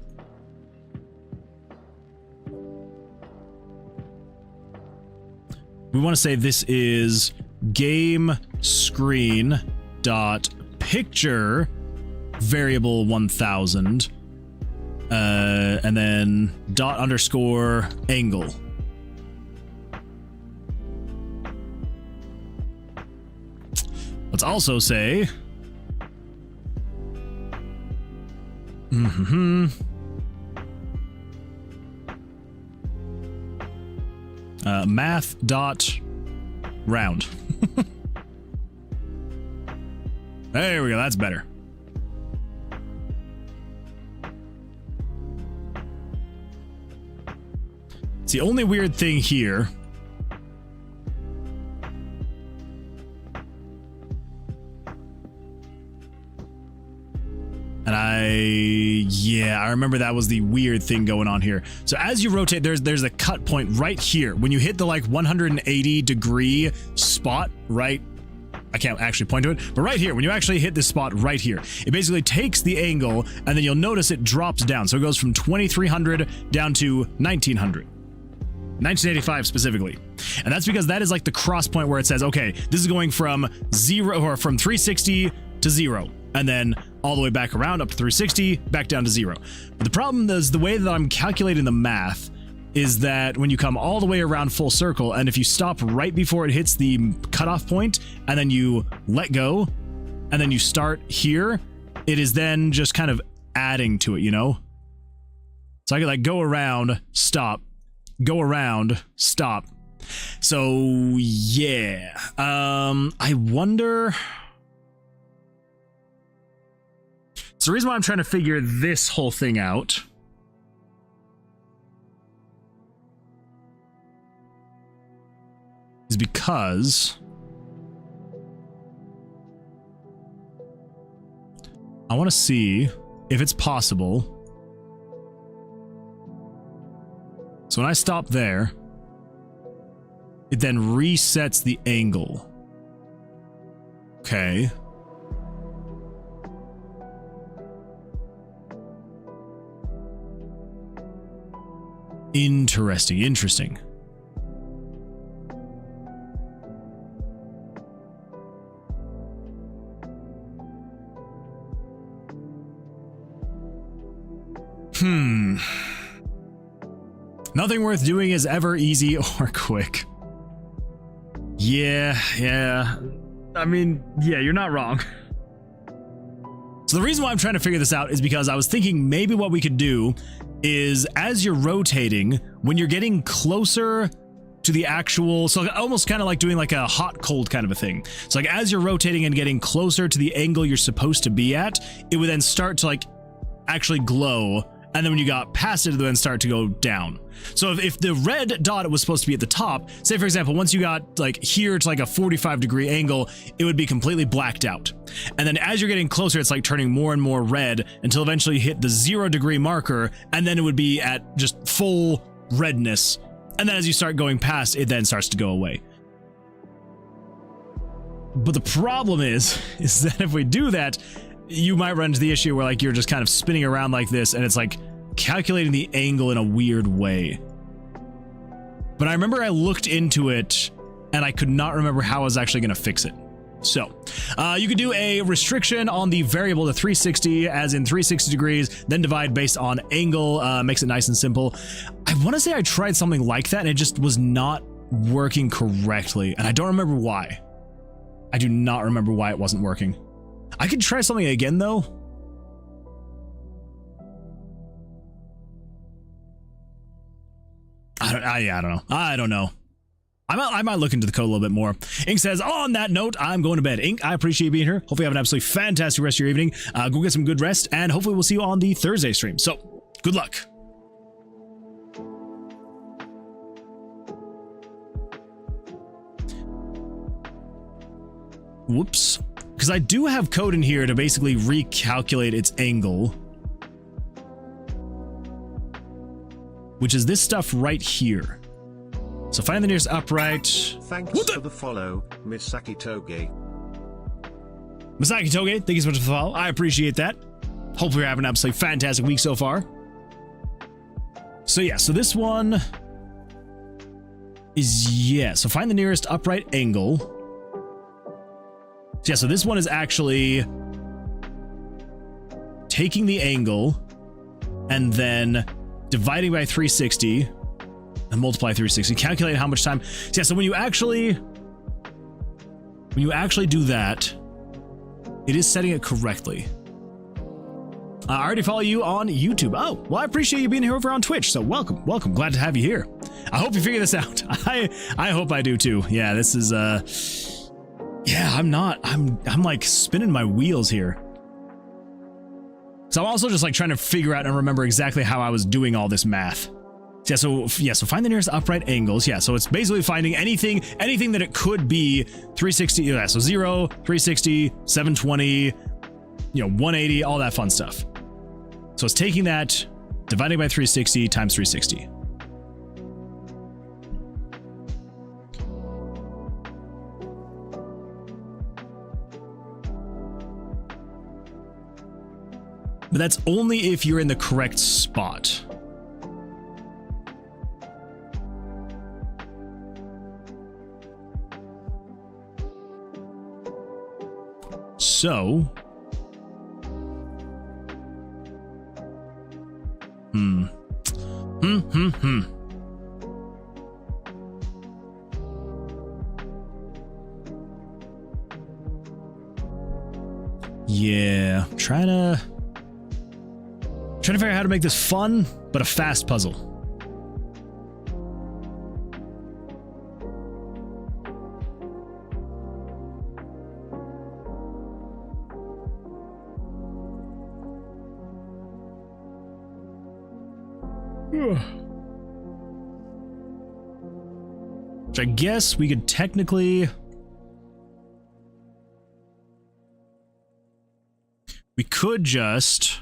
we want to say this is game screen dot picture variable 1000 and then dot underscore angle. Let's also say math dot round. There we go, that's better. It's the only weird thing here. And I remember that was the weird thing going on here. So as you rotate, there's a cut point right here. When you hit the like 180 degree spot, right? I can't actually point to it, but right here, when you actually hit this spot right here, it basically takes the angle, and then you'll notice it drops down. So it goes from 2300 down to 1900. 1985 specifically. And that's because that is like the cross point where it says, okay, this is going from 0 or from 360 to 0. And then all the way back around up to 360, back down to 0. But the problem is the way that I'm calculating the math is that when you come all the way around full circle, and if you stop right before it hits the cutoff point, and then you let go, and then you start here, it is then just kind of adding to it, you know? So I could like go around, stop, go around, stop. So yeah, I wonder. So the reason why I'm trying to figure this whole thing out is because I want to see if it's possible. So when I stop there, it then resets the angle. Okay. Interesting. Nothing worth doing is ever easy or quick. Yeah. I mean, yeah, you're not wrong. So the reason why I'm trying to figure this out is because I was thinking maybe what we could do is as you're rotating, when you're getting closer to the actual, so almost kind of like doing like a hot cold kind of a thing. So like as you're rotating and getting closer to the angle you're supposed to be at, it would then start to like actually glow. And then when you got past it, it would then start to go down. So if the red dot was supposed to be at the top, say for example, once you got like here to like a 45-degree angle, it would be completely blacked out. And then as you're getting closer, it's like turning more and more red until eventually you hit the 0-degree marker, and then it would be at just full redness. And then as you start going past, it then starts to go away. But the problem is that if we do that, you might run into the issue where like you're just kind of spinning around like this, and it's like calculating the angle in a weird way. But I remember I looked into it and I could not remember how I was actually going to fix it. So you could do a restriction on the variable to 360, as in 360 degrees, then divide based on angle, makes it nice and simple. I want to say I tried something like that and it just was not working correctly, and I don't remember why. I do not remember why it wasn't working. I could try something again though. I don't know. I might look into the code a little bit more. Ink says, on that note, I'm going to bed. Ink, I appreciate you being here. Hopefully you have an absolutely fantastic rest of your evening. Go get some good rest, and hopefully we'll see you on the Thursday stream. So, good luck. Whoops. Because I do have code in here to basically recalculate its angle, which is this stuff right here. So find the nearest upright. Thanks for the follow, Misaki Toge. Misaki Toge, thank you so much for the follow. I appreciate that. Hopefully you're having an absolutely fantastic week so far. So yeah, so this one is, yeah, so find the nearest upright angle. So yeah, so this one is actually taking the angle and then dividing by 360 and multiply 360, calculate how much time. So yeah, so when you actually do that, it is setting it correctly. I already follow you on YouTube. Oh, well, I appreciate you being here over on Twitch. So welcome. Glad to have you here. I hope you figure this out. I hope I do too. Yeah, this is yeah, I'm like spinning my wheels here. So I'm also just like trying to figure out and remember exactly how I was doing all this math. So find the nearest upright angles. Yeah, so it's basically finding anything that it could be 360. Yeah, so 0, 360, 720, 180, all that fun stuff. So it's taking that, dividing by 360 times 360. But that's only if you're in the correct spot. So Yeah, trying to figure out how to make this fun, but a fast puzzle. Which I guess we could technically... We could just...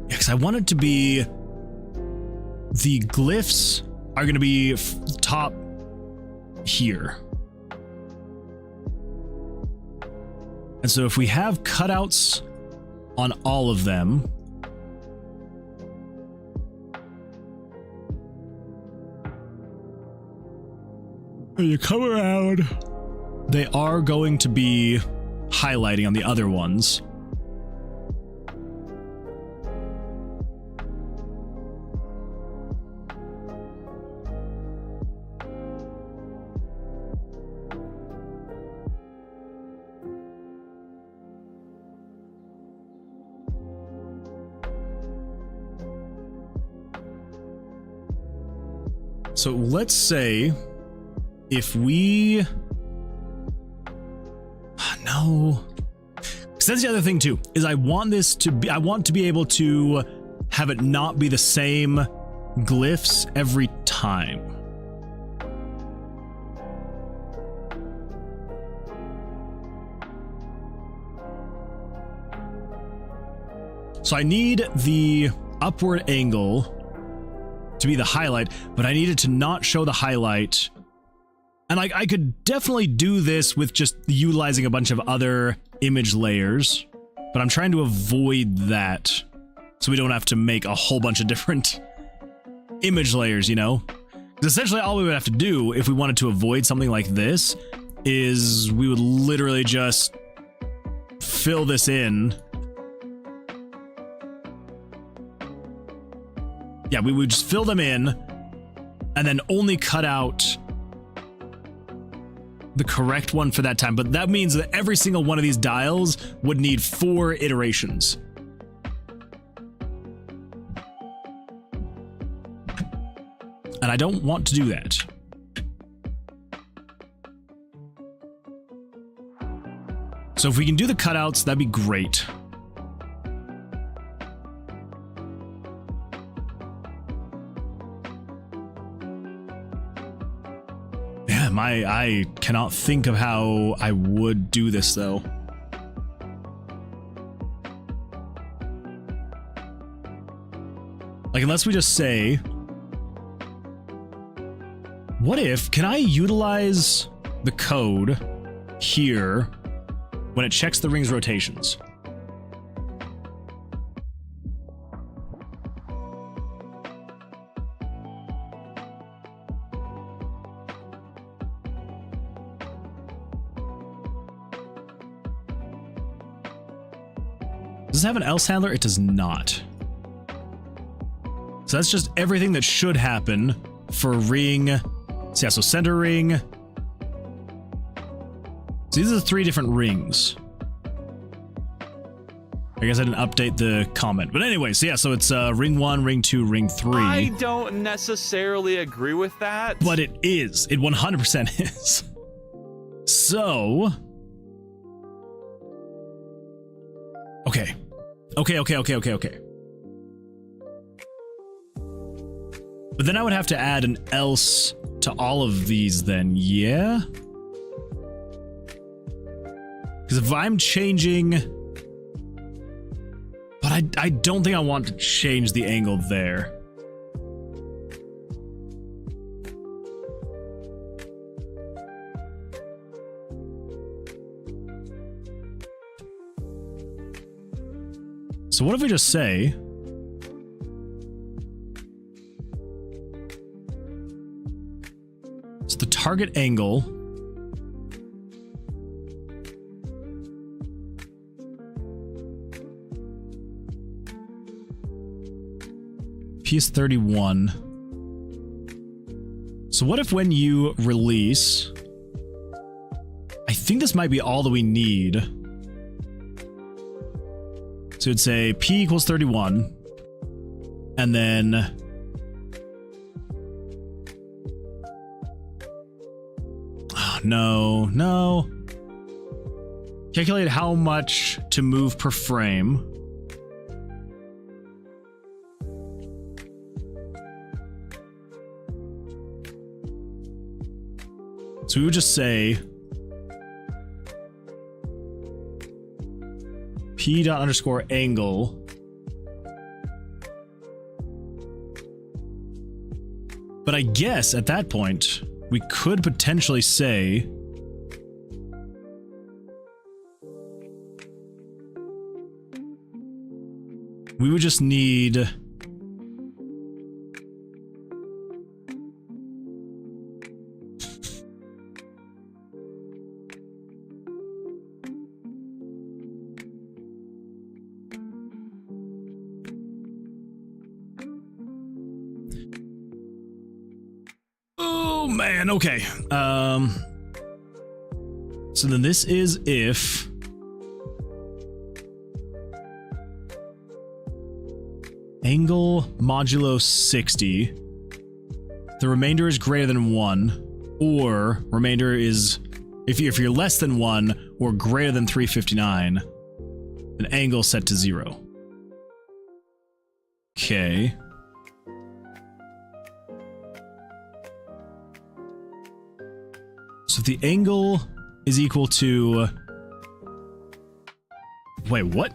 Because I want it to be the glyphs are going to be top here. And so if we have cutouts on all of them, when you come around, they are going to be highlighting on the other ones. So let's say if we... No. Because that's the other thing too, is I want to be able to have it not be the same glyphs every time. So I need the upward angle to be the highlight, but I needed to not show the highlight. And I could definitely do this with just utilizing a bunch of other image layers, but I'm trying to avoid that so we don't have to make a whole bunch of different image layers, you know? Because essentially all we would have to do if we wanted to avoid something like this is we would literally just fill this in. Yeah, we would just fill them in and then only cut out the correct one for that time. But that means that every single one of these dials would need 4 iterations. And I don't want to do that. So if we can do the cutouts, that'd be great. I cannot think of how I would do this though. Like, unless we just say, what if, can I utilize the code here when it checks the ring's rotations? Does it have an else handler? It does not. So that's just everything that should happen for ring. So yeah, so center ring. So these are the 3 different rings. I guess I didn't update the comment. But anyway, so yeah, so it's ring 1, ring 2, ring 3. I don't necessarily agree with that. But it is. It 100% is. So... Okay. Okay. But then I would have to add an else to all of these then, yeah? Because if I'm changing... But I don't think I want to change the angle there. So what if we just say... So the target angle P is 31. So what if when you release, I think this might be all that we need. So it'd say P equals 31, and then oh, no. Calculate how much to move per frame. So we would just say P._angle. But I guess at that point, we could potentially say we would just need man, okay. So then this is if angle modulo 60, the remainder is greater than 1, or remainder is if you're less than 1 or greater than 359, then angle set to 0. Okay. So if the angle is equal to... Wait, what?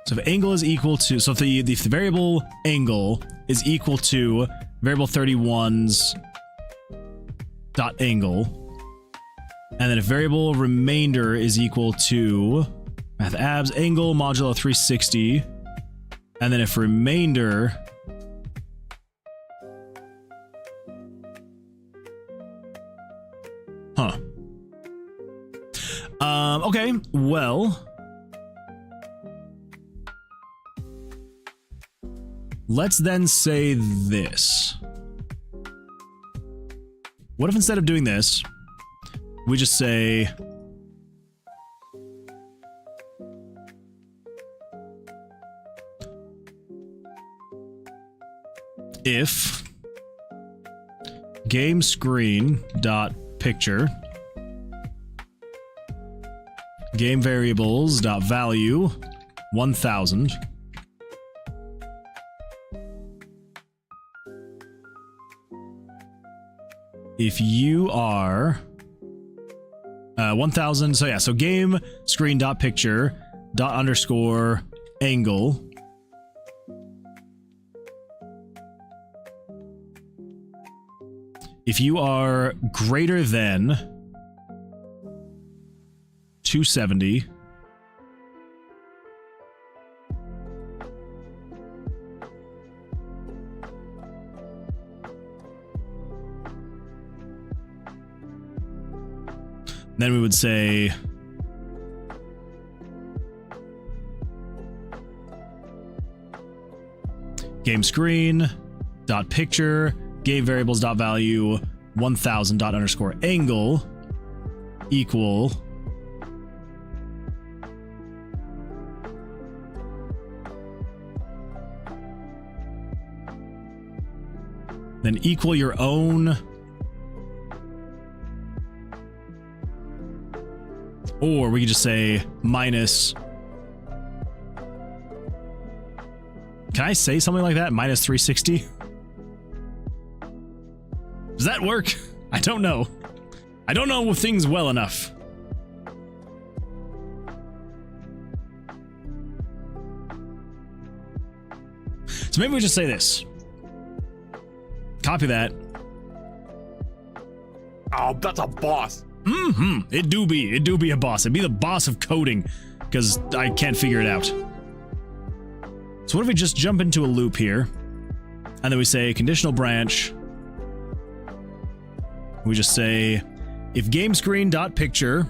So if angle is equal to... So if the variable angle is equal to variable 31's dot angle, and then if variable remainder is equal to math abs angle modulo 360, and then if remainder... Huh. Okay, well... Let's then say this. What if instead of doing this, we just say... if game screen dot picture game variables dot value 1000 if you are 1000, so yeah, so game screen dot picture dot underscore angle if you are greater than 270, then we would say game screen dot picture game variables dot value 1000 dot underscore angle equal then equal your own, or we could just say minus. Can I say something like that? Minus 360? Does that work? I don't know. I don't know things well enough. So maybe we just say this. Copy that. Oh, that's a boss. Mm-hmm. It do be a boss. It'd be the boss of coding, because I can't figure it out. So what if we just jump into a loop here, and then we say conditional branch. We just say if game screen dot picture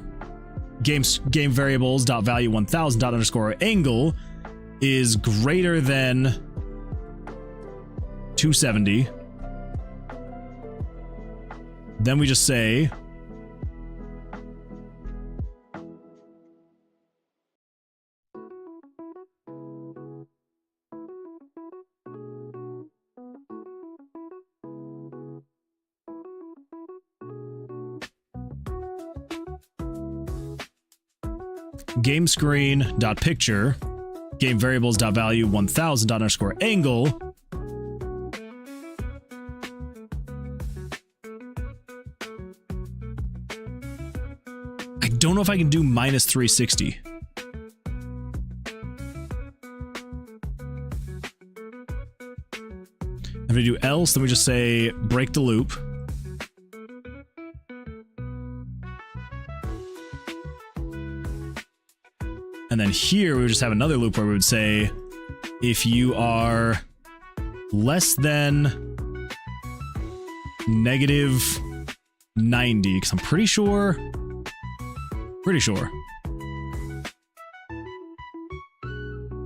game variables dot value 1000 dot underscore angle is greater than 270. Then we just say game screen dot picture game variables dot value 1000 dot underscore angle. I don't know if I can do minus 360. If we do else, then we just say break the loop. And then here we would just have another loop where we would say if you are less than negative 90, because I'm pretty sure.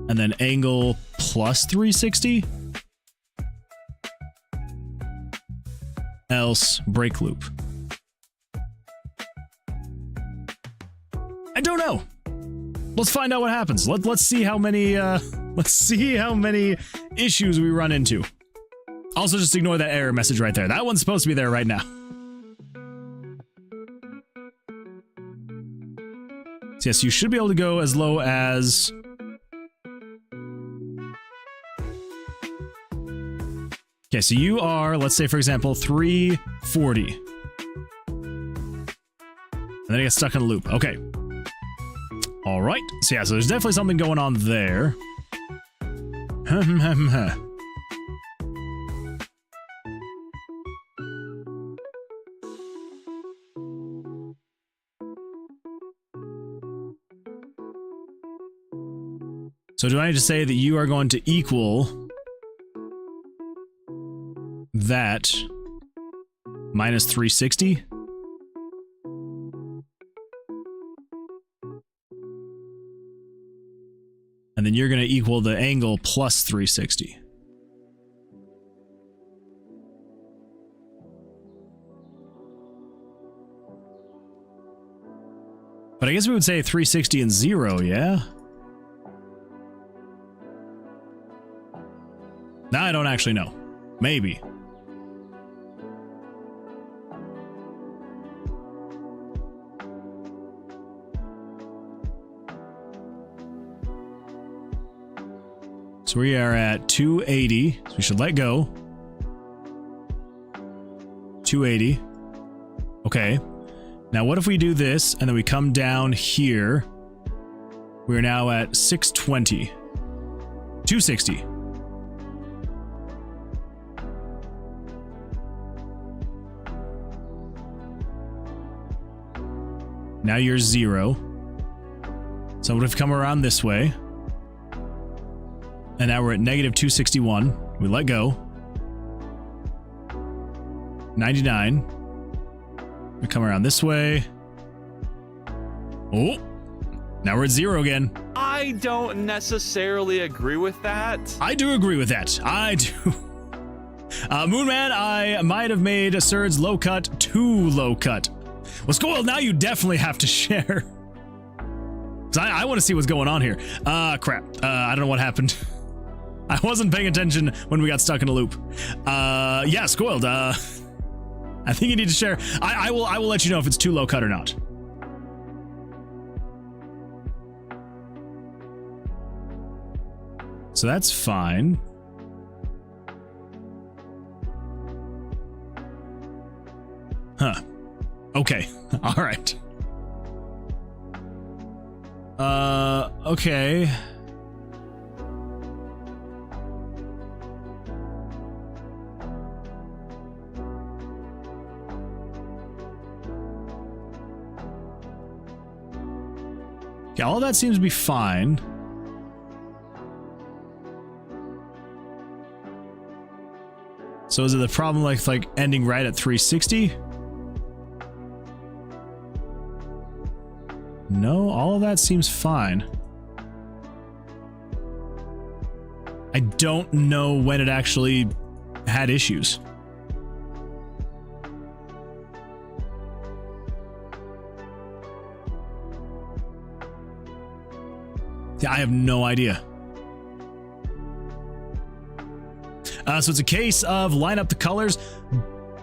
And then angle plus 360. Else break loop. I don't know. Let's find out what happens. Let's see how many issues we run into. Also, just ignore that error message right there. That one's supposed to be there right now. So yes, you should be able to go as low as okay, so you are, let's say for example, 340. And then I get stuck in a loop. Okay. All right. So yeah, so there's definitely something going on there. So do I need to say that you are going to equal that minus 360? And then you're going to equal the angle plus 360. But I guess we would say 360 and 0, yeah? Now I don't actually know. Maybe. So we are at 280, so we should let go. 280. Okay. Now what if we do this, and then we come down here? We're now at 620. 260. Now you're 0. So what if we come around this way? And now we're at negative 261. We let go. 99. We come around this way. Oh! Now we're at 0 again. I don't necessarily agree with that. I do agree with that. I do. Moonman, I might have made Surd's low cut too low cut. Well, Scoil, now you definitely have to share. Because I want to see what's going on here. Crap. I don't know what happened. I wasn't paying attention when we got stuck in a loop. Yeah, Scoiled. I think you need to share. I will let you know if it's too low cut or not. So that's fine. Huh. Okay. All right. Okay. Okay, all of that seems to be fine. So is it the problem like ending right at 360? No, all of that seems fine. I don't know when it actually had issues. Yeah, I have no idea. So it's a case of line up the colors.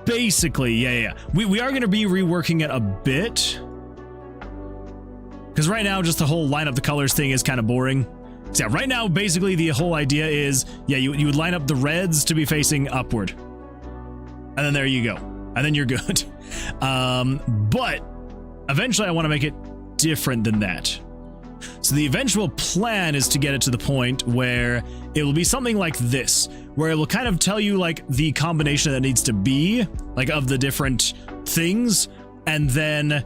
Basically, yeah. We are going to be reworking it a bit. Because right now, just the whole line up the colors thing is kind of boring. So yeah, right now, basically, the whole idea is, yeah, you would line up the reds to be facing upward. And then there you go. And then you're good. But eventually, I want to make it different than that. So the eventual plan is to get it to the point where it will be something like this, where it will kind of tell you like the combination that needs to be, like of the different things. And then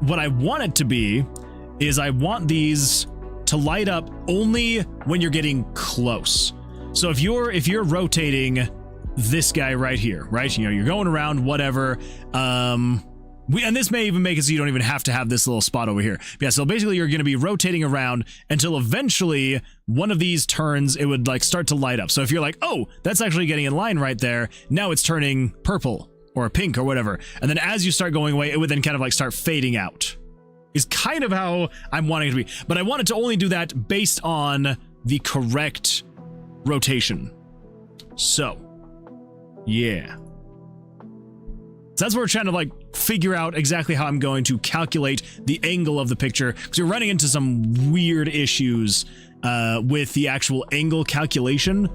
what I want it to be is I want these to light up only when you're getting close. So if you're rotating this guy right here, right? You know, you're going around, whatever. And this may even make it so you don't even have to have this little spot over here. But yeah, so basically you're going to be rotating around until eventually one of these turns, it would like start to light up. So if you're like, oh, that's actually getting in line right there, now it's turning purple or pink or whatever. And then as you start going away, it would then kind of like start fading out. Is kind of how I'm wanting it to be. But I want it to only do that based on the correct rotation. So, yeah. So that's where we're trying to like figure out exactly how I'm going to calculate the angle of the picture, because we're running into some weird issues with the actual angle calculation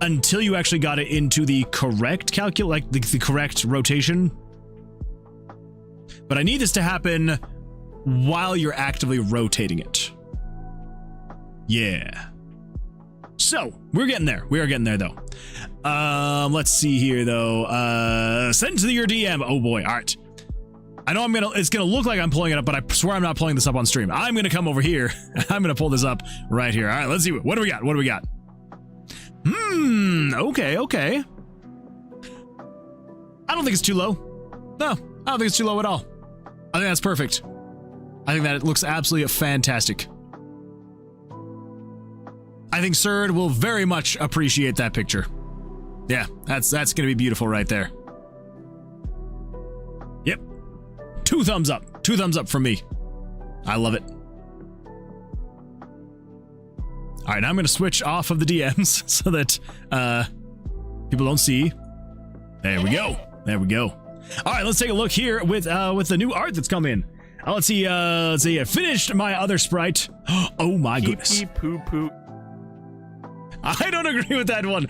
until you actually got it into the correct like the correct rotation. But I need this to happen while you're actively rotating it. Yeah. So, we're getting there. We are getting there, though. Let's see here, though. Send to your DM. Oh, boy. All right. I know it's going to look like I'm pulling it up, but I swear I'm not pulling this up on stream. I'm going to come over here. I'm going to pull this up right here. All right, let's see. What do we got? What do we got? Okay. I don't think it's too low. No, I don't think it's too low at all. I think that's perfect. I think that it looks absolutely fantastic. I think Surd will very much appreciate that picture. Yeah, that's going to be beautiful right there. Yep. 2 thumbs up. 2 thumbs up from me. I love it. All right, now I'm going to switch off of the DMs so that people don't see. There we go. There we go. All right, let's take a look here with the new art that's come in. Let's see. I finished my other sprite. Oh my goodness. Poo poo. I don't agree with that one.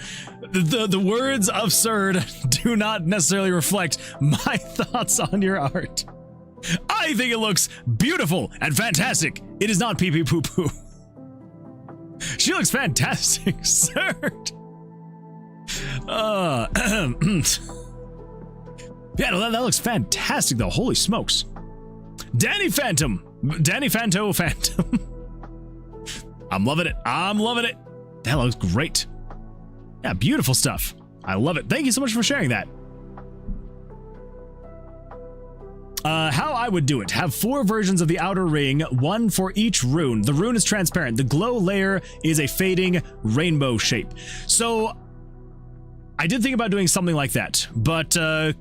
The words of Surd do not necessarily reflect my thoughts on your art. I think it looks beautiful and fantastic. It is not pee pee poo poo. She looks fantastic, Surd. Yeah, no, that looks fantastic though. Holy smokes. Danny Phantom. I'm loving it. I'm loving it. That looks great. Yeah, beautiful stuff. I love it. Thank you so much for sharing that. How I would do it. Have 4 versions of the outer ring, 1 for each rune. The rune is transparent. The glow layer is a fading rainbow shape. So I did think about doing something like that, but I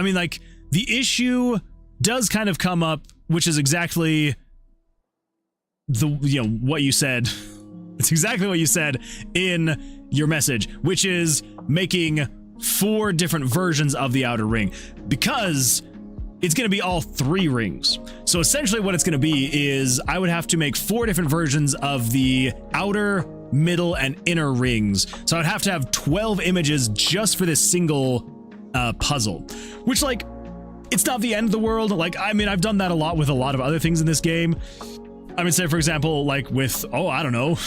mean, like, the issue does kind of come up, which is exactly what you said. It's exactly what you said in your message, which is making 4 different versions of the outer ring, because it's going to be all 3 rings. So essentially what it's going to be is I would have to make 4 different versions of the outer, middle, and inner rings. So I'd have to have 12 images just for this single puzzle, which, like, it's not the end of the world. Like, I mean, I've done that a lot with a lot of other things in this game. I mean, say, for example, like with, I don't know,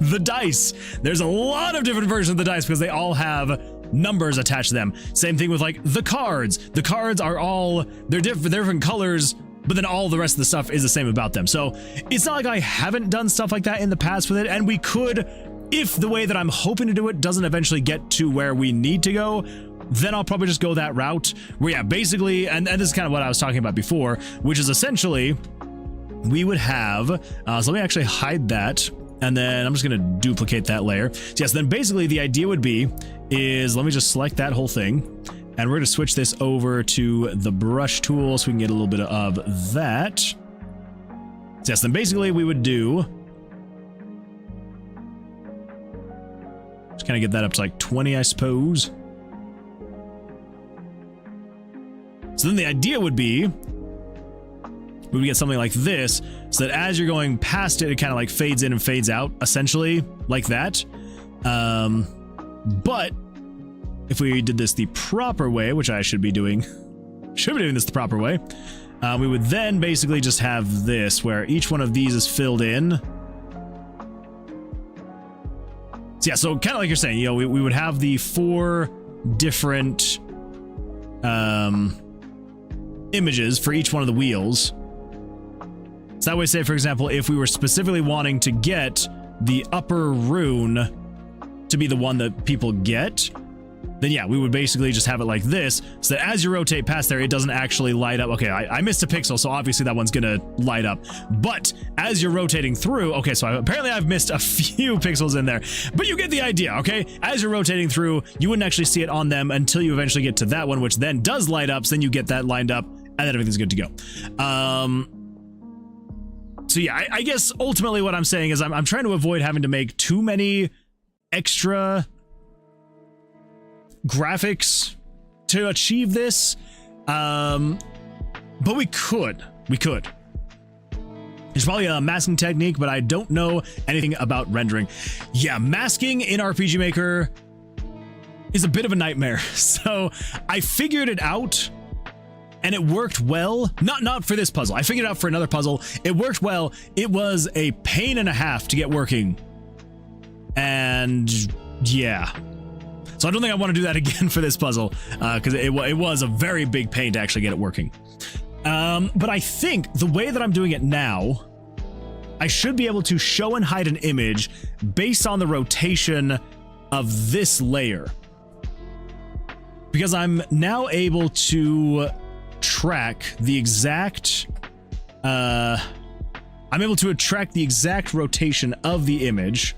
the dice. There's a lot of different versions of the dice because they all have numbers attached to them. Same thing with, like, the cards. The cards are all, they're different colors, but then all the rest of the stuff is the same about them. So it's not like I haven't done stuff like that in the past with it, and we could, if the way that I'm hoping to do it doesn't eventually get to where we need to go, then I'll probably just go that route where, yeah, basically, and this is kind of what I was talking about before, which is essentially we would have, so let me actually hide that And then I'm just going to duplicate that layer. So yes, then basically the idea would be is let me just select that whole thing. And we're going to switch this over to the brush tool so we can get a little bit of that. So yes, then basically we would do... Just kind of get that up to like 20, I suppose. So then the idea would be we would get something like this, so that as you're going past it, it kind of like fades in and fades out, essentially, like that. But if we did this the proper way, which I should be doing this the proper way, we would then basically just have this, where each one of these is filled in. So yeah, so kind of like you're saying, you know, we would have the 4 different images for each one of the wheels. So that way, say, for example, if we were specifically wanting to get the upper rune to be the one that people get, then yeah, we would basically just have it like this, so that as you rotate past there, it doesn't actually light up. Okay, I missed a pixel, so obviously that one's gonna light up. But as you're rotating through, okay, so apparently I've missed a few pixels in there, but you get the idea, okay? As you're rotating through, you wouldn't actually see it on them until you eventually get to that one, which then does light up, so then you get that lined up, and then everything's good to go. So yeah, I guess ultimately what I'm saying is I'm trying to avoid having to make too many extra graphics to achieve this, but we could. It's probably a masking technique, but I don't know anything about rendering. Yeah, masking in RPG Maker is a bit of a nightmare. So I figured it out, and it worked well. Not for this puzzle. I figured it out for another puzzle. It worked well. It was a pain and a half to get working, and yeah. So I don't think I want to do that again for this puzzle, because it was a very big pain to actually get it working. But I think the way that I'm doing it now, I should be able to show and hide an image based on the rotation of this layer. Because I'm now able to track the exact... I'm able to track the exact rotation of the image.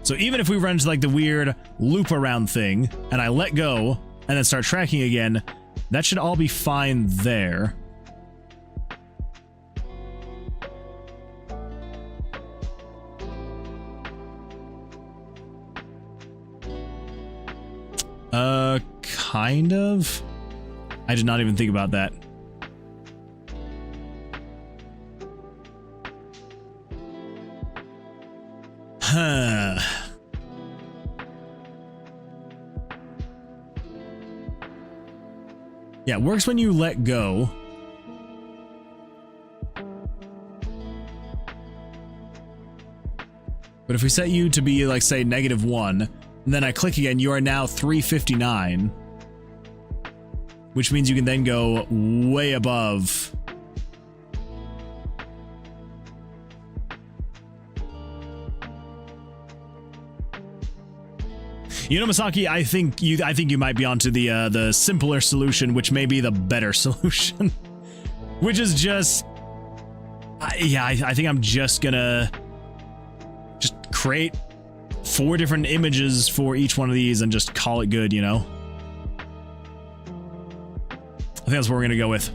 So even if we run into like the weird loop around thing and I let go and then start tracking again, that should all be fine there. Kind of. I did not even think about that. Huh. Yeah, it works when you let go. But if we set you to be, like, say, -1, and then I click again, you are now 359. Which means you can then go way above. You know, Masaki, I think you might be onto the simpler solution, which may be the better solution. Which is just... I think I'm just gonna... just create 4 different images for each one of these and just call it good, you know? I think that's what we're gonna go with.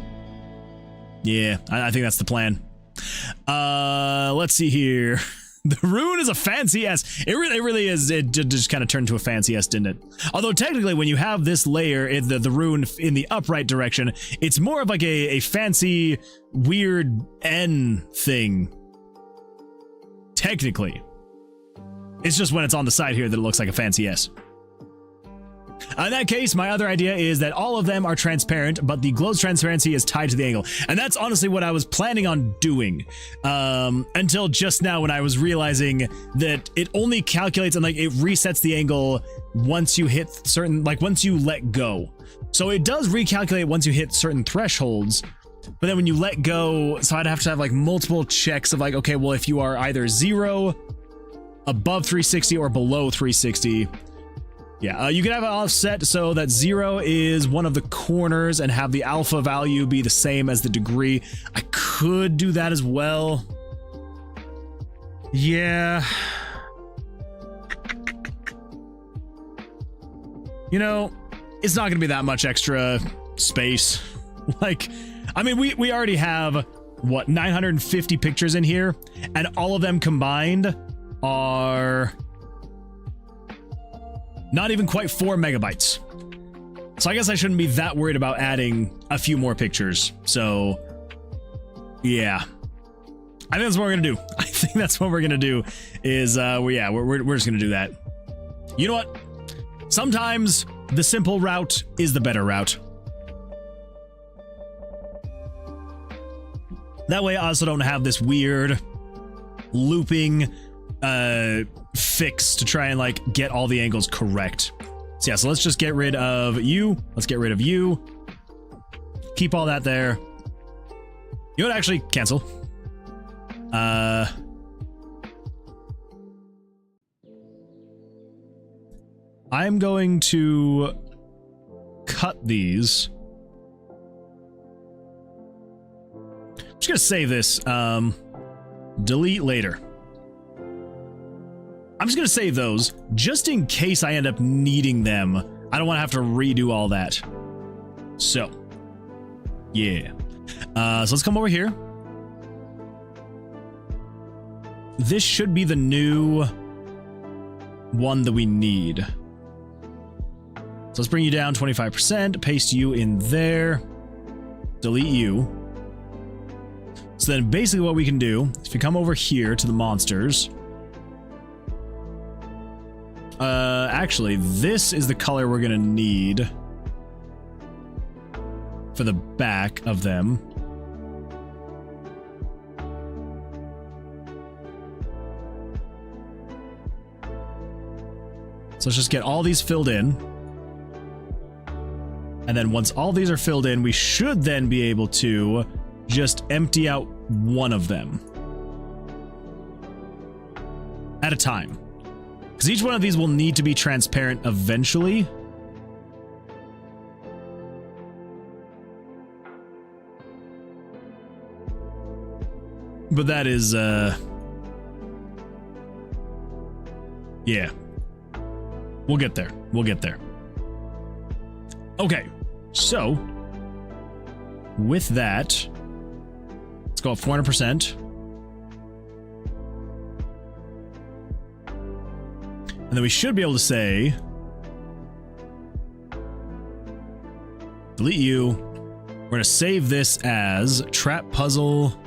Yeah, I think that's the plan. Let's see here. The rune is a fancy S. It really is. It just kind of turned to a fancy S, didn't it? Although technically, when you have this layer, the rune in the upright direction, it's more of like a fancy, weird N thing. Technically. It's just when it's on the side here that it looks like a fancy S. In that case, my other idea is that all of them are transparent, but the glow's transparency is tied to the angle. And that's honestly what I was planning on doing. Until just now when I was realizing that it only calculates and like it resets the angle once you hit certain, like once you let go. So it does recalculate once you hit certain thresholds. But then when you let go, so I'd have to have like multiple checks of like, okay, well, if you are either 0, above 360 or below 360. Yeah, you can have it offset so that 0 is one of the corners and have the alpha value be the same as the degree. I could do that as well. Yeah. You know, it's not going to be that much extra space. Like, I mean, we already have, what, 950 pictures in here, and all of them combined are not even quite 4 megabytes. So I guess I shouldn't be that worried about adding a few more pictures. So, yeah. I think that's what we're gonna do. I think that's what we're gonna do is, we're just gonna do that. You know what? Sometimes the simple route is the better route. That way I also don't have this weird looping fix to try and like get all the angles correct. So yeah, so let's just get rid of you. Let's get rid of you. Keep all that there. You know what? Actually, cancel. I'm going to cut these. I'm just gonna save this. Delete later. I'm just gonna save those just in case I end up needing them. I don't want to have to redo all that. So, yeah. So let's come over here. This should be the new one that we need. So let's bring you down 25%, paste you in there, delete you. So then basically what we can do, if you come over here to the monsters, actually, this is the color we're gonna need for the back of them. So let's just get all these filled in. And then once all these are filled in, we should then be able to just empty out one of them at a time. Because each one of these will need to be transparent eventually. But that is, yeah. We'll get there. We'll get there. Okay, so with that, let's go up 400%. And then we should be able to say, delete you. We're going to save this as trap puzzle.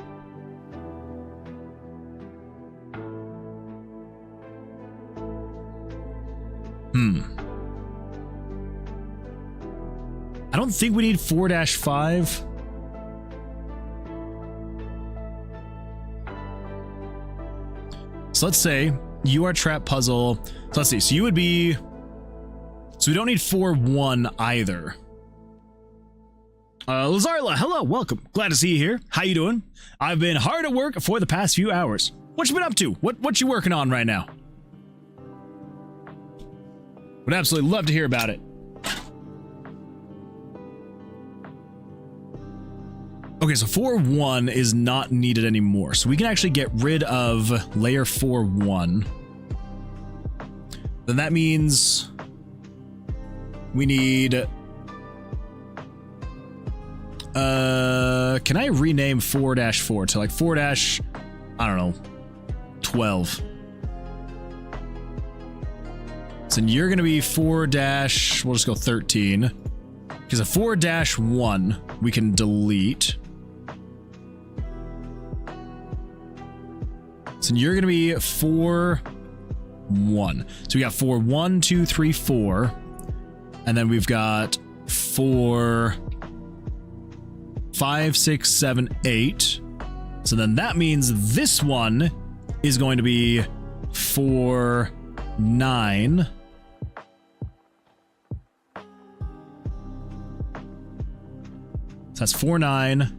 I don't think we need 4-5. So let's say you are trap puzzle. So let's see. So you would be. So we don't need 4-1 either. Lazarla, hello, welcome. Glad to see you here. How you doing? I've been hard at work for the past few hours. What you been up to? What you working on right now? Would absolutely love to hear about it. Okay, so 4-1 is not needed anymore. So we can actually get rid of layer 4-1. Then that means we need... can I rename 4-4 to like 4- I don't know, 12. So you're going to be 4-, we'll just go 13. Because a 4-1 we can delete. So you're going to be 4-1. So we got 4, 1, 2, 3, 4. And then we've got 4, 5, 6, 7, 8. So then that means this one is going to be 4, 9. So that's 4, 9.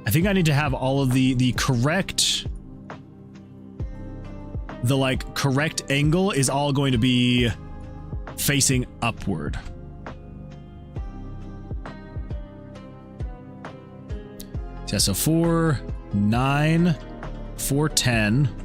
I think I need to have all of the correct the like correct angle is all going to be facing upward. Yeah, so 4, 9, 4, 10.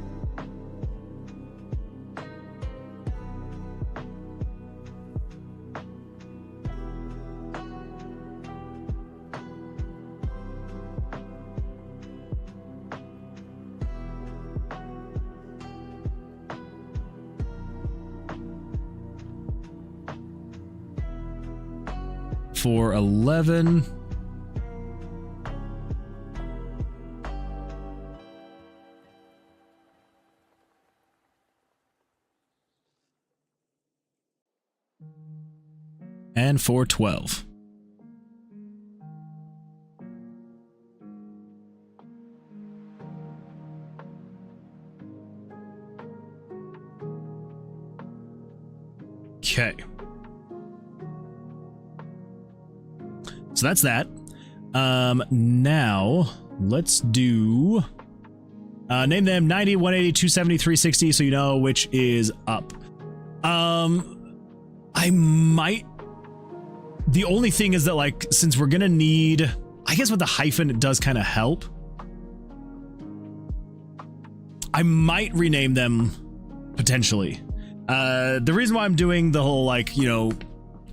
For 11. And for 12. Okay. So that's that. Now let's do name them 90, 180, 270, 360 so you know which is up. I might. The only thing is that, like, since we're gonna need, I guess with the hyphen it does kind of help. I might rename them potentially. The reason why I'm doing the whole, like, you know,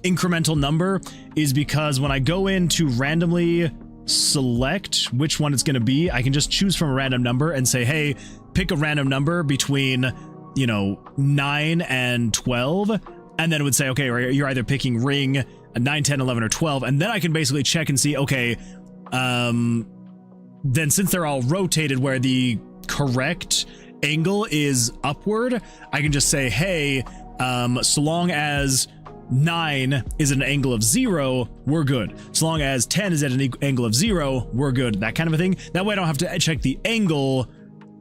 incremental number is because when I go in to randomly select which one it's going to be, I can just choose from a random number and say, hey, pick a random number between, you know, 9 and 12. And then it would say, okay, you're either picking ring 9, 10, 11, or 12. And then I can basically check and see, okay, then since they're all rotated where the correct angle is upward, I can just say, hey, so long as 9 is at an angle of 0, we're good. So long as 10 is at an angle of 0, we're good. That kind of a thing. That way I don't have to check the angle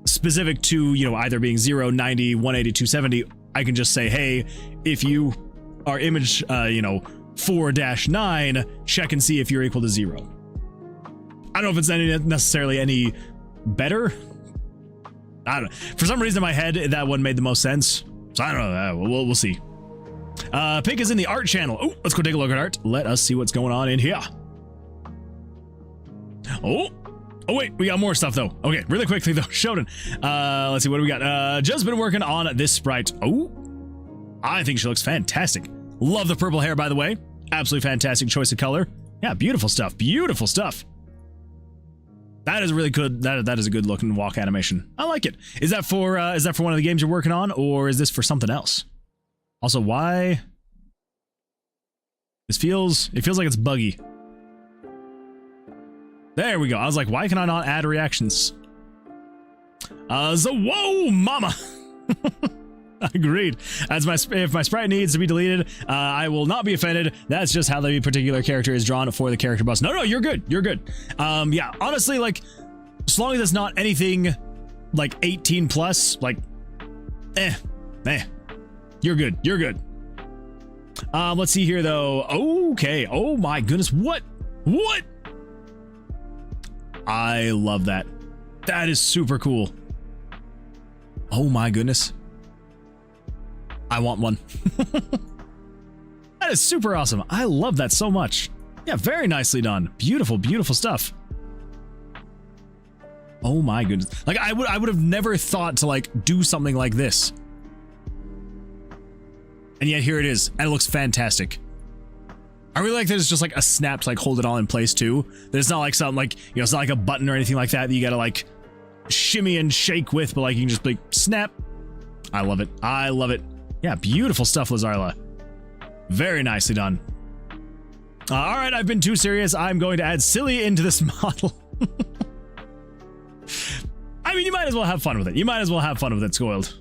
specific to, you know, either being 0, 90, 180, 270. I can just say, hey, if you are image, you know, 4-9, check and see if you're equal to 0. I don't know if it's necessarily any better. I don't know. For some reason in my head, that one made the most sense. So I don't know. We'll see. Pick is in the art channel. Oh, let's go take a look at art. Let us see what's going on in here. Oh wait, we got more stuff though. Okay, really quickly though, Shonen. Let's see, what do we got? Just been working on this sprite. Oh, I think she looks fantastic. Love the purple hair, by the way. Absolutely fantastic choice of color. Yeah, beautiful stuff. Beautiful stuff. That is really good. That is a good looking walk animation. I like it. Is that for one of the games you're working on, or is this for something else? Also, why? It feels like it's buggy. There we go. I was like, why can I not add reactions? So whoa, mama. Agreed. If my sprite needs to be deleted, I will not be offended. That's just how the particular character is drawn for the character bus. No, you're good. You're good. Yeah, honestly, like, as long as it's not anything like 18 plus, like, you're good. You're good. Let's see here though. Okay. Oh my goodness. What? I love that. That is super cool. Oh my goodness. I want one. That is super awesome. I love that so much. Yeah, very nicely done. Beautiful, beautiful stuff. Oh my goodness. Like, I would have never thought to, like, do something like this. And yet here it is, and it looks fantastic. I really like that it's just like a snap to, like, hold it all in place too. That it's not like something like, you know, it's not like a button or anything like that that you gotta, like, shimmy and shake with, but, like, you can just, like, snap. I love it. I love it. Yeah, beautiful stuff, Lazarla. Very nicely done. All right, I've been too serious. I'm going to add silly into this model. I mean, you might as well have fun with it. You might as well have fun with it, Scoiled.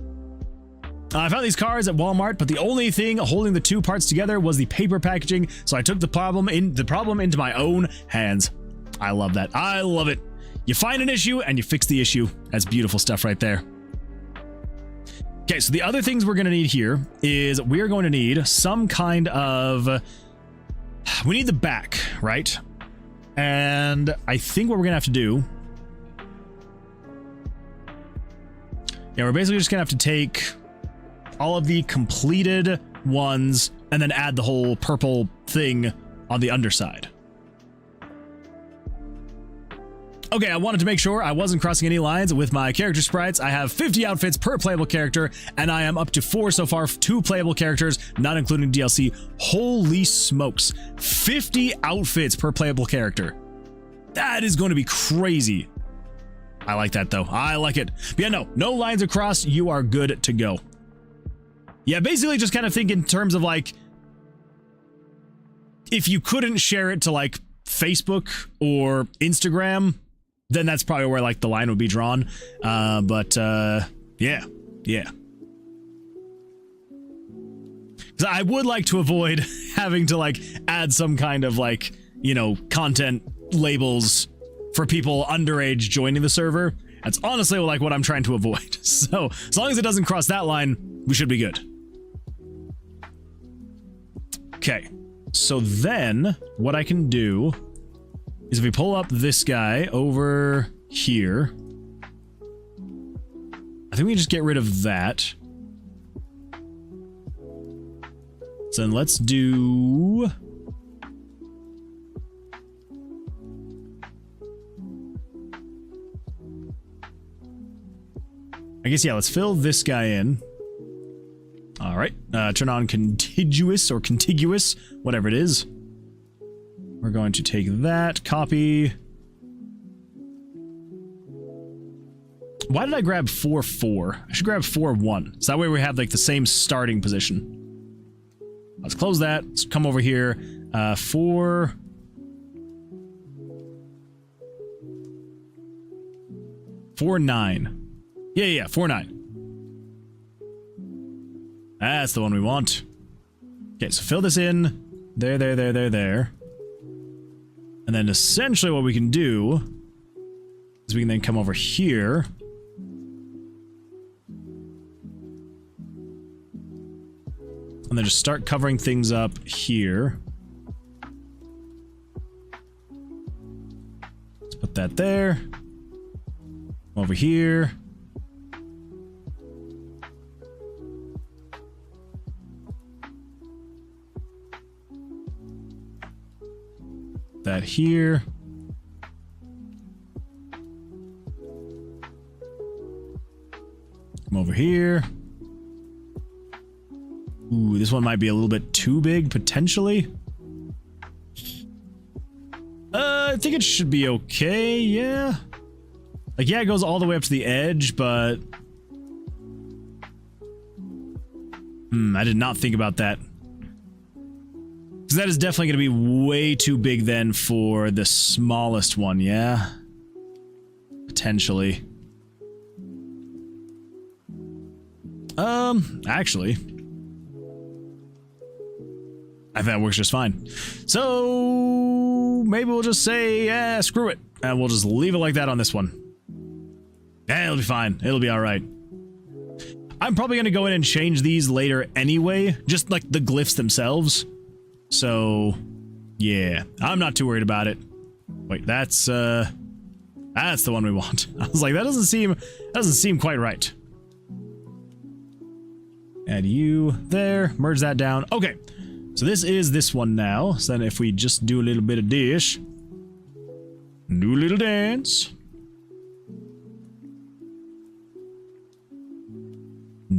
I found these cards at Walmart, but the only thing holding the two parts together was the paper packaging, so I took the problem into my own hands. I love that. I love it. You find an issue and you fix the issue. That's beautiful stuff right there. Okay, so the other things we're going to need here is we're going to need some kind of... We need the back, right? And I think what we're going to have to do Yeah, we're basically just gonna have to take all of the completed ones and then add the whole purple thing on the underside. Okay, I wanted to make sure I wasn't crossing any lines with my character sprites. I have 50 outfits per playable character, and I am up to 4 so far, 2 playable characters, not including DLC. Holy smokes, 50 outfits per playable character. That is going to be crazy. I like that though, I like it. But yeah, no lines across, you are good to go. Yeah, basically just kind of think in terms of like, if you couldn't share it to like Facebook or Instagram, then that's probably where like the line would be drawn. Yeah. Because I would like to avoid having to like add some kind of like, you know, content labels for people underage joining the server. That's honestly like what I'm trying to avoid. So as long as it doesn't cross that line, we should be good. Okay, so then what I can do is if we pull up this guy over here, I think we can just get rid of that. So then let's do... I guess, yeah, let's fill this guy in. All right, turn on contiguous or contiguous, whatever it is. We're going to take that, copy. Why did I grab 4-4? I should grab 4-1. So that way we have like the same starting position. Let's close that. Let's come over here. 4... 4-9. Yeah, 4-9. That's the one we want. Okay, so fill this in. There. And then essentially what we can do is we can then come over here. And then just start covering things up here. Let's put that there. Over here. That here. Come over here. Ooh, this one might be a little bit too big, potentially. I think it should be okay, yeah. Like, yeah, it goes all the way up to the edge, but... I did not think about that. Because that is definitely going to be way too big then for the smallest one, yeah? Potentially. Actually... I think that works just fine. So... maybe we'll just say, yeah, screw it. And we'll just leave it like that on this one. Yeah, it'll be fine. It'll be alright. I'm probably going to go in and change these later anyway. Just like the glyphs themselves. So, yeah. I'm not too worried about it. Wait, that's the one we want. I was like, that doesn't seem quite right. Add you there. Merge that down. Okay. So this is this one now. So then if we just do a little bit of dish. Do a little dance.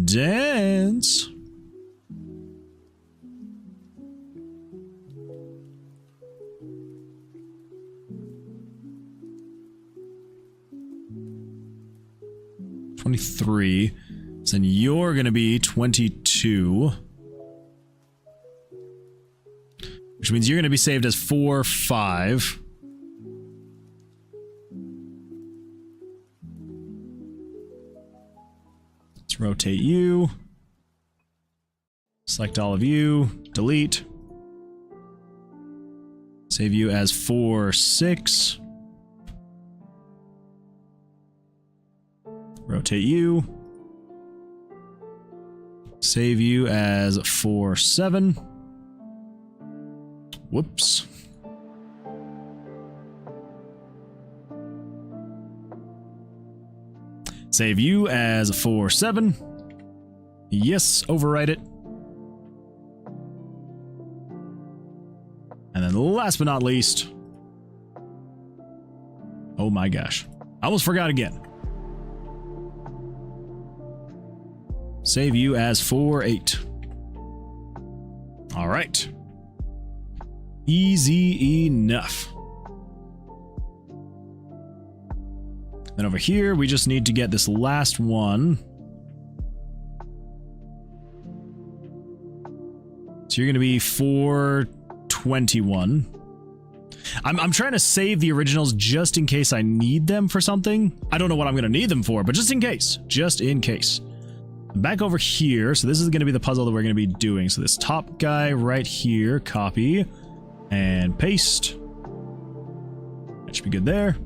Dance. $23. So then you're gonna be 22. Which means you're gonna be saved as 4-5. Let's rotate you. Select all of you. Delete. Save you as 4-6. Rotate you. Save you as 4-7. Whoops. Save you as 4-7. Yes, overwrite it. And then last but not least, oh my gosh, I almost forgot again. Save you as 4-8. All right. Easy enough. Then over here, we just need to get this last one. So you're going to be 421. I'm trying to save the originals just in case I need them for something. I don't know what I'm going to need them for, but just in case. Just in case. Back over here. So this is going to be the puzzle that we're going to be doing. So this top guy right here, copy and paste. That should be good there.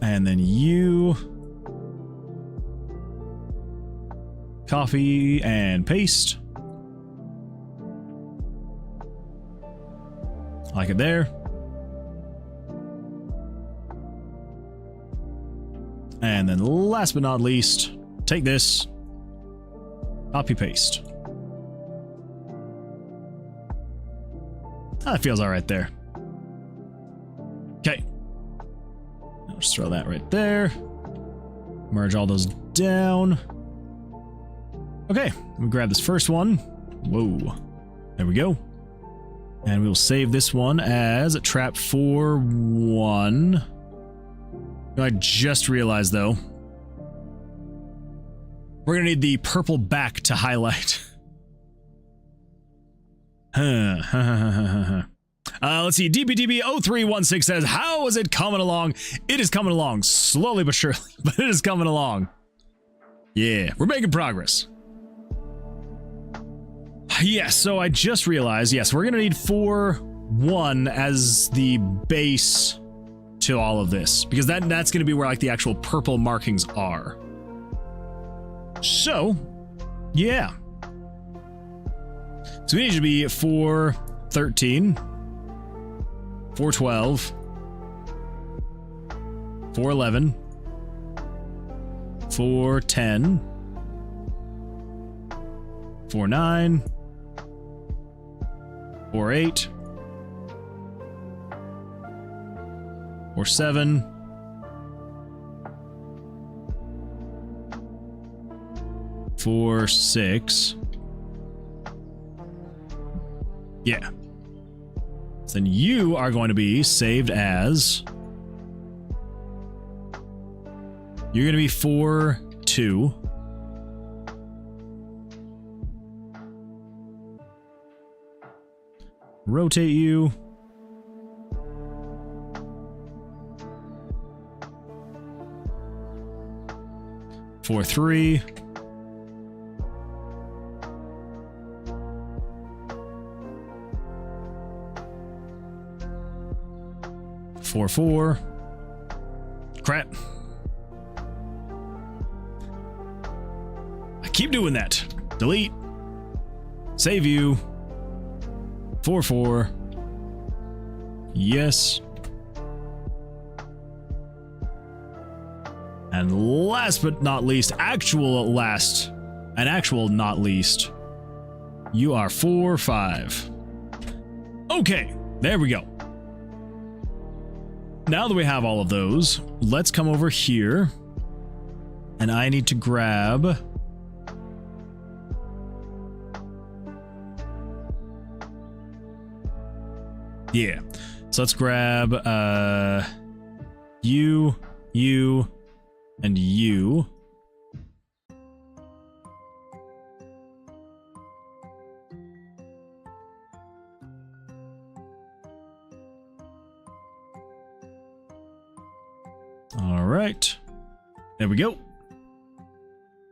And then you copy and paste. Like it there. And then last but not least, take this, copy paste. That feels all right there. Okay. I'll just throw that right there. Merge all those down. Okay, we grab this first one. Whoa. There we go. And we'll save this one as trap 4-1. I just realized, though, we're going to need the purple back to highlight. Let's see. DBDB0316 says, how is it coming along? It is coming along slowly but surely, but it is coming along. Yeah, we're making progress. Yes, so I just realized, yes, we're going to need 4-1 as the base to all of this, because that's going to be where like the actual purple markings are. So, yeah. So we need to be 4-13, 4-12, 4-11, 4-10, 4-9, 4-8, 4-7, 4-6. Yeah. So then you are going to be saved as, you're going to be 4-2. Rotate you. 4-3. 4-4. Crap. I keep doing that. Delete. Save you. 4-4. Yes. And last but not least, actual not least, you are 4-5. Okay, there we go. Now that we have all of those, let's come over here. And I need to grab... Yeah. So let's grab you, and you. All right. There we go.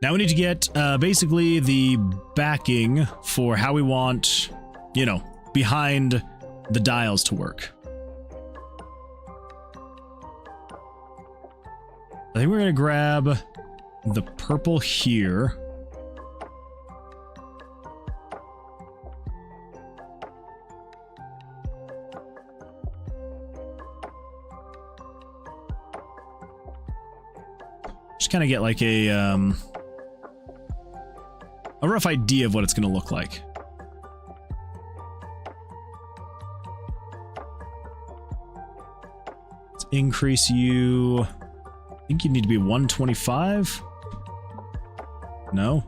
Now we need to get basically the backing for how we want, you know, behind the dials to work. I think we're going to grab the purple here. kind of get like a rough idea of what it's going to look like. Let's increase you. I think you need to be 125. No.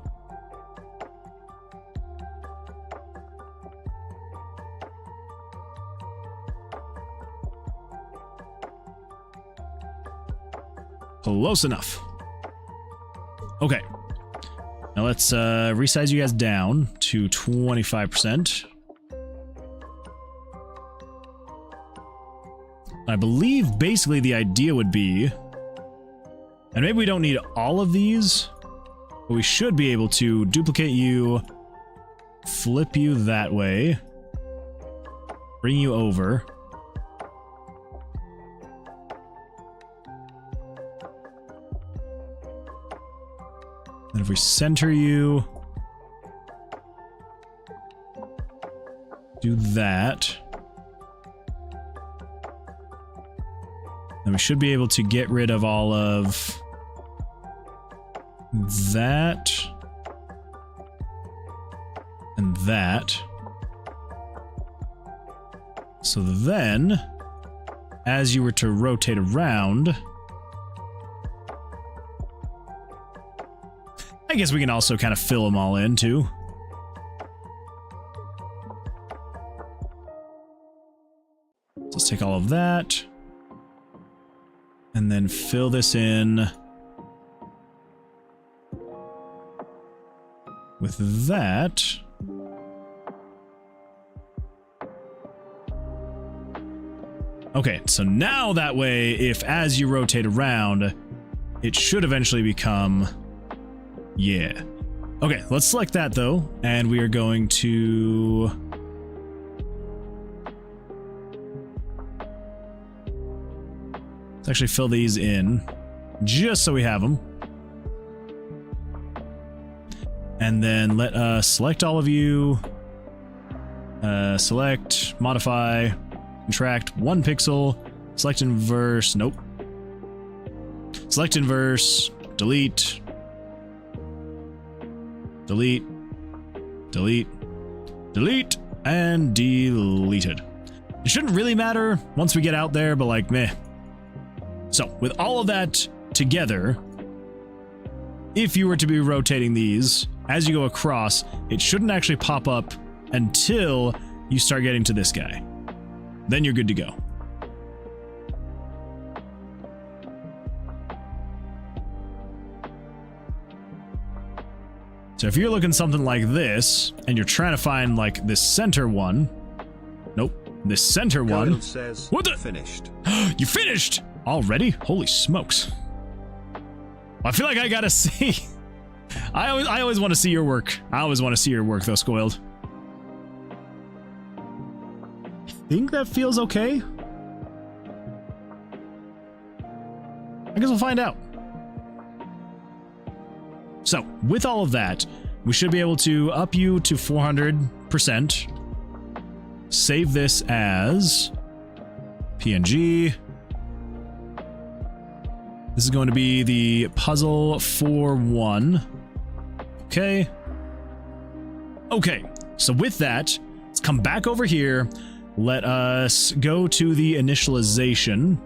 Close enough. Okay. Now let's resize you guys down to 25%. I believe basically the idea would be, and maybe we don't need all of these, but we should be able to duplicate you, flip you that way, bring you over. And if we center you, do that, then we should be able to get rid of all of that and that. So then, as you were to rotate around, I guess we can also kind of fill them all in too. So let's take all of that and then fill this in with that. Okay, so now that way, if as you rotate around, it should eventually become... Yeah. Okay, let's select that though, and we are going to... Let's actually fill these in, just so we have them. And then let us select all of you. Select, modify, contract 1 pixel, select inverse, nope. Select inverse, delete. Delete, delete, delete, and deleted. It shouldn't really matter once we get out there, but like, meh. So, with all of that together, if you were to be rotating these, as you go across, it shouldn't actually pop up until you start getting to this guy. Then you're good to go. So if you're looking something like this, and you're trying to find, like, this center one... Nope. This center one... Says, what the? Finished. You finished? Already? Holy smokes. I feel like I gotta see... I always want to see your work. I always want to see your work, though, Scoiled. I think that feels okay. I guess we'll find out. So, with all of that, we should be able to up you to 400%. Save this as PNG. This is going to be the puzzle 4-1. Okay. Okay, so with that, let's come back over here. Let us go to the initialization,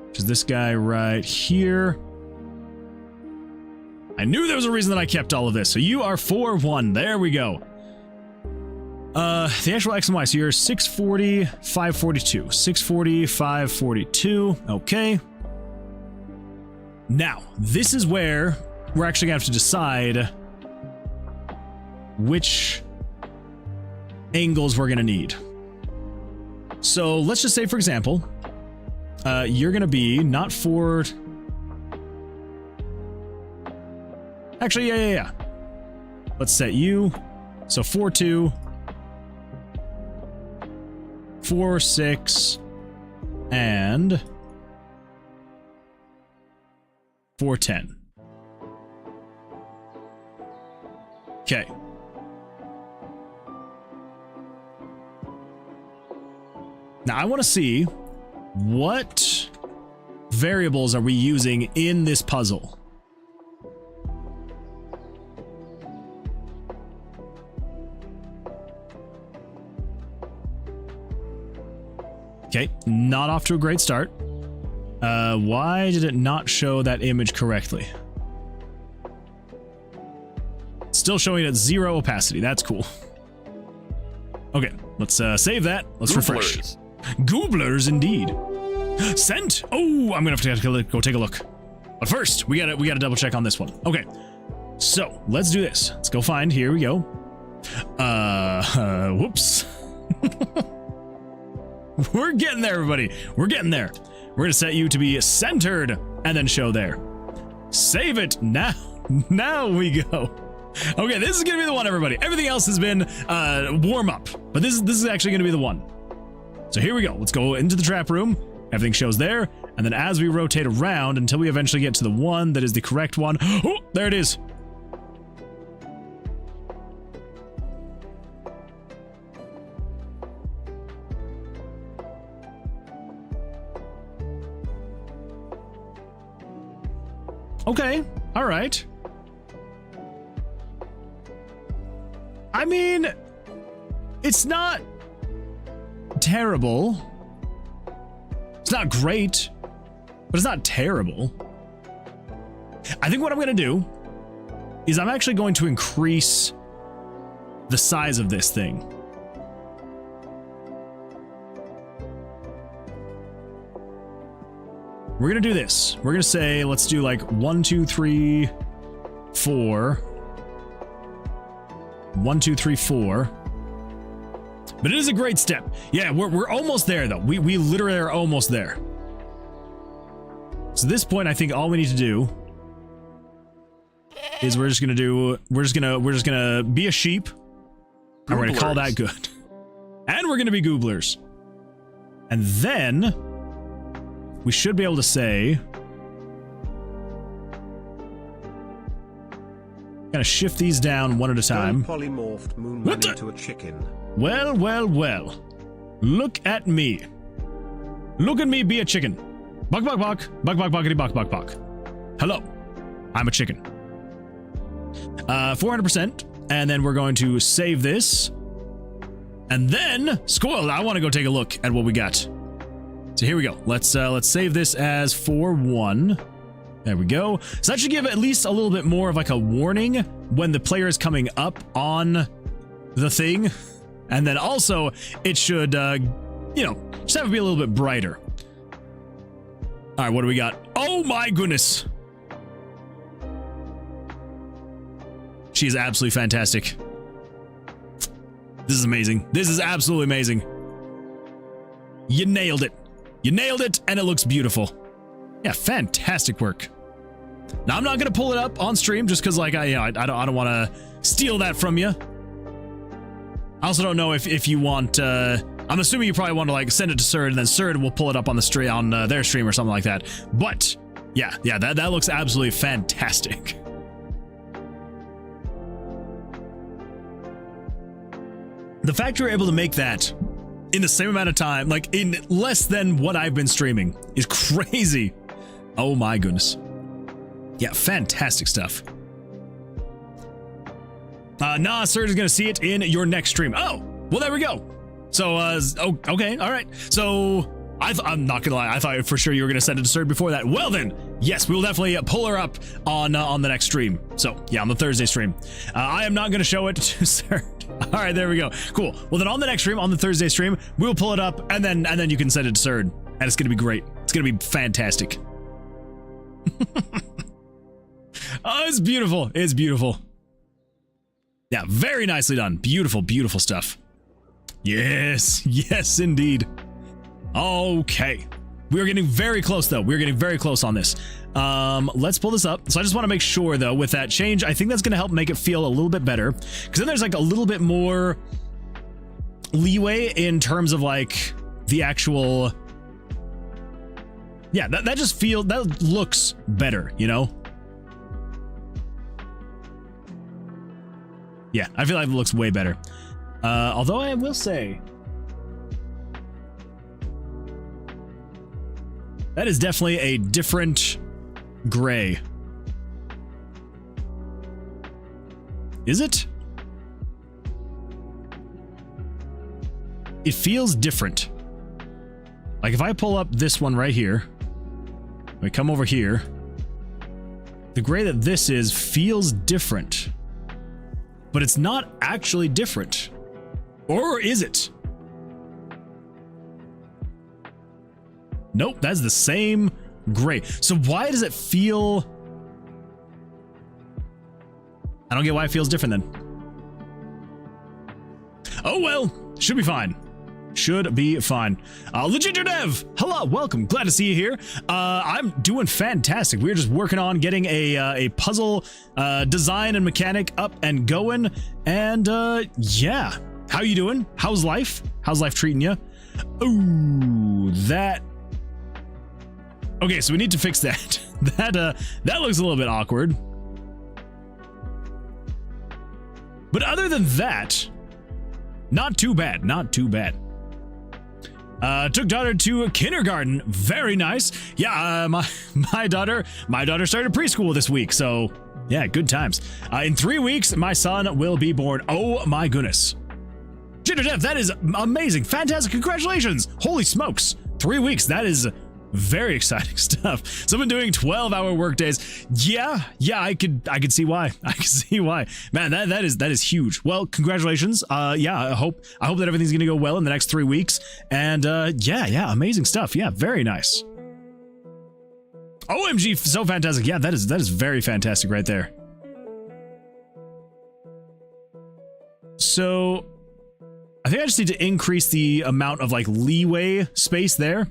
which is this guy right here. I knew there was a reason that I kept all of this. So you are 4-1. There we go. The actual X and Y. So you're 640, 542. 640, 542. Okay. Now, this is where we're actually going to have to decide which angles we're going to need. So let's just say, for example, you're going to be not for... Actually, yeah. Let's set you. So 4-2, 4-6, and 4-10. Okay. Now I want to see what variables are we using in this puzzle. Okay, not off to a great start. Why did it not show that image correctly? Still showing it at 0 opacity. That's cool. Okay, let's save that. Let's refresh. Gooblers indeed. Sent. Oh, I'm gonna have to go take a look. But first, we gotta double check on this one. Okay, so let's do this. Let's go find. Here we go. Whoops. We're getting there, everybody. We're getting there. We're gonna set you to be centered and then show there. Save it now. Now we go. Okay, this is gonna be the one, everybody. Everything else has been warm up, but this is actually gonna be the one. So here we go. Let's go into the trap room. Everything shows there, and then as we rotate around until we eventually get to the one that is the correct one. Oh, there it is. Okay, all right. I mean, it's not terrible. It's not great, but it's not terrible. I think what I'm going to do is I'm actually going to increase the size of this thing. We're going to do this. We're going to say, let's do like 1, 2, 3, 4. 1, 2, 3, 4. But it is a great step. Yeah, we're almost there though. We literally are almost there. So at this point, I think all we need to do is we're just gonna be a sheep. And we're gonna call that good. And we're gonna be gooblers. And then we should be able to say, kind of shift these down one at a time. Polymorphed Moonwood into a chicken. Well, well, well. Look at me. Look at me be a chicken. Buck, buck, buck. Buck, buck, buckety, buck, buck, buck. Hello. I'm a chicken. 400%. And then we're going to save this. And then, Squirrel, I want to go take a look at what we got. So here we go. Let's save this as 4-1. There we go. So that should give at least a little bit more of like a warning when the player is coming up on the thing. And then also it should, you know, just have it be a little bit brighter. All right, what do we got? Oh my goodness. She's absolutely fantastic. This is amazing. This is absolutely amazing. You nailed it. You nailed it, and it looks beautiful. Yeah, fantastic work. Now I'm not gonna pull it up on stream just because, like, I don't want to steal that from you. I also don't know if you want. I'm assuming you probably want to like send it to Surd, and then Surd will pull it up on the stream on their stream or something like that. But yeah, that looks absolutely fantastic. The fact you're able to make that in the same amount of time, like in less than what I've been streaming, is crazy. Oh my goodness. Yeah, fantastic stuff. Nah, Surge is gonna see it in your next stream. Oh, well, there we go. So, okay, all right. So, I'm not gonna lie, I thought for sure you were gonna send it to Surge before that. Well then, yes, we will definitely pull her up on the next stream. So, yeah, on the Thursday stream. I am not gonna show it to Surge. All right, there we go. Cool. Well, then on the next stream, on the Thursday stream, we'll pull it up, and then you can send it to Surd, and it's gonna be great. It's gonna be fantastic. Oh, it's beautiful. It's beautiful. Yeah, very nicely done. Beautiful, beautiful stuff. Yes, yes, indeed. Okay. We're getting very close, though. We're getting very close on this. Let's pull this up. So I just want to make sure, though, with that change, I think that's going to help make it feel a little bit better. Because then there's, like, a little bit more leeway in terms of, like, the actual... Yeah, that just feels... That looks better, you know? Yeah, I feel like it looks way better. Although I will say... That is definitely a different gray. Is it? It feels different. Like if I pull up this one right here, we come over here, the gray that this is feels different, but it's not actually different. Or is it? Nope, that's the same gray. So why does it feel... I don't get why it feels different then. Oh well, should be fine. Should be fine. Legit Dev, hello, welcome. Glad to see you here. I'm doing fantastic. We're just working on getting a puzzle design and mechanic up and going. And yeah, how you doing? How's life? How's life treating you? Ooh, that. Okay, so we need to fix that. That looks a little bit awkward. But other than that, not too bad. Not too bad. Took daughter to kindergarten. Very nice. Yeah, my daughter started preschool this week, so yeah, good times. In 3 weeks, my son will be born. Oh my goodness. Ginger Dev, that is amazing. Fantastic. Congratulations. Holy smokes. 3 weeks. That is very exciting stuff. So I've been doing 12-hour work days. Yeah, I could see why. I can see why. Man, that is huge. Well, congratulations. Yeah, I hope that everything's gonna go well in the next 3 weeks. And yeah, amazing stuff. Yeah, very nice. OMG, so fantastic. Yeah, that is very fantastic right there. So I think I just need to increase the amount of like leeway space there.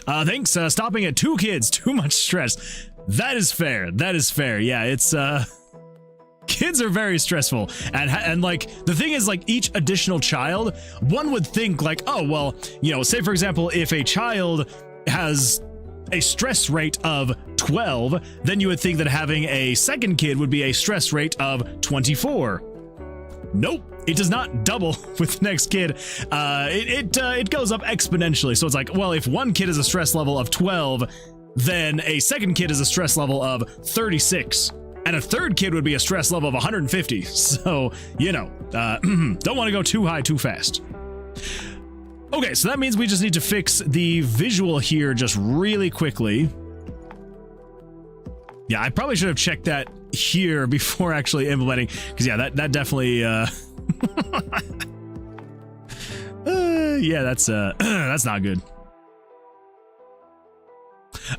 Thanks, stopping at 2 kids, too much stress. That is fair, that is fair. Yeah, it's, kids are very stressful. And like, the thing is, like, each additional child, one would think like, oh, well, you know, say for example, if a child has a stress rate of 12, then you would think that having a second kid would be a stress rate of 24. Nope, it does not double with the next kid. It goes up exponentially. So it's like, well, if one kid is a stress level of 12, then a second kid is a stress level of 36, and a third kid would be a stress level of 150. So, you know, don't want to go too high too fast. Okay, so that means we just need to fix the visual here just really quickly. Yeah, I probably should have checked that here before actually implementing, because yeah, that definitely yeah, that's not good.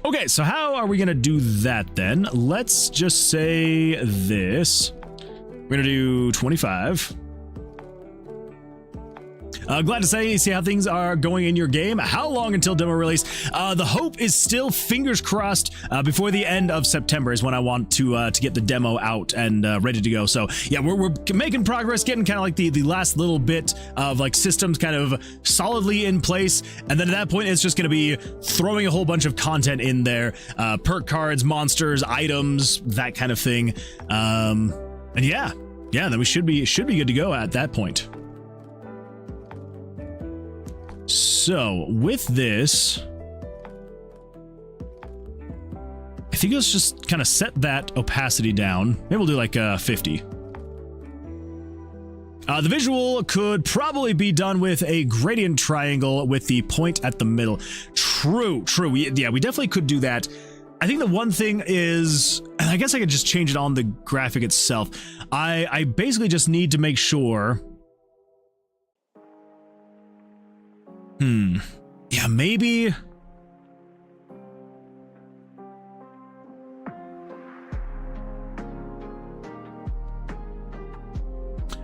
Okay, so how are we gonna do that then? Let's just say this. We're gonna do 25. Glad to see how things are going in your game. How long until demo release? The hope is still, fingers crossed, before the end of September is when I want to get the demo out and ready to go. So yeah, we're making progress, getting kind of like the last little bit of like systems kind of solidly in place, and then at that point it's just going to be throwing a whole bunch of content in there, perk cards, monsters, items, that kind of thing. And yeah, then we should be good to go at that point. So with this, I think let's just kind of set that opacity down. Maybe we'll do like 50. The visual could probably be done with a gradient triangle with the point at the middle. True. Yeah, we definitely could do that. I think the one thing is, and I guess I could just change it on the graphic itself. I basically just need to make sure. Yeah, maybe.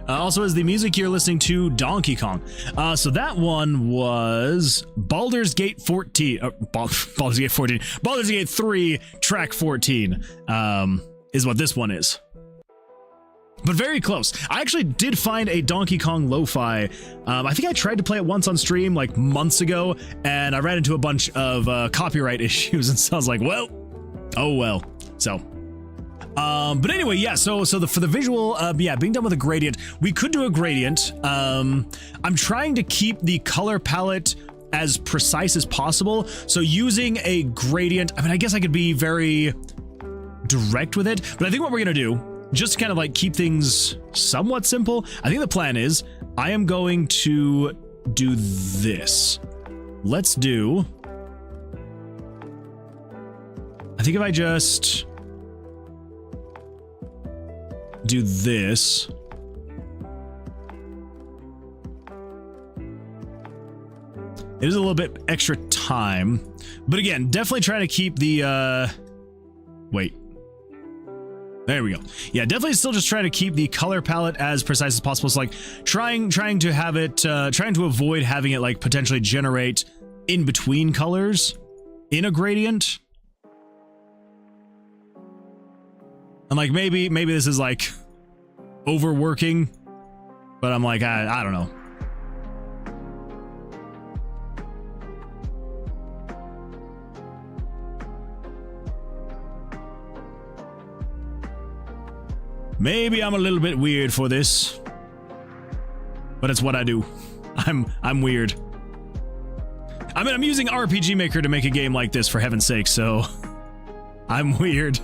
Also, is the music you're listening to Donkey Kong? So that one was Baldur's Gate 14. Baldur's Gate 14. Baldur's Gate 3, track 14, is what this one is. But very close. I actually did find a Donkey Kong lo-fi. I think I tried to play it once on stream like months ago, and I ran into a bunch of copyright issues, and so I was like, well, oh well. So, but anyway, yeah. So for the visual, yeah, being done with a gradient, we could do a gradient. I'm trying to keep the color palette as precise as possible. So using a gradient, I mean, I guess I could be very direct with it, but I think what we're gonna do, just to kind of like keep things somewhat simple, I think the plan is I am going to do this. Let's do I think if I just do this, it is a little bit extra time, but again, definitely trying to keep the, wait. There we go. Yeah, definitely still just trying to keep the color palette as precise as possible. So like trying to have it, trying to avoid having it like potentially generate in between colors in a gradient. And like maybe this is like overworking, but I'm like, I don't know. Maybe I'm a little bit weird for this, but it's what I do. I'm weird. I mean, I'm using RPG Maker to make a game like this, for heaven's sake, so I'm weird.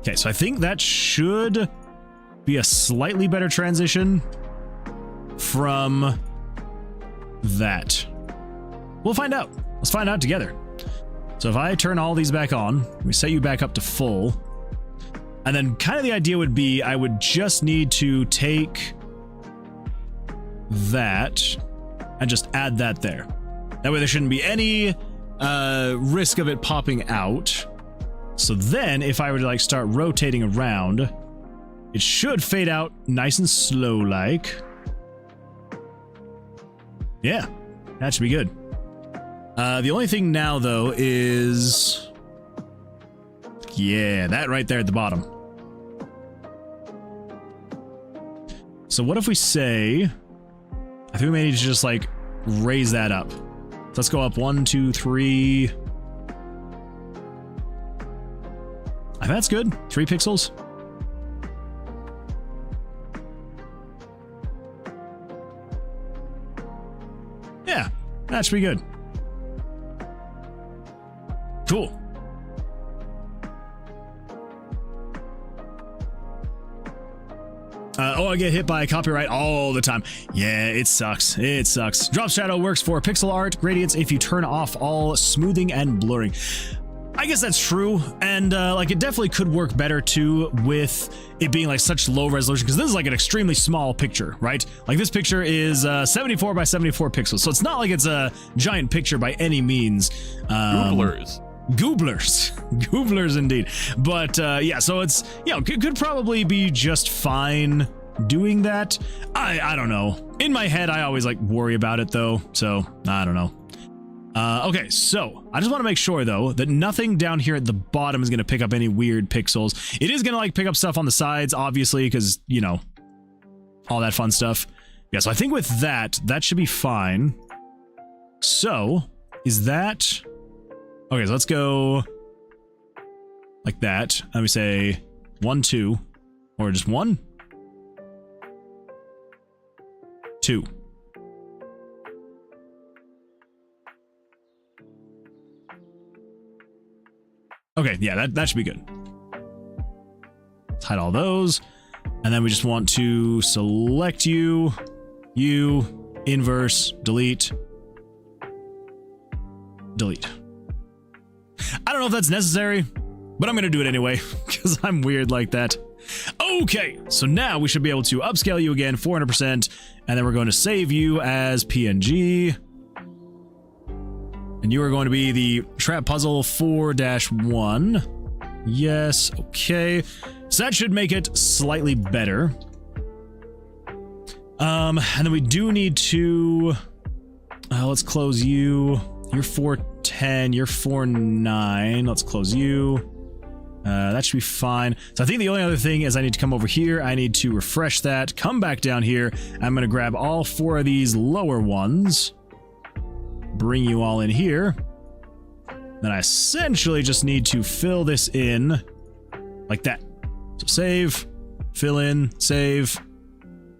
Okay, so I think that should be a slightly better transition from that. We'll find out. Let's find out together. So if I turn all these back on, we set you back up to full, and then kind of the idea would be I would just need to take that and just add that there. That way there shouldn't be any risk of it popping out. So then if I were to like start rotating around, it should fade out nice and slow like. Yeah, that should be good. The only thing now, though, is... yeah, that right there at the bottom. So what if we say... I think we may need to just, like, raise that up. So let's go up 1, 2, 3... I think that's good. 3 pixels. Yeah, that should be good. Cool. Oh, I get hit by copyright all the time. Yeah, it sucks. It sucks. Drop shadow works for pixel art gradients if you turn off all smoothing and blurring. I guess that's true, and like it definitely could work better too with it being like such low resolution, because this is like an extremely small picture, right? Like this picture is 74 by 74 pixels, so it's not like it's a giant picture by any means. Gooblers indeed. But yeah, so it's, you know, could probably be just fine doing that. I don't know. In my head, I always like worry about it though, so I don't know. Okay, so I just want to make sure though that nothing down here at the bottom is going to pick up any weird pixels. It is going to like pick up stuff on the sides, obviously, because, you know, all that fun stuff. Yeah, so I think with that should be fine. So is that... okay, so let's go like that. Let me say 1, 2, or just 1, 2. Okay, yeah, that should be good. Let's hide all those. And then we just want to select you, inverse, delete. Delete. I don't know if that's necessary, but I'm going to do it anyway, because I'm weird like that. Okay, so now we should be able to upscale you again, 400%, and then we're going to save you as PNG. And you are going to be the Trap Puzzle 4-1. Yes, okay. So that should make it slightly better. And then we do need to... let's close you. You're 410, you're 49. Let's close you. That should be fine. So I think the only other thing is I need to come over here. I need to refresh that, come back down here. I'm going to grab all 4 of these lower ones. Bring you all in here. Then I essentially just need to fill this in like that. So save, fill in, save,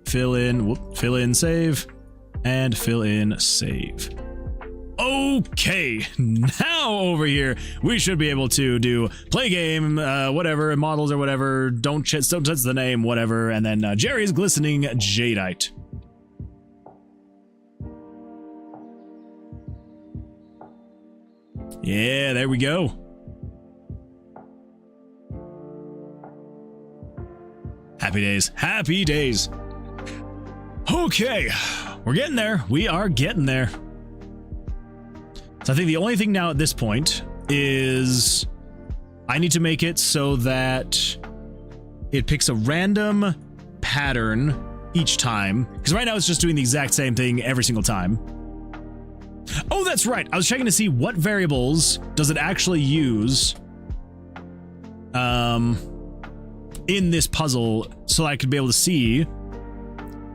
fill in, whoop, fill in, save, and fill in, save. Okay, now over here we should be able to do play game, whatever, models or whatever. Don't touch the name, whatever, and then Jerry's glistening jadeite. Yeah, there we go. Happy days. Happy days. Okay, we're getting there. We are getting there. So I think the only thing now at this point is I need to make it so that it picks a random pattern each time. Because right now it's just doing the exact same thing every single time. Oh, that's right. I was checking to see what variables does it actually use in this puzzle so I could be able to see.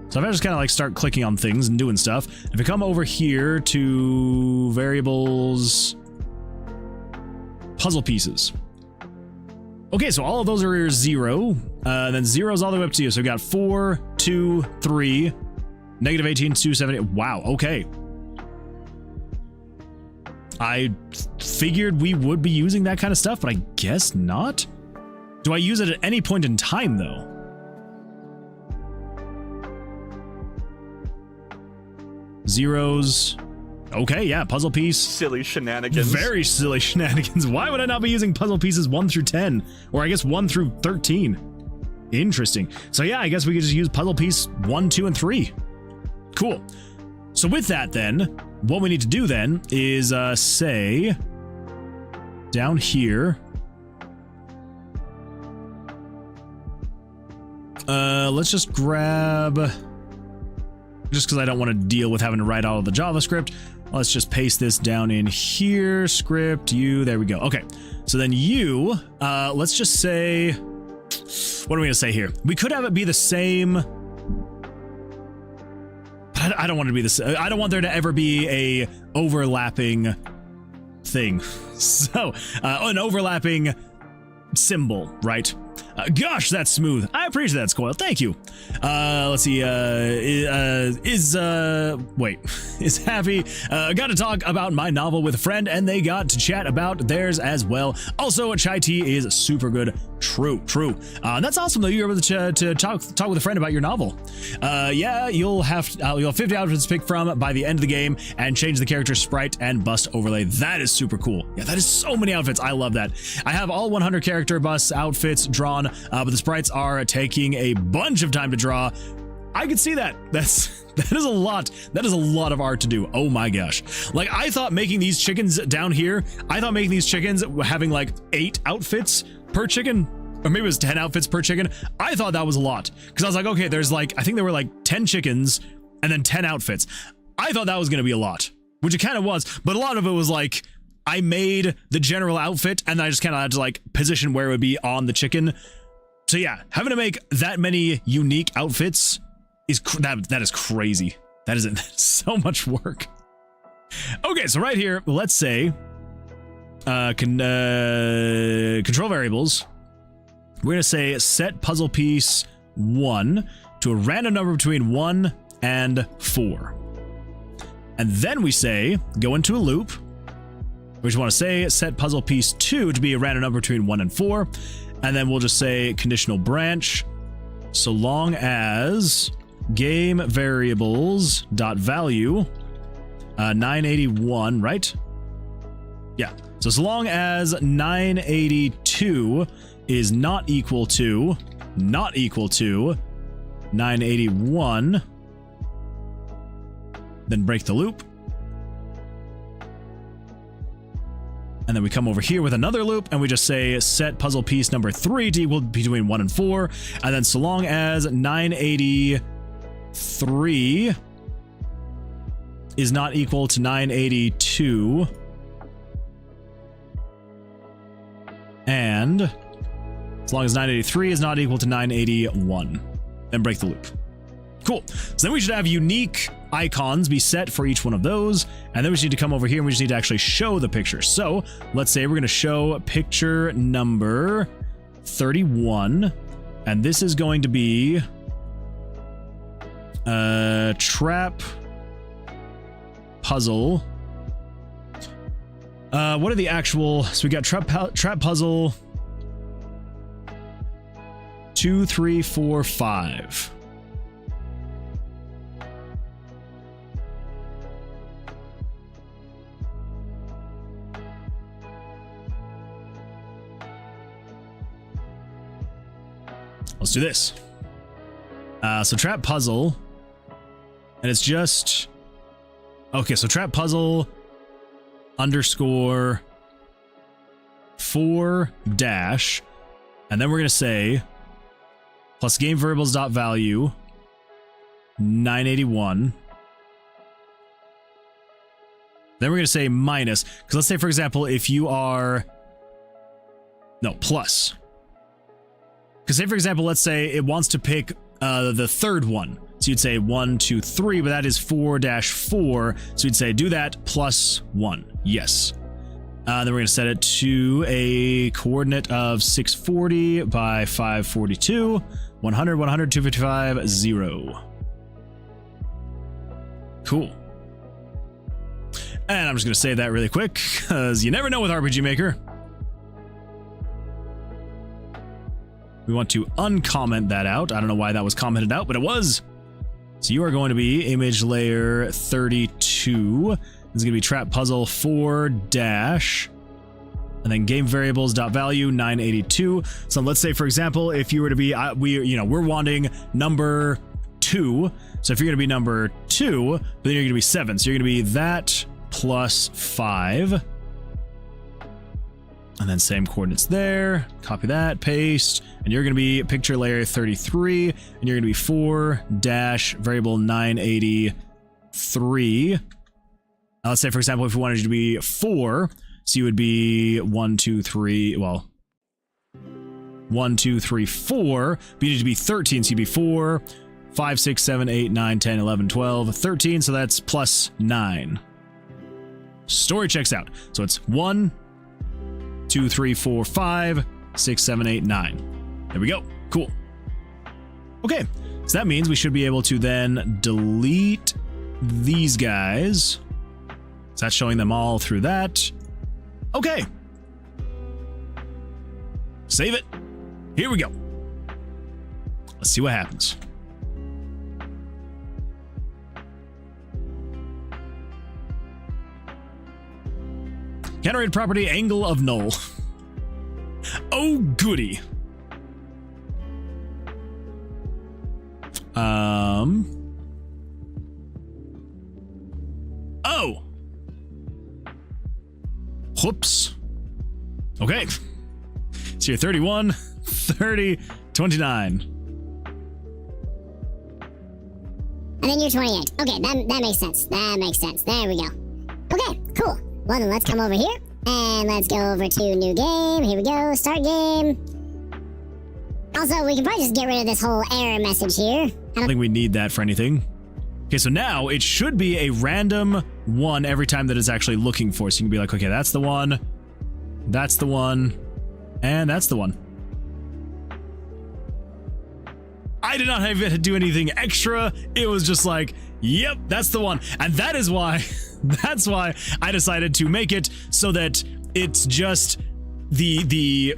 So if I just kind of like start clicking on things and doing stuff, if I come over here to variables, puzzle pieces. Okay, so all of those are 0. Then 0 is all the way up to you. So we got 4, 2, 3, negative 18, 2, 7, 8. Wow, okay. I figured we would be using that kind of stuff, but I guess not. Do I use it at any point in time, though? Zeros. Okay, yeah, puzzle piece. Silly shenanigans. Very silly shenanigans. Why would I not be using puzzle pieces 1 through 10? Or I guess 1 through 13. Interesting. So yeah, I guess we could just use puzzle piece 1, 2, and 3. Cool. So with that then, what we need to do then is say down here. Let's just grab, just because I don't want to deal with having to write all of the JavaScript, let's just paste this down in here. Script you, there we go. Okay, so then you, let's just say, what are we gonna say here? We could have it be the same. But I don't want it to be this. I don't want there to ever be a overlapping thing. So an overlapping symbol, right? Gosh, that's smooth. I appreciate that, Scoil. Thank you. Let's see. Wait. Is happy. Got to talk about my novel with a friend, and they got to chat about theirs as well. Also, chai tea is super good. True. That's awesome though. You're able to talk with a friend about your novel. Yeah, you'll have 50 outfits to pick from by the end of the game, and change the character sprite and bust overlay. That is super cool. Yeah, that is so many outfits. I love that. I have all 100 character bust outfits drawn, but the sprites are taking a bunch of time to draw. I could see that. That is a lot. That is a lot of art to do. Oh my gosh. Like, I thought making these chickens down here, having like 8 outfits per chicken, or maybe it was 10 outfits per chicken. I thought that was a lot, because I was like, okay, there's like, I think there were like 10 chickens and then 10 outfits. I thought that was going to be a lot, which it kind of was, but a lot of it was like, I made the general outfit and then I just kind of had to like position where it would be on the chicken. So yeah, having to make that many unique outfits is that is crazy. That is so much work. Okay, so right here, let's say control variables. We're gonna say set puzzle piece 1 to a random number between 1 and 4, and then we say go into a loop. We just want to say set puzzle piece 2 to be a random number between 1 and 4, and then we'll just say conditional branch so long as game variables dot value 981, right? Yeah, so long as 982 is not equal to 981, then break the loop. And then we come over here with another loop and we just say set puzzle piece number 3 to equal between 1 and 4, and then so long as 983 is not equal to 982, and as long as 983 is not equal to 981, then break the loop. Cool. So then we should have unique icons be set for each one of those, and then we just need to come over here and we just need to actually show the picture. So let's say we're going to show picture number 31, and this is going to be trap puzzle. What are the actual? So we got trap puzzle 2, 3, 4, 5. Let's do this. So trap puzzle, and it's just okay. So trap puzzle underscore 4 dash, and then we're gonna say plus game variables dot value 981. Then we're gonna say minus, because let's say for example if you are plus. Because say for example, let's say it wants to pick the third one. So you'd say 1, 2, 3, but that is 4-4. So you'd say do that plus 1. Yes. Then we're going to set it to a coordinate of 640 by 542, 100, 100, 255, 0. Cool. And I'm just going to save that really quick, because you never know with RPG Maker. We want to uncomment that out. I don't know why that was commented out, but it was. So you are going to be image layer 32. This is going to be trap puzzle 4 dash, and then game variables dot value 982. So let's say, for example, if you were to be, we're wanting number 2. So if you're going to be number 2, but then you're going to be 7. So you're going to be that plus 5. And then same coordinates there, copy that, paste, and you're going to be picture layer 33, and you're going to be 4 dash variable 983. Now let's say, for example, if we wanted you to be 4, so you would be 1, 2, 3, 1, 2, 3, 4, but you need to be 13, so you'd be 4, 5, 6, 7, 8, 9, 10, 11, 12, 13, so that's plus 9. Story checks out. So it's 1, 2, 3, 4, 5, 6, 7, 8, 9. There we go. Cool. Okay, so that means we should be able to then delete these guys. So that's showing them all through that. Okay. Save it. Here we go. Let's see what happens. Generated property angle of null. Oh, goody. Oh. Whoops. Okay. So you're 31, 30, 29. And then you're 28. Okay, that makes sense. That makes sense. There we go. Okay, cool. Well, then let's come over here, and let's go over to new game. Here we go, start game. Also, we can probably just get rid of this whole error message here. I don't think we need that for anything. Okay, so now it should be a random one every time that it's actually looking for. So you can be like, okay, that's the one, and that's the one. I did not have to do anything extra. It was just like, yep, that's the one. And that is why, that's why I decided to make it so that it's just the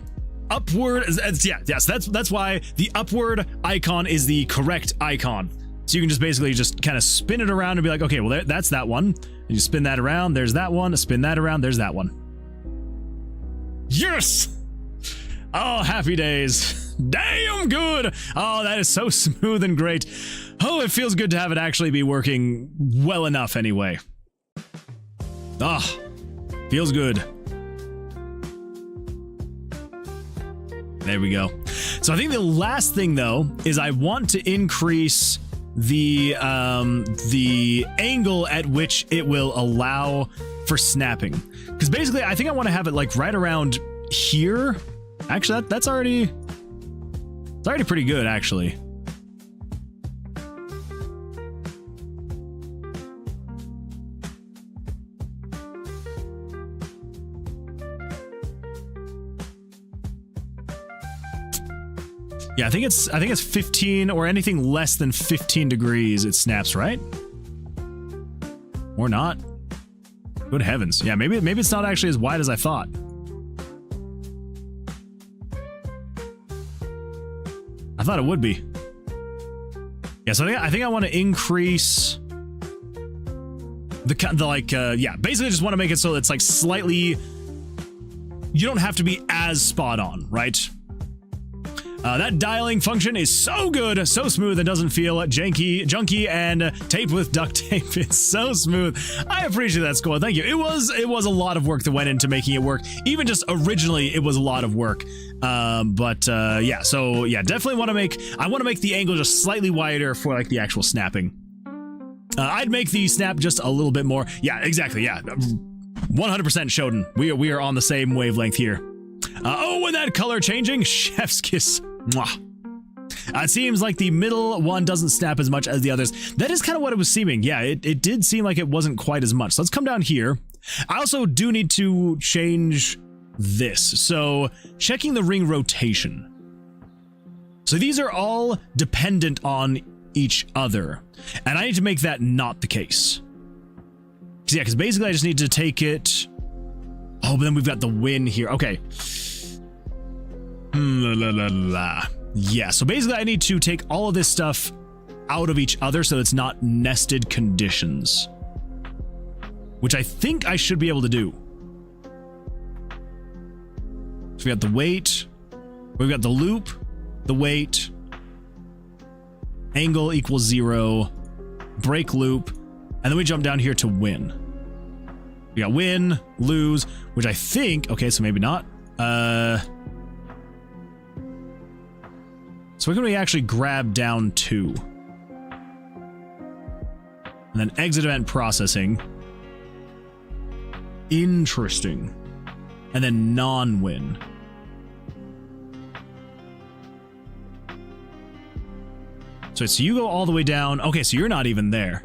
upward. Yes, that's why the upward icon is the correct icon. So you can just basically just kind of spin it around and be like, okay, well, that's that one. And you spin that around, there's that one. Spin that around, there's that one. Yes! Oh, happy days. Damn good. Oh, that is so smooth and great. Oh, it feels good to have it actually be working well enough anyway. Ah, feels good. There we go. So I think the last thing though is I want to increase the angle at which it will allow for snapping. Because basically I think I want to have it like right around here. Actually, that's already pretty good, actually. Yeah, I think it's 15 or anything less than 15 degrees it snaps, right? Or not. Good heavens. Yeah, maybe it's not actually as wide as I thought. I thought it would be. Yeah, so I think I want to increase yeah, basically just want to make it so it's like slightly, you don't have to be as spot on, right? That dialing function is so good, so smooth, and doesn't feel junky, and taped with duct tape. It's so smooth. I appreciate that, Squad. Thank you. It was a lot of work that went into making it work. Even just originally, it was a lot of work. Yeah. So yeah, definitely want to make. I want to make the angle just slightly wider for like the actual snapping. I'd make the snap just a little bit more. Yeah, exactly. Yeah, 100% Shodan. We are on the same wavelength here. Oh, and that color changing, chef's kiss. Mwah. It seems like the middle one doesn't snap as much as the others. That is kind of what it was seeming. Yeah, it did seem like it wasn't quite as much. So let's come down here. I also do need to change this. So checking the ring rotation. So these are all dependent on each other. And I need to make that not the case. Yeah, because basically I just need to take it. Oh, but then we've got the win here. Okay. Yeah, so basically I need to take all of this stuff out of each other so it's not nested conditions. Which I think I should be able to do. So we got the weight. We've got the loop, the weight, angle equals 0, break loop, and then we jump down here to win. We got win, lose, which I think, okay, so maybe not. So we're going to actually grab down 2. And then exit event processing. Interesting. And then non-win. So you go all the way down. Okay, so you're not even there.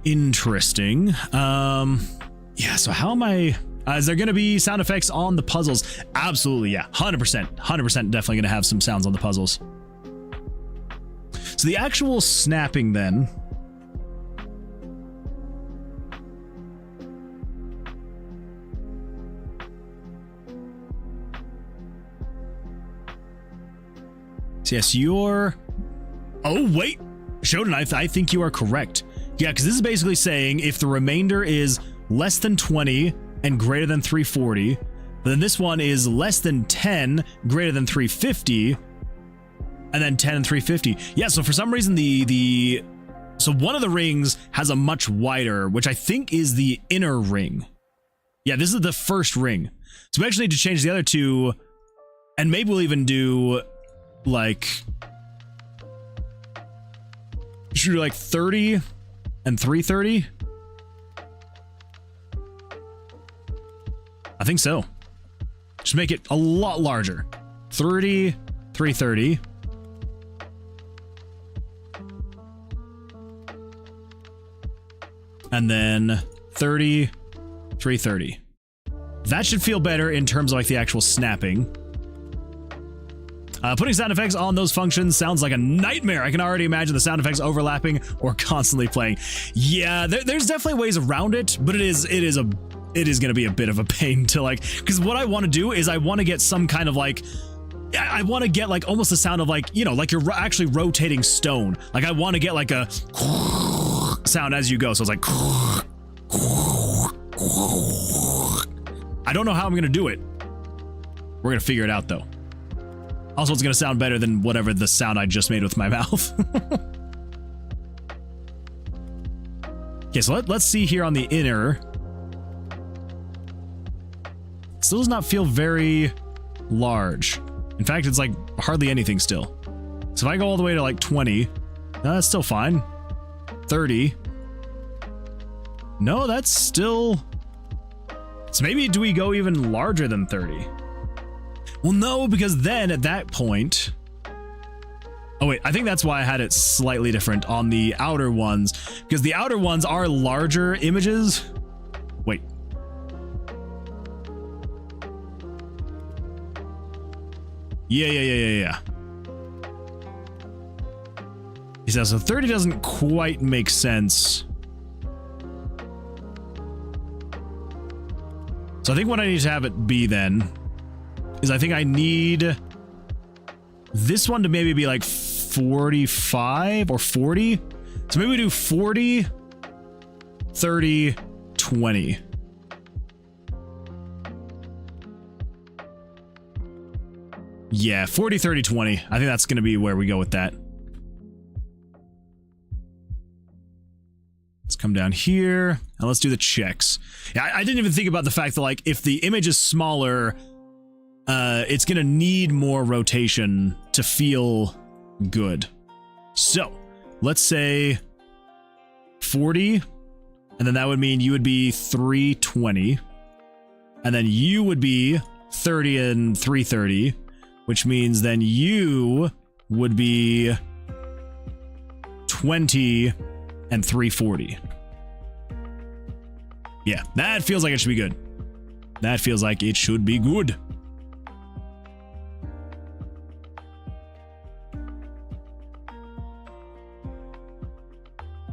Interesting. Yeah, so how am I... is there going to be sound effects on the puzzles? Absolutely, yeah. 100%. 100% definitely going to have some sounds on the puzzles. So the actual snapping then... So yes, you're... Oh, wait. Shodan, I think you are correct. Yeah, because this is basically saying if the remainder is less than 20 and greater than 340, then this one is less than 10, greater than 350, and then 10 and 350. Yeah, so for some reason so one of the rings has a much wider, which I think is the inner ring. Yeah, this is the first ring. So we actually need to change the other two, and maybe we'll even do like... should we do like 30 and 330? I think so. Just make it a lot larger. 30, 330. And then 30, 330. That should feel better in terms of like the actual snapping. Putting sound effects on those functions sounds like a nightmare. I can already imagine the sound effects overlapping or constantly playing. Yeah, there's definitely ways around it, but it is going to be a bit of a pain to like, because what I want to do is I want to get some kind of like, I want to get like almost the sound of like, you know, like you're actually rotating stone. Like I want to get like a sound as you go. So it's like, I don't know how I'm going to do it. We're going to figure it out though. Also, it's going to sound better than whatever the sound I just made with my mouth. Okay, so let's see here on the inner. It still does not feel very large. In fact, it's like hardly anything still. So if I go all the way to like 20, no, that's still fine. 30. No, that's still... So maybe do we go even larger than 30? Well, no, because then at that point... Oh, wait, I think that's why I had it slightly different on the outer ones, because the outer ones are larger images. Wait. Yeah. He says, so 30 doesn't quite make sense. So I think what I need to have it be then is I think I need this one to maybe be like 45 or 40. So maybe we do 40, 30, 20. Yeah, 40, 30, 20. I think that's going to be where we go with that. Let's come down here and let's do the checks. Yeah, I didn't even think about the fact that, like, if the image is smaller, it's going to need more rotation to feel good. So let's say 40, and then that would mean you would be 320, and then you would be 30 and 330, which means then you would be 20 and 340. Yeah, that feels like it should be good. That feels like it should be good.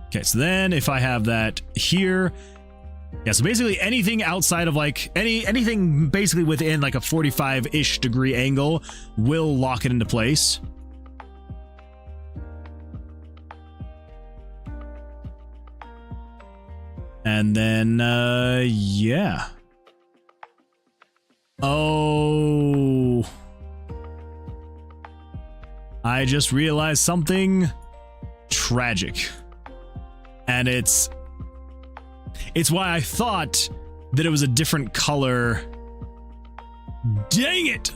Okay, so then if I have that here, yeah, so basically anything outside of like anything basically within like a 45-ish degree angle will lock it into place. And then, yeah. Oh. I just realized something tragic. And it's why I thought that it was a different color. Dang it!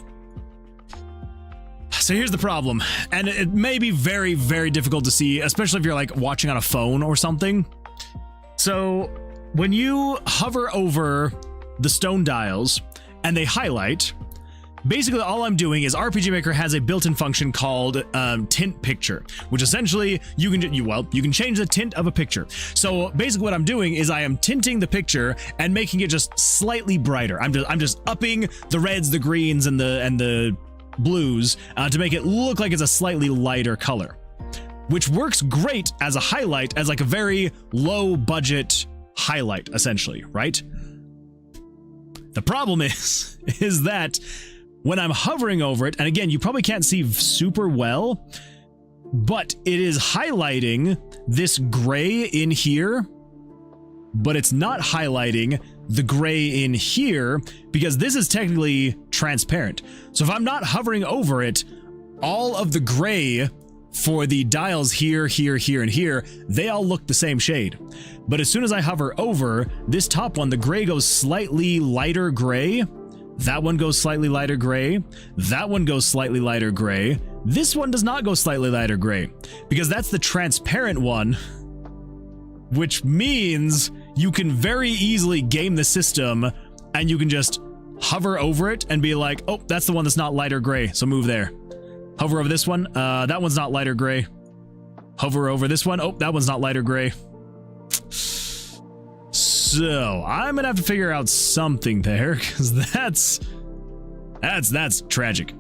So here's the problem. And it may be very, very difficult to see, especially if you're like watching on a phone or something. So when you hover over the stone dials and they highlight, basically all I'm doing is RPG Maker has a built-in function called tint picture, which essentially you can change the tint of a picture. So basically what I'm doing is I am tinting the picture and making it just slightly brighter. I'm just upping the reds, the greens, and the blues to make it look like it's a slightly lighter color, which works great as a highlight, as like a very low budget highlight, essentially, right? The problem is that when I'm hovering over it, and again, you probably can't see super well, but it is highlighting this gray in here, but it's not highlighting the gray in here because this is technically transparent. So if I'm not hovering over it, all of the gray for the dials here, here, here, and here, they all look the same shade. But as soon as I hover over this top one, the gray goes slightly lighter gray. That one goes slightly lighter gray. That one goes slightly lighter gray. This one does not go slightly lighter gray because that's the transparent one, which means you can very easily game the system and you can just hover over it and be like, oh, that's the one that's not lighter gray, so move there. Hover over this one. That one's not lighter gray. Hover over this one. Oh, that one's not lighter gray. So I'm gonna have to figure out something there because that's tragic.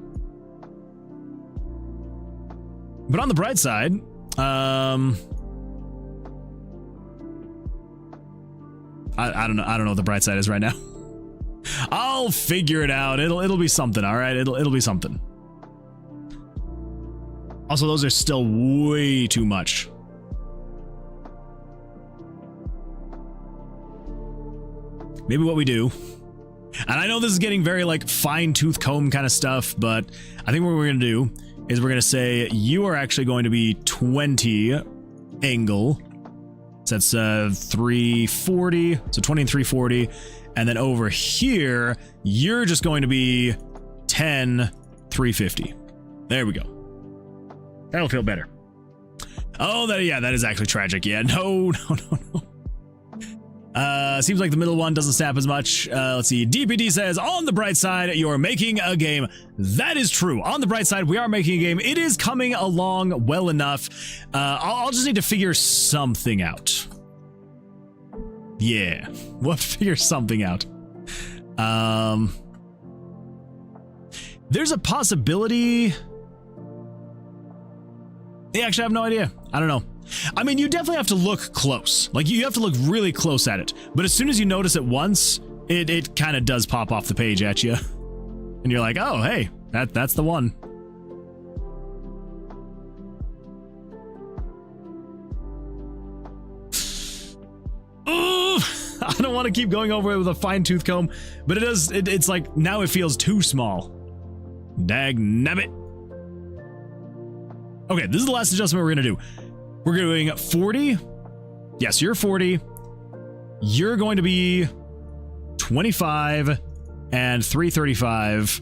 But on the bright side, I don't know what the bright side is right now. I'll figure it out. It'll be something. All right, it'll be something. Also, those are still way too much. Maybe what we do, and I know this is getting very like fine-tooth comb kind of stuff, but I think what we're gonna do is we're gonna say you are actually going to be 20 angle. So that's 340, so 20 and 340, and then over here you're just going to be 10 350. There we go. That'll feel better. Oh, that is actually tragic. Yeah, no. Seems like the middle one doesn't snap as much. Let's see. DPD says, on the bright side, you're making a game. That is true. On the bright side, we are making a game. It is coming along well enough. I'll just need to figure something out. Yeah, we'll have to figure something out. There's a possibility. Yeah, actually, I have no idea. I don't know. I mean, you definitely have to look close. Like, you have to look really close at it. But as soon as you notice it once, it kind of does pop off the page at you. And you're like, oh, hey, that's the one. I don't want to keep going over it with a fine-tooth comb, but it's like, now it feels too small. Dag nabbit. Okay, this is the last adjustment we're going to do. We're doing 40. Yes, you're 40. You're going to be 25 and 335.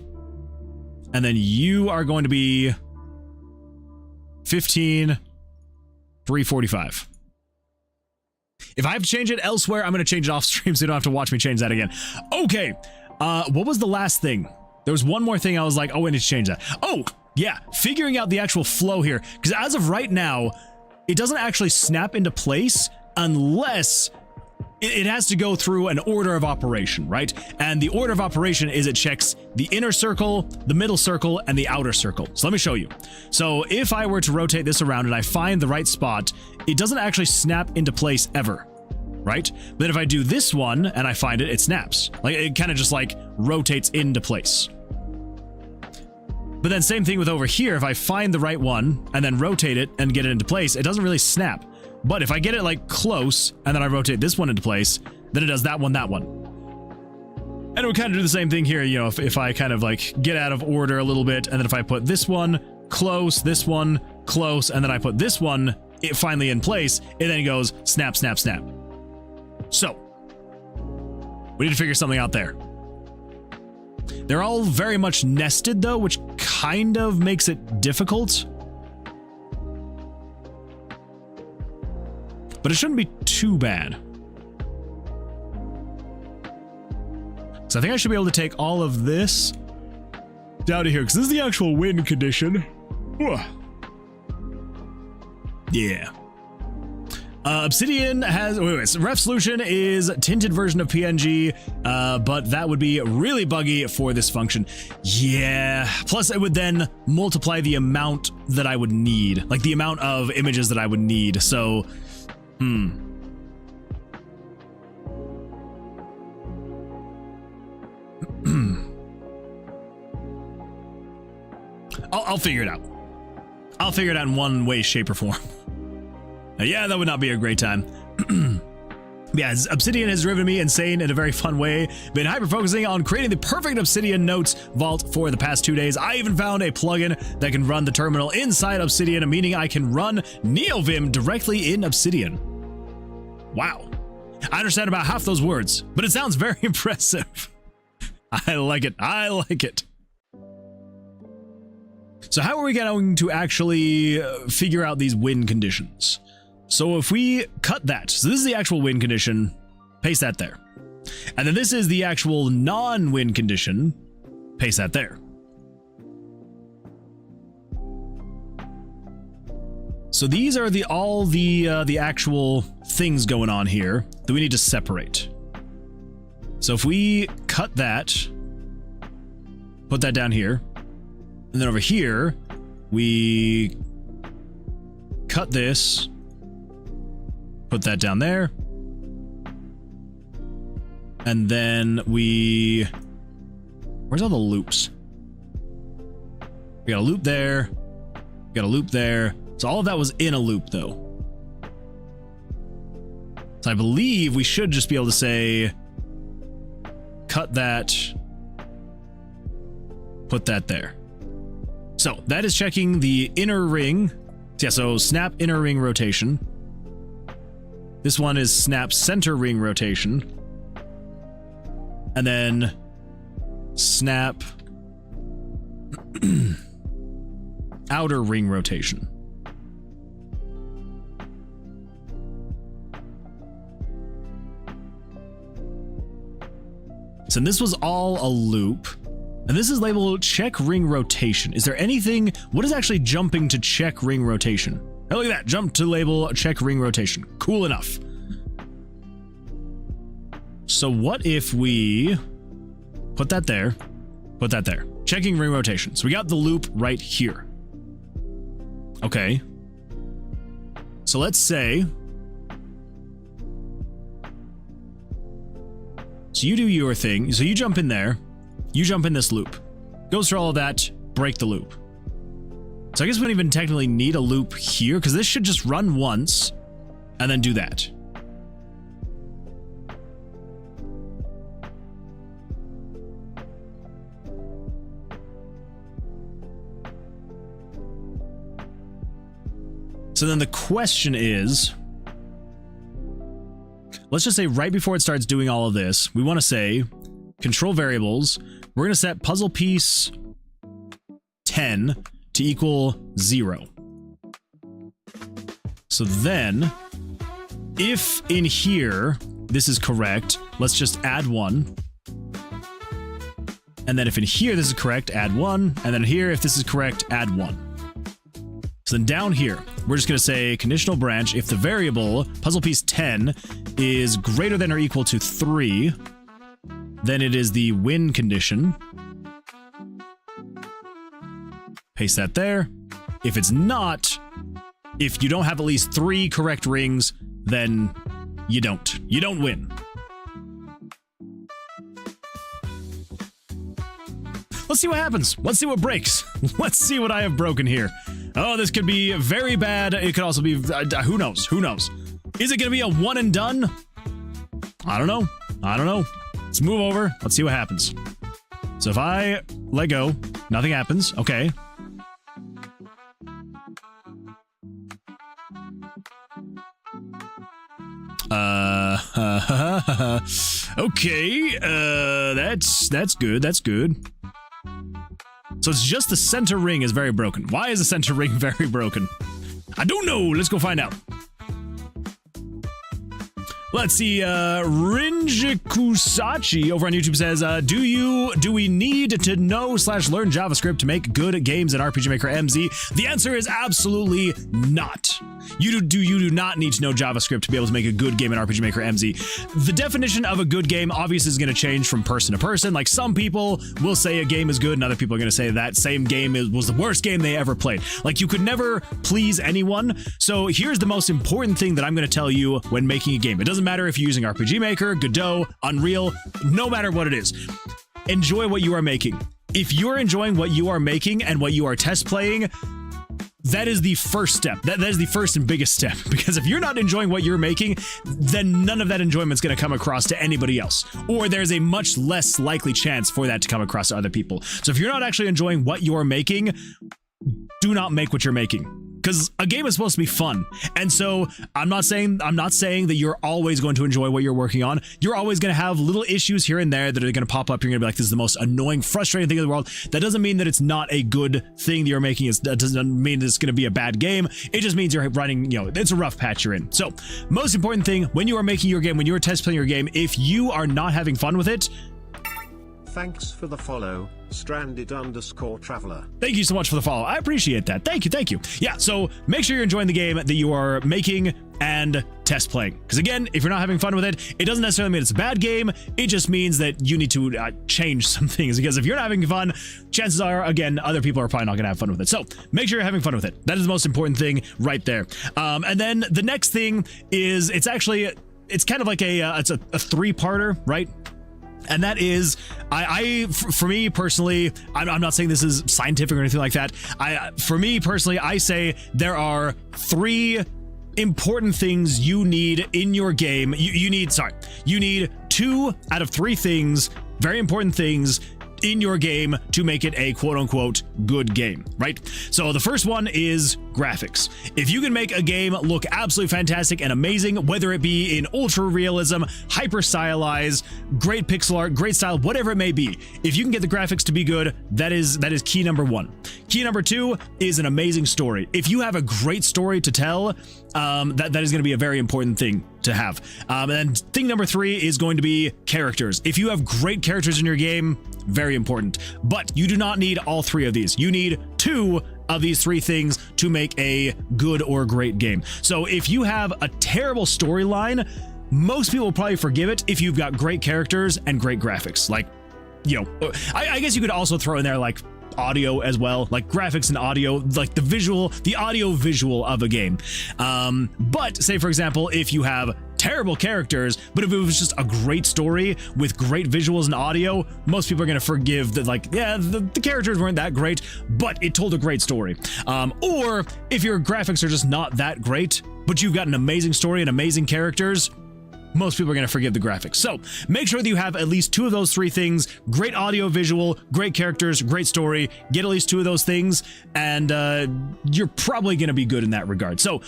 And then you are going to be 15, 345. If I have to change it elsewhere, I'm going to change it off stream so you don't have to watch me change that again. Okay. What was the last thing? There was one more thing I was like, oh, I need to change that. Oh, yeah. Figuring out the actual flow here. Because as of right now, it doesn't actually snap into place unless it has to go through an order of operation, right? And the order of operation is it checks the inner circle, the middle circle, and the outer circle. So let me show you. So if I were to rotate this around and I find the right spot, it doesn't actually snap into place ever, right? But if I do this one and I find it, it snaps. Like it kind of just like rotates into place. But then same thing with over here. If I find the right one and then rotate it and get it into place, it doesn't really snap. But if I get it like close and then I rotate this one into place, then it does that one. And it would kind of do the same thing here, you know, if I kind of like get out of order a little bit, and then if I put this one close, this one close, and then I put this one finally in place, it then goes snap, snap, snap. So we need to figure something out there. They're all very much nested though, which kind of makes it difficult. But it shouldn't be too bad. So I think I should be able to take all of this down to here, because this is the actual win condition. Yeah. Obsidian has, ref solution is tinted version of PNG, but that would be really buggy for this function. Yeah. Plus it would then multiply the amount that I would need, like the amount of images that I would need. So, I'll figure it out. I'll figure it out in one way, shape, or form. Yeah, that would not be a great time. Yeah, Obsidian has driven me insane in a very fun way. Been hyper-focusing on creating the perfect Obsidian notes vault for the past 2 days. I even found a plugin that can run the terminal inside Obsidian, meaning I can run NeoVim directly in Obsidian. Wow. I understand about half those words, but it sounds very impressive. I like it. I like it. So how are we going to actually figure out these win conditions? So if we cut that, so this is the actual win condition, paste that there. And then this is the actual non-win condition, paste that there. So these are all the actual things going on here that we need to separate. So if we cut that, put that down here, and then over here, we cut this, put that down there, and then where's all the loops? We got a loop there, we got a loop there. So all of that was in a loop though. So I believe we should just be able to say, cut that, put that there. So that is checking the inner ring. Yeah, so snap inner ring rotation. This one is snap center ring rotation. And then snap outer ring rotation. So this was all a loop. And this is labeled check ring rotation. Is there anything, what is actually jumping to check ring rotation? Oh, look at that, jump to label check ring rotation. Cool enough. So what if we put that there, checking ring rotation. So we got the loop right here. Okay. So let's say, so you do your thing. So you jump in there. You jump in this loop. Goes through all of that, break the loop. So I guess we don't even technically need a loop here, because this should just run once and then do that. So then the question is, let's just say right before it starts doing all of this, we want to say control variables. We're going to set puzzle piece 10 to equal 0. So then, if in here this is correct, let's just add 1. And then if in here this is correct, add 1. And then here, if this is correct, add 1. So then down here, we're just going to say conditional branch. If the variable puzzle piece 10 is greater than or equal to 3, then it is the win condition. Paste that there. If it's not, if you don't have at least 3 correct rings, then you don't. You don't win. Let's see what happens. Let's see what breaks. Let's see what I have broken here. Oh, this could be very bad. It could also be, who knows? Who knows? Is it going to be a one and done? I don't know. I don't know. Let's move over. Let's see what happens. So if I let go, nothing happens. Okay. Okay. That's good. That's good. So it's just the center ring is very broken. Why is the center ring very broken? I don't know. Let's go find out. Let's see, Rinjikusachi over on YouTube says, do we need to know / learn JavaScript to make good games in RPG Maker MZ? The answer is absolutely not. You do not need to know JavaScript to be able to make a good game in RPG Maker MZ. The definition of a good game obviously is going to change from person to person. Like some people will say a game is good and other people are going to say that same game was the worst game they ever played. Like you could never please anyone. So here's the most important thing that I'm going to tell you when making a game. It doesn't matter if you're using RPG Maker, Godot, Unreal, no matter what it is. Enjoy what you are making. If you're enjoying what you are making and what you are test playing, that is the first step. That is the first and biggest step. Because if you're not enjoying what you're making, then none of that enjoyment is going to come across to anybody else. Or there's a much less likely chance for that to come across to other people. So if you're not actually enjoying what you're making, do not make what you're making. Because a game is supposed to be fun. And so I'm not saying that you're always going to enjoy what you're working on. You're always going to have little issues here and there that are going to pop up. You're going to be like, this is the most annoying, frustrating thing in the world. That doesn't mean that it's not a good thing that you're making. That doesn't mean that it's going to be a bad game. It just means you're running, it's a rough patch you're in. So most important thing, when you are making your game, when you are test playing your game, if you are not having fun with it, thanks for the follow, stranded_traveler. Thank you so much for the follow. I appreciate that. Thank you. Thank you. Yeah, so make sure you're enjoying the game that you are making and test playing. Because again, if you're not having fun with it, it doesn't necessarily mean it's a bad game. It just means that you need to change some things. Because if you're not having fun, chances are, again, other people are probably not going to have fun with it. So make sure you're having fun with it. That is the most important thing right there. And then the next thing is, it's kind of like it's a 3-parter, right? And that is, for me personally, I'm not saying this is scientific or anything like that. For me personally, I say there are 3 important things you need in your game. You need 2 out of 3 things, very important things in your game to make it a quote-unquote good game, right? So the first one is graphics. If you can make a game look absolutely fantastic and amazing, whether it be in ultra realism, hyper stylized, great pixel art, great style, whatever it may be, if you can get the graphics to be good, that is key number 1. Key number 2 is an amazing story. If you have a great story to tell, that is going to be a very important thing to have. And then thing number 3 is going to be characters. If you have great characters in your game, very important. But you do not need all 3 of these. You need 2 of these 3 things to make a good or great game. So if you have a terrible storyline, most people will probably forgive it if you've got great characters and great graphics. Like, I guess you could also throw in there like audio as well, like graphics and audio, like the audio visual of a game. But say for example, if you have terrible characters, but if it was just a great story with great visuals and audio, most people are going to forgive that, like, yeah, the characters weren't that great, but it told a great story. Or if your graphics are just not that great, but you've got an amazing story and amazing characters, most people are going to forgive the graphics. So make sure that you have at least 2 of those 3 things: great audio visual, great characters, great story. Get at least 2 of those things, and you're probably going to be good in that regard. So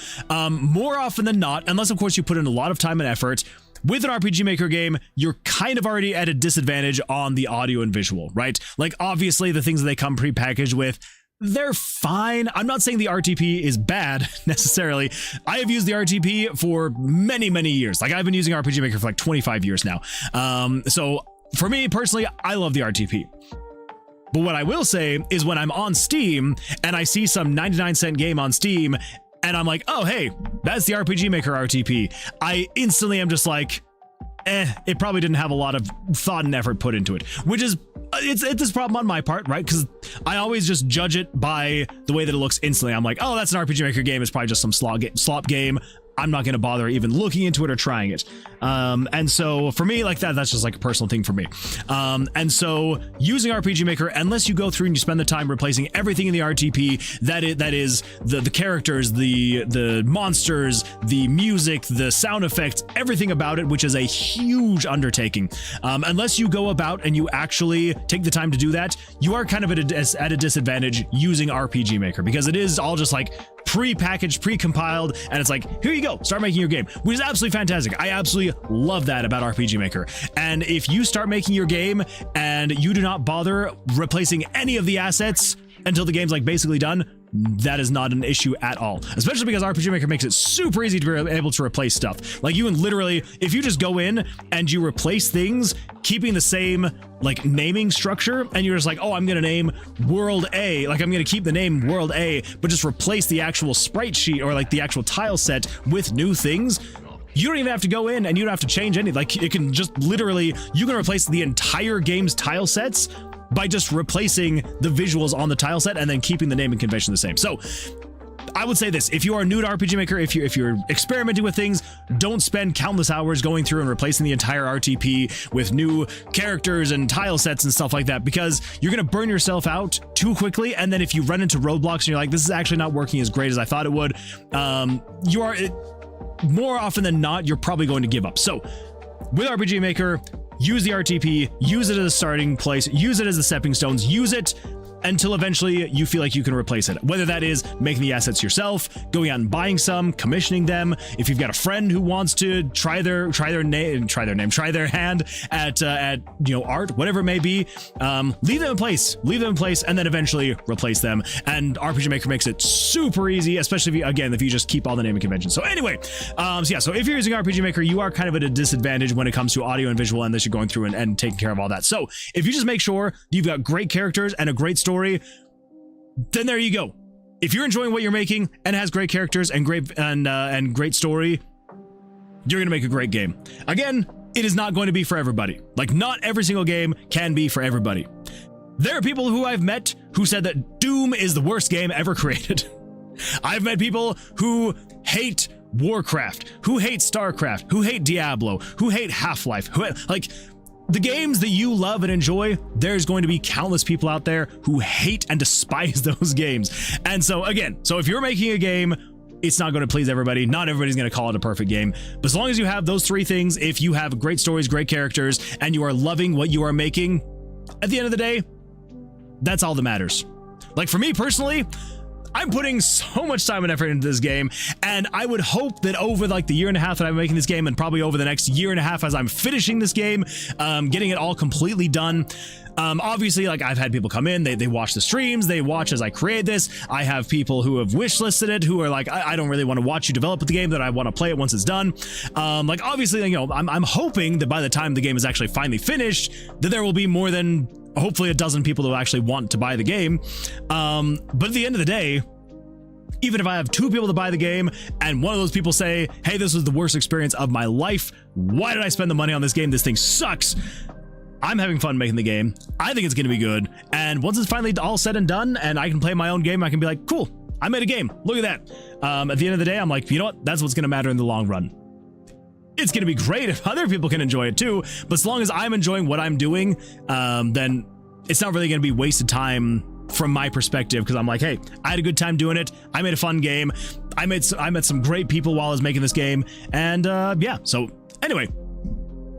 more often than not, unless of course you put in a lot of time and effort, with an RPG Maker game, you're kind of already at a disadvantage on the audio and visual, right? Like, obviously the things that they come prepackaged with, they're fine. I'm not saying the RTP is bad necessarily. I have used the RTP for many, many years. Like, I've been using RPG Maker for like 25 years now. So for me personally, I love the RTP. But what I will say is, when I'm on Steam and I see some 99-cent game on Steam and I'm like, oh, hey, that's the RPG Maker RTP, I instantly am just like, it probably didn't have a lot of thought and effort put into it, which is, it's this problem on my part, right? Because I always just judge it by the way that it looks instantly. I'm like, oh, that's an RPG Maker game. It's probably just some slop game. I'm not going to bother even looking into it or trying it. And so for me, like that's just like a personal thing for me. And so using RPG Maker, unless you go through and you spend the time replacing everything in the RTP, that is the characters, the monsters, the music, the sound effects, everything about it, which is a huge undertaking. Unless you go about and you actually take the time to do that, you are kind of at a disadvantage using RPG Maker, because it is all just like pre-packaged, pre-compiled, and it's like, here you go, start making your game, which is absolutely fantastic. I absolutely love that about RPG Maker. And if you start making your game and you do not bother replacing any of the assets until the game's like basically done, that is not an issue at all, especially because RPG Maker makes it super easy to be able to replace stuff. Like, you can literally, if you just go in and you replace things, keeping the same like naming structure, and you're just like, oh, I'm gonna name World A, like I'm gonna keep the name World A, but just replace the actual sprite sheet or like the actual tile set with new things. You don't even have to go in and you don't have to change any, like it can just literally, you can replace the entire game's tile sets by just replacing the visuals on the tile set and then keeping the naming convention the same. So I would say this: if you are new to RPG Maker, if you're experimenting with things, don't spend countless hours going through and replacing the entire RTP with new characters and tile sets and stuff like that, because you're gonna burn yourself out too quickly. And then if you run into roadblocks and you're like, this is actually not working as great as I thought it would, you are, more often than not, you're probably going to give up. So with RPG Maker, use the RTP, use it as a starting place, use it as the stepping stones, use it until eventually you feel like you can replace it. Whether that is making the assets yourself, going out and buying some, commissioning them. If you've got a friend who wants to try their hand at art, whatever it may be, leave them in place, and then eventually replace them. And RPG Maker makes it super easy, especially if you just keep all the naming conventions. So anyway, so if you're using RPG Maker, you are kind of at a disadvantage when it comes to audio and visual, unless you're going through and taking care of all that. So if you just make sure you've got great characters and a great story, then there you go. If you're enjoying what you're making and has great characters and great story, you're gonna make a great game. Again, it is not going to be for everybody. Like, not every single game can be for everybody. There are people who I've met who said that Doom is the worst game ever created. I've met people who hate Warcraft, who hate StarCraft, who hate Diablo, who hate Half-Life, the games that you love and enjoy. There's going to be countless people out there who hate and despise those games. And so again, if you're making a game, it's not going to please everybody. Not everybody's going to call it a perfect game. But as long as you have those 3 things, if you have great stories, great characters, and you are loving what you are making, at the end of the day, that's all that matters. Like, for me personally, I'm putting so much time and effort into this game, and I would hope that over like the year and a half that I'm making this game, and probably over the next year and a half as I'm finishing this game, getting it all completely done. Obviously, like, I've had people come in, they watch the streams, they watch as I create this. I have people who have wishlisted it, who are like, I don't really want to watch you develop the game, that I want to play it once it's done. Like, obviously, I'm hoping that by the time the game is actually finally finished, that there will be more than hopefully a dozen people that actually want to buy the game. But at the end of the day, even if I have 2 people to buy the game and one of those people say, hey, this was the worst experience of my life, why did I spend the money on this game? This thing sucks. I'm having fun making the game. I think it's going to be good. And once it's finally all said and done and I can play my own game, I can be like, cool, I made a game. Look at that. At the end of the day, I'm like, you know what? That's what's going to matter in the long run. It's going to be great if other people can enjoy it too, but as long as I'm enjoying what I'm doing, then it's not really going to be wasted time from my perspective, because I'm like, hey, I had a good time doing it. I made a fun game. I met some great people while I was making this game, and yeah, so anyway,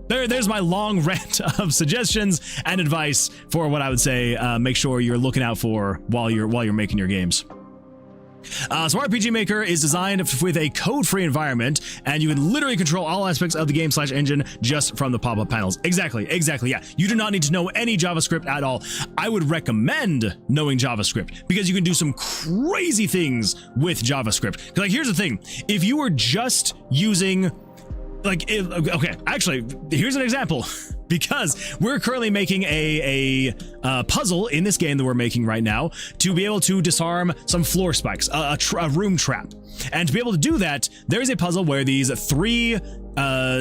there's my long rant of suggestions and advice for what I would say make sure you're looking out for while you're making your games. So RPG Maker is designed with a code-free environment, and you can literally control all aspects of the game/engine just from the pop-up panels. Exactly, yeah. You do not need to know any JavaScript at all. I would recommend knowing JavaScript because you can do some crazy things with JavaScript. Like, here's the thing. If you were just using... okay, actually, here's an example. Because we're currently making a puzzle in this game that we're making right now to be able to disarm some floor spikes, a room trap. And to be able to do that, there's a puzzle where these 3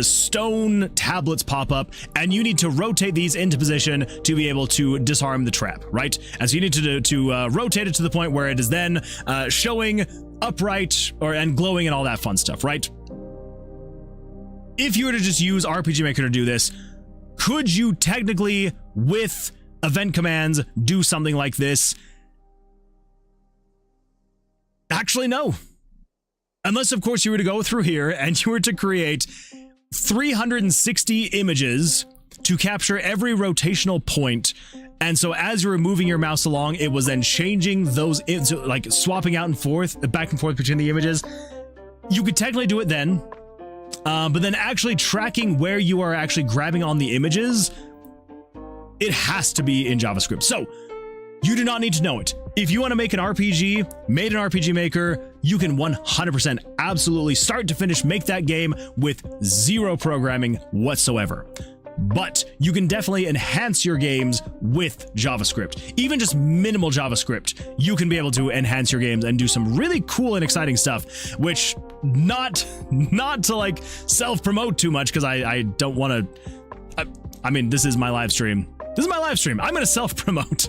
stone tablets pop up, and you need to rotate these into position to be able to disarm the trap, right? And so you need to rotate it to the point where it is then showing upright and glowing and all that fun stuff, right? If you were to just use RPG Maker to do this, could you technically, with event commands, do something like this? Actually, no. Unless, of course, you were to go through here and you were to create 360 images to capture every rotational point. And so as you were moving your mouse along, it was then changing those, like swapping out and forth, back and forth between the images. You could technically do it then. But then actually tracking where you are actually grabbing on the images, it has to be in JavaScript. So you do not need to know it. If you want to make an RPG, made an RPG Maker, you can 100% absolutely start to finish make that game with 0 programming whatsoever. But you can definitely enhance your games with JavaScript. Even just minimal JavaScript, you can be able to enhance your games and do some really cool and exciting stuff, which not to like self-promote too much, because I don't want to, I mean, this is my live stream. I'm going to self-promote.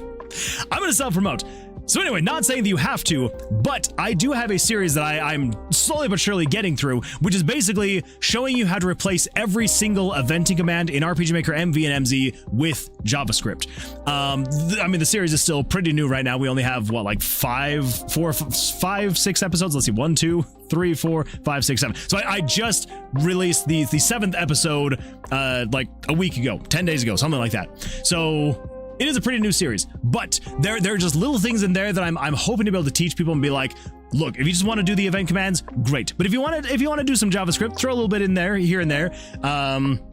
So anyway, not saying that you have to, but I do have a series that I'm slowly but surely getting through, which is basically showing you how to replace every single eventing command in RPG Maker MV and MZ with JavaScript. I mean, the series is still pretty new right now. We only have, what, like 5, 6 episodes? Let's see, 1, 2, 3, 4, 5, 6, 7. So I just released the 7th episode like a week ago, 10 days ago, something like that. So... it is a pretty new series, but there are just little things in there that I'm hoping to be able to teach people and be like, look, if you just want to do the event commands, great. But if you want to do some JavaScript, throw a little bit in there, here and there.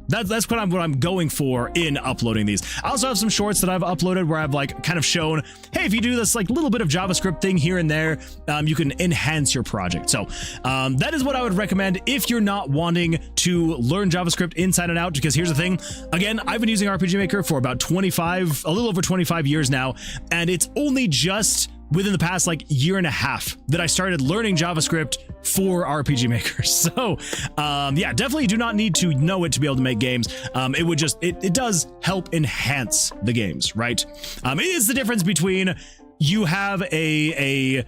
That's what I'm going for in uploading these. I also have some shorts that I've uploaded where I've like kind of shown, hey, if you do this like little bit of JavaScript thing here and there, you can enhance your project. So that is what I would recommend if you're not wanting to learn JavaScript inside and out, because here's the thing. Again, I've been using RPG Maker for about a little over 25 years now, and it's only just within the past like year and a half that I started learning JavaScript for RPG Maker. So yeah, definitely do not need to know it to be able to make games. It does help enhance the games, right? It is the difference between you have like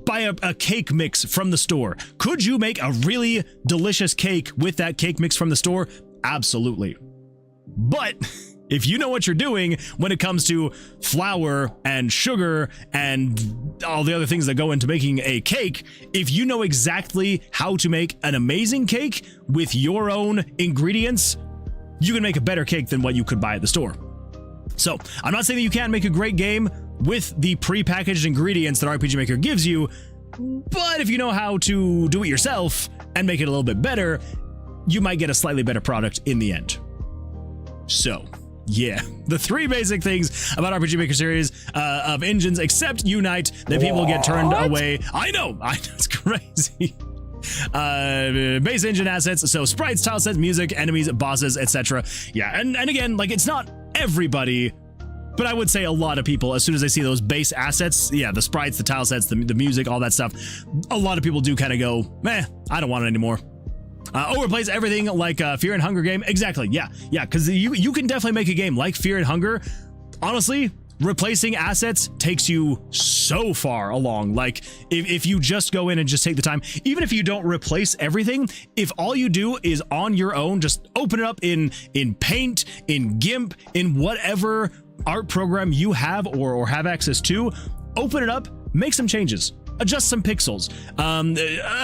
buy a cake mix from the store. Could you make a really delicious cake with that cake mix from the store? Absolutely. But if you know what you're doing when it comes to flour and sugar and all the other things that go into making a cake, if you know exactly how to make an amazing cake with your own ingredients, you can make a better cake than what you could buy at the store. So I'm not saying that you can't make a great game with the pre-packaged ingredients that RPG Maker gives you, but if you know how to do it yourself and make it a little bit better, you might get a slightly better product in the end. So yeah, the 3 basic things about RPG Maker series of engines, except Unite, that people get turned away. I know, it's crazy. Base engine assets, so sprites, tile sets, music, enemies, bosses, etc. Yeah, and again, like, it's not everybody, but I would say a lot of people, as soon as they see those base assets, yeah, the sprites, the tile sets, the music, all that stuff, a lot of people do kind of go, meh, I don't want it anymore. Replace everything like Fear and Hunger game. Exactly. Yeah, because you can definitely make a game like Fear and Hunger. Honestly, replacing assets takes you so far along. Like, if you just go in and just take the time, even if you don't replace everything, if all you do is on your own, just open it up in Paint, in GIMP, in whatever art program you have or have access to, open it up, make some changes. adjust some pixels,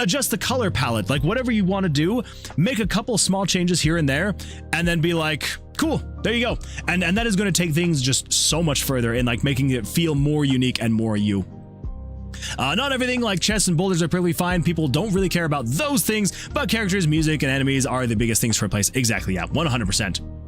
adjust the color palette, like whatever you want to do, make a couple small changes here and there, and then be like, cool, there you go. And that is going to take things just so much further in like making it feel more unique and more you. Not everything like chests and boulders are perfectly fine. People don't really care about those things, but characters, music, and enemies are the biggest things to replace. Exactly, yeah, 100%.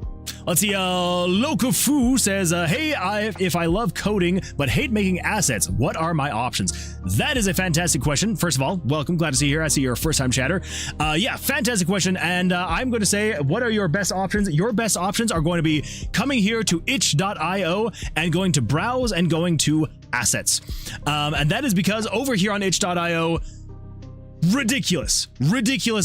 Let's see, Lokofu says, hey, if I love coding but hate making assets, what are my options? That is a fantastic question. First of all, welcome, glad to see you here. I see you're a first-time chatter. Yeah, fantastic question, and I'm going to say, what are your best options? Your best options are going to be coming here to itch.io and going to browse and going to assets. And that is because over here on itch.io, ridiculous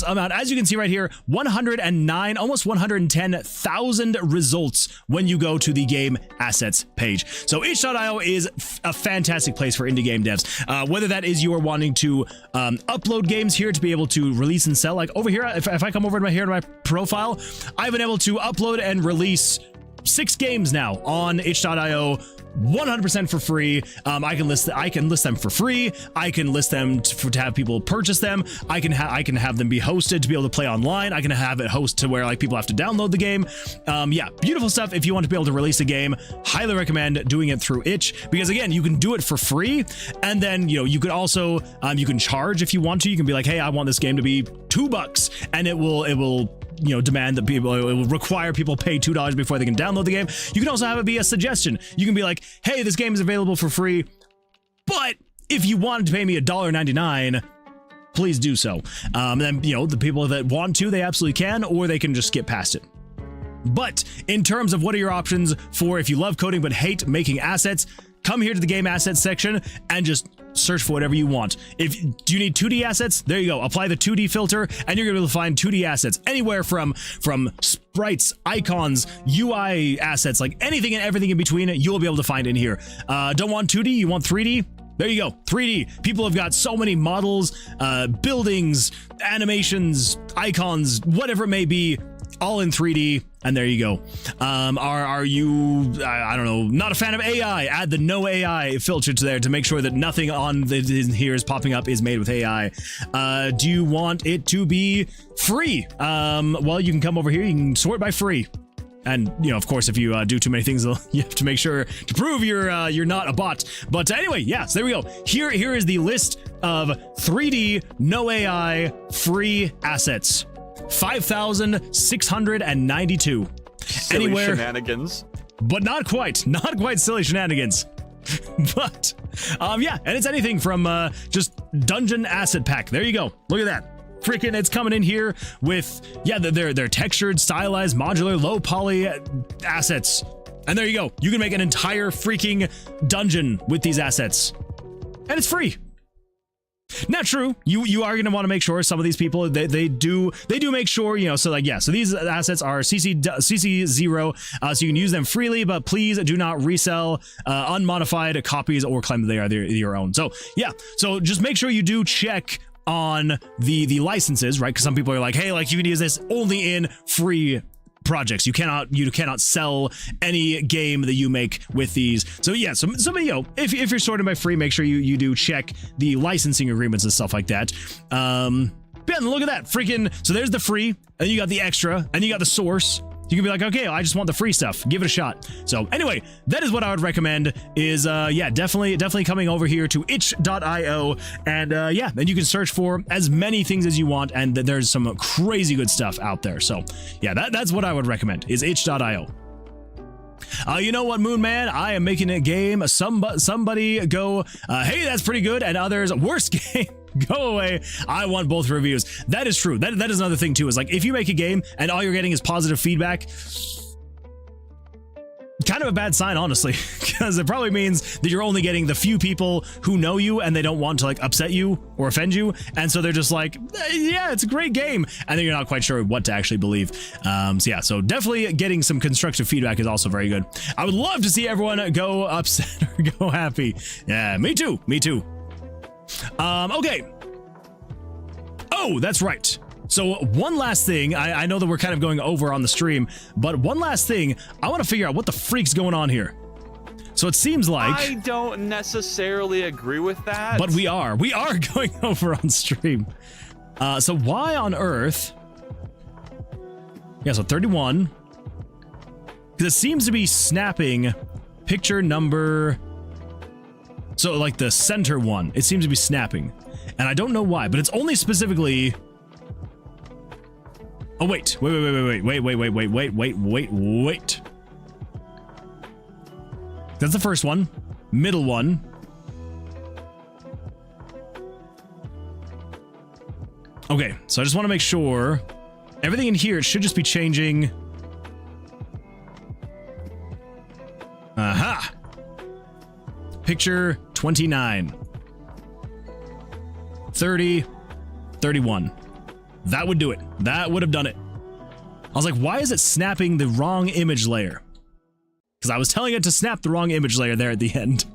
amount. As you can see right here, 109, almost 110,000 results when you go to the game assets page. So itch.io is a fantastic place for indie game devs. Whether that is you are wanting to upload games here to be able to release and sell, like over here, if I come over to my profile, I've been able to upload and release 6 games now on itch.io 100% for free. I can list them for free. I can list them to have people purchase them. I can have them be hosted to be able to play online. I can have it host to where like people have to download the game. Yeah, beautiful stuff. If you want to be able to release a game, highly recommend doing it through itch, because again, you can do it for free, and then you could also you can charge if you want to. You can be like, hey, I want this game to be $2, and it will demand that it will require people pay $2 before they can download the game. You can also have it be a suggestion. You can be like, hey, this game is available for free, but if you wanted to pay me $1.99, please do so. Then, the people that want to, they absolutely can, or they can just skip past it. But in terms of what are your options for if you love coding but hate making assets, come here to the game assets section and just search for whatever you want. Do you need 2D assets? There you go. Apply the 2D filter and you're going to be able to find 2D assets anywhere from sprites, icons, UI assets, like anything and everything in between, you will be able to find in here. Don't want 2D? You want 3D? There you go, 3D. People have got so many models, buildings, animations, icons, whatever it may be, all in 3D, and there you go. Are you, I don't know, not a fan of AI? Add the no AI filter to there to make sure that nothing on here is popping up is made with AI. Do you want it to be free? Well, you can come over here, you can sort by free. And, of course, if you do too many things, you have to make sure to prove you're not a bot. But anyway, yeah, so there we go. Here is the list of 3D, no AI, free assets. 5,692. Silly Anywhere, shenanigans. but not quite silly shenanigans. But yeah, and it's anything from just dungeon asset pack. There you go. Look at that. Freaking, it's coming in here with they're textured, stylized, modular, low poly assets. And there you go. You can make an entire freaking dungeon with these assets, and it's free. Not true. You are going to want to make sure some of these people they do make sure, so like, yeah, so these assets are CC 0, so you can use them freely, but please do not resell unmodified copies or claim that they are your own. So yeah, so just make sure you do check on the licenses, right? Because some people are like, hey, like you can use this only in free projects. You cannot sell any game that you make with these. So yeah, so if you're sorted by free, make sure you do check the licensing agreements and stuff like that. Ben, look at that freaking. So there's the free, and you got the extra, and you got the source. You can be like, okay, I just want the free stuff. Give it a shot. So anyway, that is what I would recommend is, yeah, definitely coming over here to itch.io. And yeah, then you can search for as many things as you want. And there's some crazy good stuff out there. So yeah, that's what I would recommend is itch.io. You know what, Moon Man? I am making a game. Somebody go, hey, that's pretty good. And others, worst game. Go away. I want both reviews. That is true. That is another thing too, is like if you make a game and all you're getting is positive feedback, kind of a bad sign, honestly, because it probably means that you're only getting the few people who know you and they don't want to like upset you or offend you, and so they're just like, yeah, it's a great game, and then you're not quite sure what to actually believe. So yeah, so definitely getting some constructive feedback is also very good. I would love to see everyone go upset or go happy. Yeah, me too. Okay. Oh, that's right. So one last thing, I know that we're kind of going over on the stream, but one last thing, I want to figure out what the freak's going on here. So it seems like I don't necessarily agree with that. But we are going over on stream. So why on earth? Yeah, so 31. Because it seems to be snapping picture number. So like the center one, it seems to be snapping. And I don't know why, but it's only specifically. Oh, wait. That's the first one. Middle one. Okay, so I just want to make sure everything in here, it should just be changing. Aha! Picture 29. 30. 31. That would do it. That would have done it. I was like, why is it snapping the wrong image layer? Because I was telling it to snap the wrong image layer there at the end.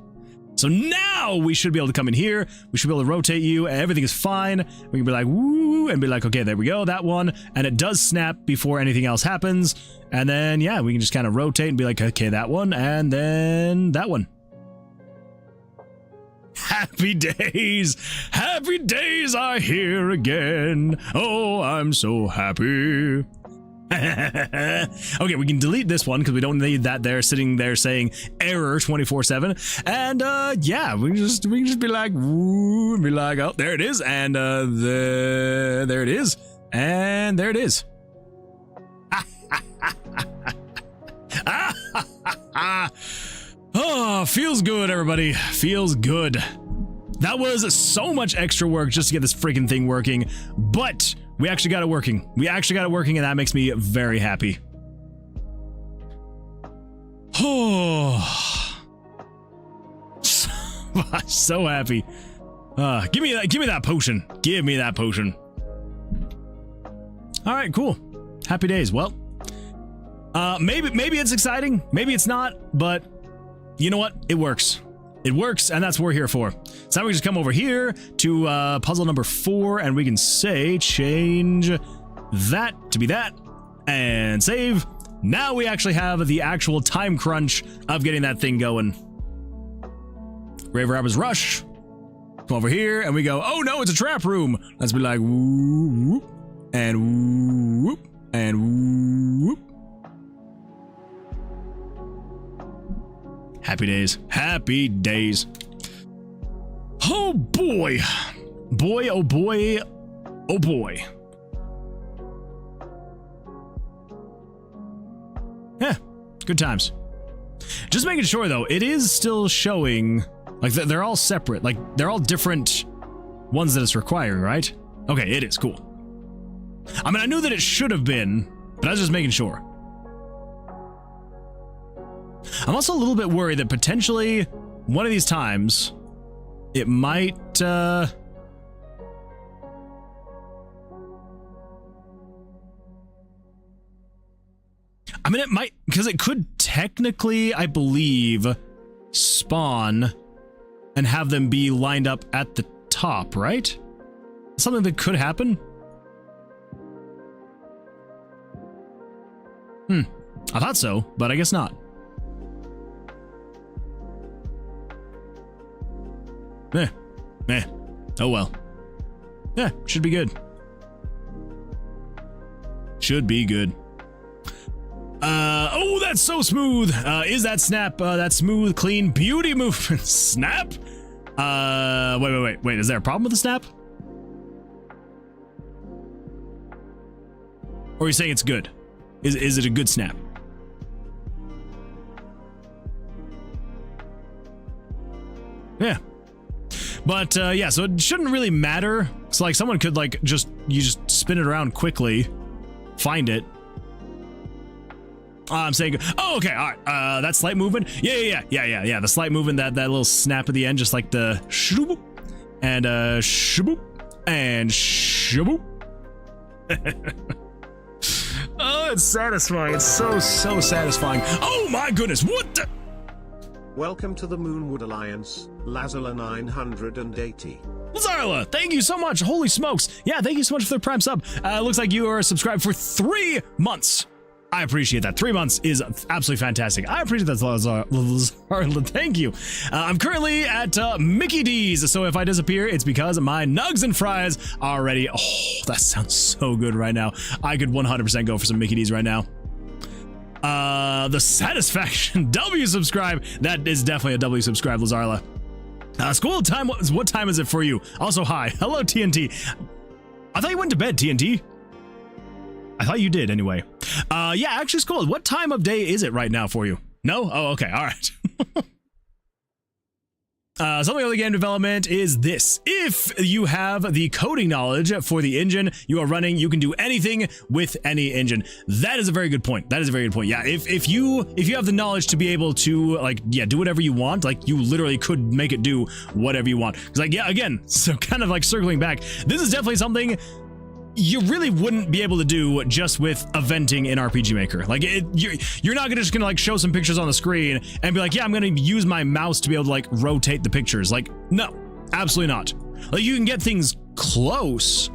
So now we should be able to come in here. We should be able to rotate you. Everything is fine. We can be like, woo, and be like, okay, there we go, that one. And it does snap before anything else happens. And then, yeah, we can just kind of rotate and be like, okay, that one, and then that one. Happy days. Happy days are here again. Oh, I'm so happy. Okay, we can delete this one because we don't need that there sitting there saying error 24/7. And yeah, we can just be like, woo, and be like, oh, there it is, and there it is, and there it is. Oh, feels good, everybody. Feels good. That was so much extra work just to get this freaking thing working, but we actually got it working. We actually got it working, and that makes me very happy. Oh, so happy. Give me that potion. Give me that potion. All right, cool. Happy days. Well, maybe it's exciting. Maybe it's not, but you know what? It works. It works, and that's what we're here for. So now we just come over here to puzzle number 4, and we can say change that to be that, and save. Now we actually have the actual time crunch of getting that thing going. Grave Robber's Rush. Come over here, and we go, oh no, it's a trap room. Let's be like, whoop, and whoop, and whoop. Happy days. Happy days. Oh boy. Boy, oh boy. Oh boy. Yeah, good times. Just making sure though, it is still showing, like they're all separate, like they're all different ones that it's requiring, right? Okay, it is, cool. I mean, I knew that it should have been, but I was just making sure. I'm also a little bit worried that potentially one of these times it might I mean, it might, because it could technically, I believe, spawn and have them be lined up at the top, right? Something that could happen? I thought so, but I guess not. Oh well. Yeah, should be good. Should be good. Oh, that's so smooth. Is that snap? That smooth, clean, beauty movement. Snap? Wait. Is there a problem with the snap? Or are you saying it's good? Is it a good snap? Yeah. But yeah, so it shouldn't really matter. It's like someone could like you just spin it around quickly, find it. I'm saying, oh, okay, all right. That slight movement, yeah. The slight movement, that little snap at the end, just like the shoo and shoo and shoo. Oh, it's satisfying. It's so satisfying. Oh my goodness, what the? Welcome to the Moonwood Alliance, Lazala 980. Lazarla, thank you so much. Holy smokes. Yeah, thank you so much for the Prime sub. Looks like you are subscribed for 3 months. I appreciate that. 3 months is absolutely fantastic. I appreciate that, Lazar. Thank you. I'm currently at Mickey D's, so if I disappear, it's because my nugs and fries are ready. Oh, that sounds so good right now. I could 100% go for some Mickey D's right now. The Satisfaction W subscribe. That is definitely a W subscribe, Lazarla. School time. What time is it for you? Also, hi. Hello, TNT. I thought you went to bed, TNT. I thought you did anyway. Yeah, actually, school. What time of day is it right now for you? No? Oh, okay. All right. Something of the game development is this. If you have the coding knowledge for the engine you are running, you can do anything with any engine. That is a very good point. That is a very good point. Yeah, if you have the knowledge to be able to, like, yeah, do whatever you want, like, you literally could make it do whatever you want. Because, like, yeah, again, so kind of like circling back, this is definitely something you really wouldn't be able to do just with eventing in RPG Maker. Like, you're not just gonna like show some pictures on the screen and be like, yeah, I'm gonna use my mouse to be able to like rotate the pictures. Like, no, absolutely not. Like, you can get things close,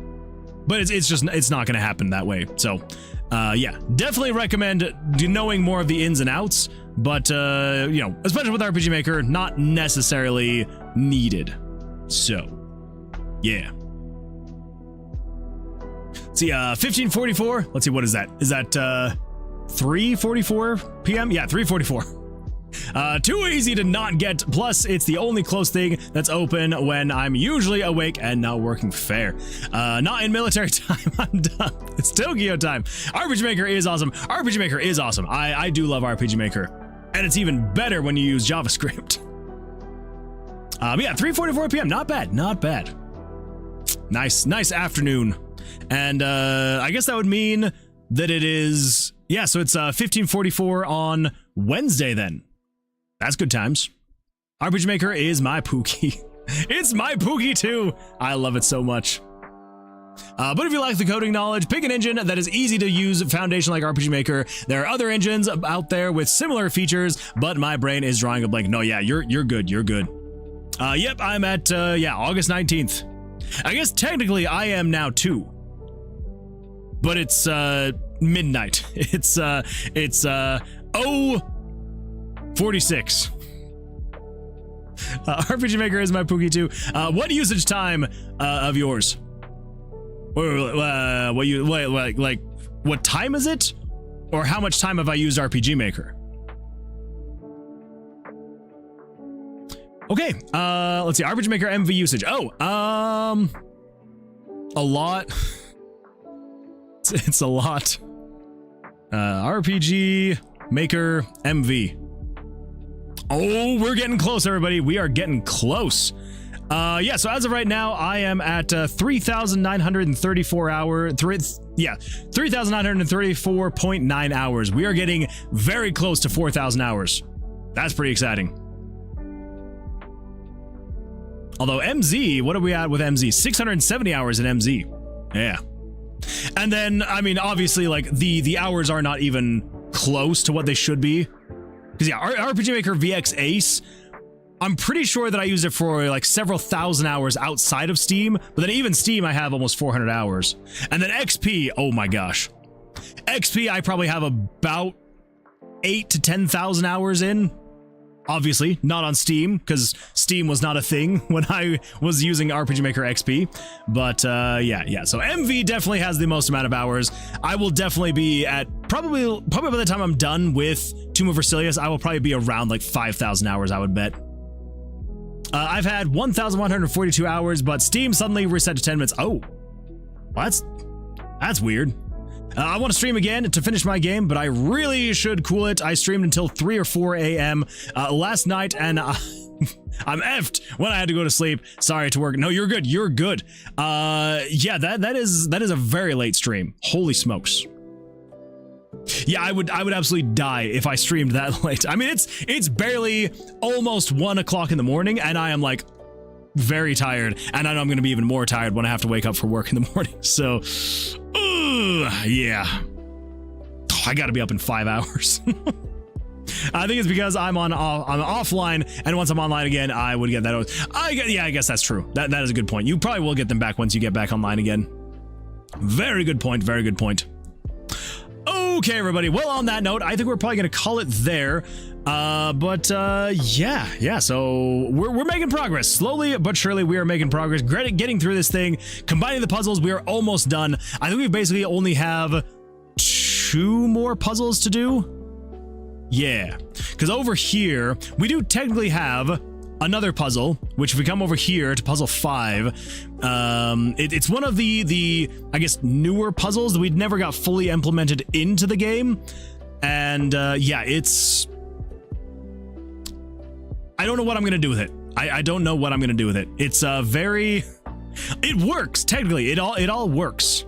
but it's not gonna happen that way. So, yeah, definitely recommend knowing more of the ins and outs, but you know, especially with RPG Maker, not necessarily needed. So, yeah. See, 1544. Let's see, what is that? Is that 3:44 p.m.? Yeah, 3:44. Too easy to not get. Plus, it's the only close thing that's open when I'm usually awake and not working fair. Not in military time. I'm done. It's Tokyo time. RPG Maker is awesome. RPG Maker is awesome. I do love RPG Maker, and it's even better when you use JavaScript. Yeah, 3:44 p.m. Not bad. Not bad. Nice afternoon. And I guess that would mean that it is, yeah, so it's 15:44 on Wednesday then. That's good times. RPG Maker is my Pookie. It's my Pookie too. I love it so much. But if you like the coding knowledge, pick an engine that is easy to use, foundation like RPG Maker. There are other engines out there with similar features, but my brain is drawing a blank. No, yeah, you're good. You're good. Yep, I'm at, yeah, August 19th. I guess technically I am now too. But it's midnight. It's 0:46. RPG Maker is my Pookie too. What usage time of yours? What time is it? Or how much time have I used RPG Maker? Okay, let's see. RPG Maker MV usage. Oh, a lot. It's a lot. RPG Maker MV. Oh, we're getting close, everybody. We are getting close. Yeah, so as of right now, I am at 3,934 hours. 3,934.9 hours. We are getting very close to 4,000 hours. That's pretty exciting. Although MZ, what are we at with MZ? 670 hours in MZ. Yeah. And then, I mean, obviously, like, the hours are not even close to what they should be. Because, yeah, RPG Maker VX Ace, I'm pretty sure that I used it for, like, several thousand hours outside of Steam. But then even Steam, I have almost 400 hours. And then XP, oh my gosh. XP, I probably have about 8,000 to 10,000 hours in. Obviously, not on Steam, because Steam was not a thing when I was using RPG Maker XP. But, yeah. So MV definitely has the most amount of hours. I will definitely be at, probably by the time I'm done with Tomb of Vercilias, I will probably be around, like, 5,000 hours, I would bet. I've had 1,142 hours, but Steam suddenly reset to 10 minutes. Oh, well, that's weird. I want to stream again to finish my game, but I really should cool it. I streamed until 3 or 4 a.m. Last night, and I'm effed when I had to go to sleep. Sorry to work. No, you're good. You're good. Yeah, that is a very late stream. Holy smokes. Yeah, I would absolutely die if I streamed that late. I mean, it's barely almost 1 o'clock in the morning, and I am like very tired, and I know I'm going to be even more tired when I have to wake up for work in the morning. So, yeah, I got to be up in 5 hours. I think it's because I'm offline, and once I'm online again, I would get that. Yeah, I guess that's true. That is a good point. You probably will get them back once you get back online again. Very good point. Very good point. Okay, everybody. Well, on that note, I think we're probably going to call it there. Yeah. So we're making progress. Slowly but surely, we are making progress. Getting through this thing, combining the puzzles, we are almost done. I think we basically only have 2 more puzzles to do. Yeah, because over here, we do technically have another puzzle, which if we come over here to puzzle 5, it's one of the I guess newer puzzles that we'd never got fully implemented into the game. And yeah, I don't know what I'm gonna do with it. I don't know what I'm gonna do with it. It's it works technically. It all works.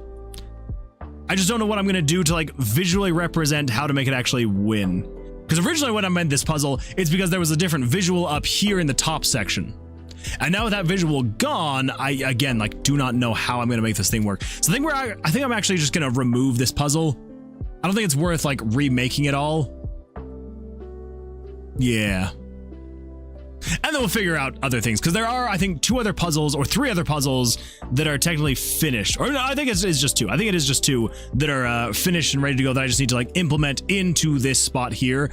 I just don't know what I'm gonna do to like visually represent how to make it actually win. Because originally when I meant this puzzle, it's because there was a different visual up here in the top section. And now with that visual gone, I again like do not know how I'm gonna make this thing work. So I think I'm actually just gonna remove this puzzle. I don't think it's worth like remaking it all. Yeah. And then we'll figure out other things, because there are, I think, 2 other puzzles or 3 other puzzles that are technically finished. Or no, I think it's just 2. I think it is just 2 that are finished and ready to go that I just need to like implement into this spot here.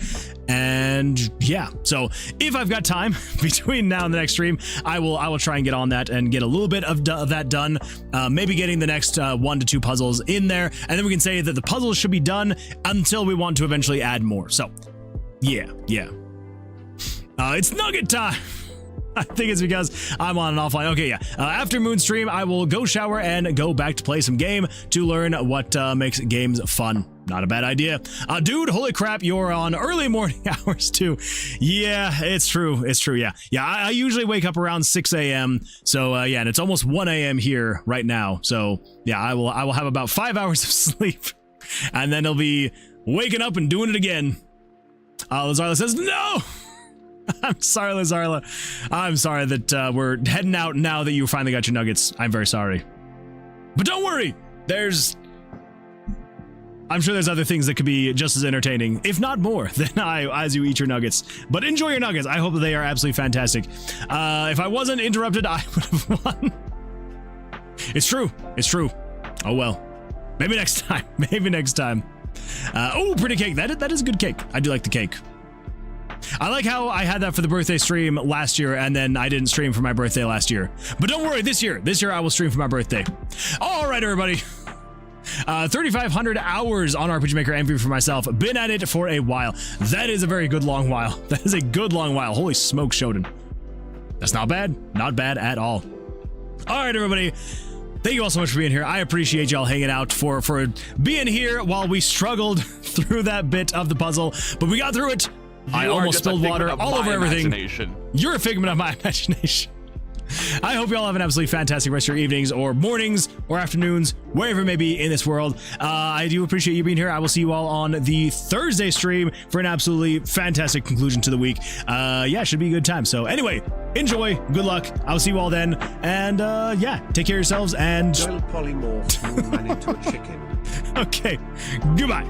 And yeah, so if I've got time between now and the next stream, I will try and get on that and get a little bit of that done. Maybe getting the next 1 to 2 puzzles in there, and then we can say that the puzzles should be done until we want to eventually add more. So yeah. It's nugget time. I think it's because I'm on an offline. Okay, yeah. After Moon stream, I will go shower and go back to play some game to learn what makes games fun. Not a bad idea. Dude, holy crap, you're on early morning hours too. Yeah, it's true. It's true, yeah. Yeah, I usually wake up around 6 a.m. So, yeah, and it's almost 1 a.m. here right now. So, yeah, I will have about 5 hours of sleep. And then I'll be waking up and doing it again. Lazarla says, no! I'm sorry, Lazarla. I'm sorry that we're heading out now that you finally got your nuggets. I'm very sorry. But don't worry. I'm sure there's other ththings that could be just as entertaining, if not more, than as you eat your nuggets. But enjoy your nuggets. I hope that they are absolutely fantastic. If I wasn't interrupted, I would have won. It's true. It's true. Oh, well. Maybe next time. Maybe next time. Oh, pretty cake. That is a good cake. I do like the cake. I like how I had that for the birthday stream last year, and then I didn't stream for my birthday last year. But don't worry, this year I will stream for my birthday. All right, everybody. 3,500 hours on RPG Maker MV for myself. Been at it for a while. That is a very good long while. That is a good long while. Holy smoke, Shodan. That's not bad. Not bad at all. All right, everybody. Thank you all so much for being here. I appreciate y'all hanging out for being here while we struggled through that bit of the puzzle. But we got through it. I almost spilled water all over everything. You're a figment of my imagination. I hope you all have an absolutely fantastic rest of your evenings or mornings or afternoons, wherever it may be in this world. I do appreciate you being here. I will see you all on the Thursday stream for an absolutely fantastic conclusion to the week. Yeah, should be a good time. So anyway, enjoy. Good luck. I'll see you all then. And yeah, take care of yourselves and... Polymorph Moonman into a chicken. Okay, goodbye.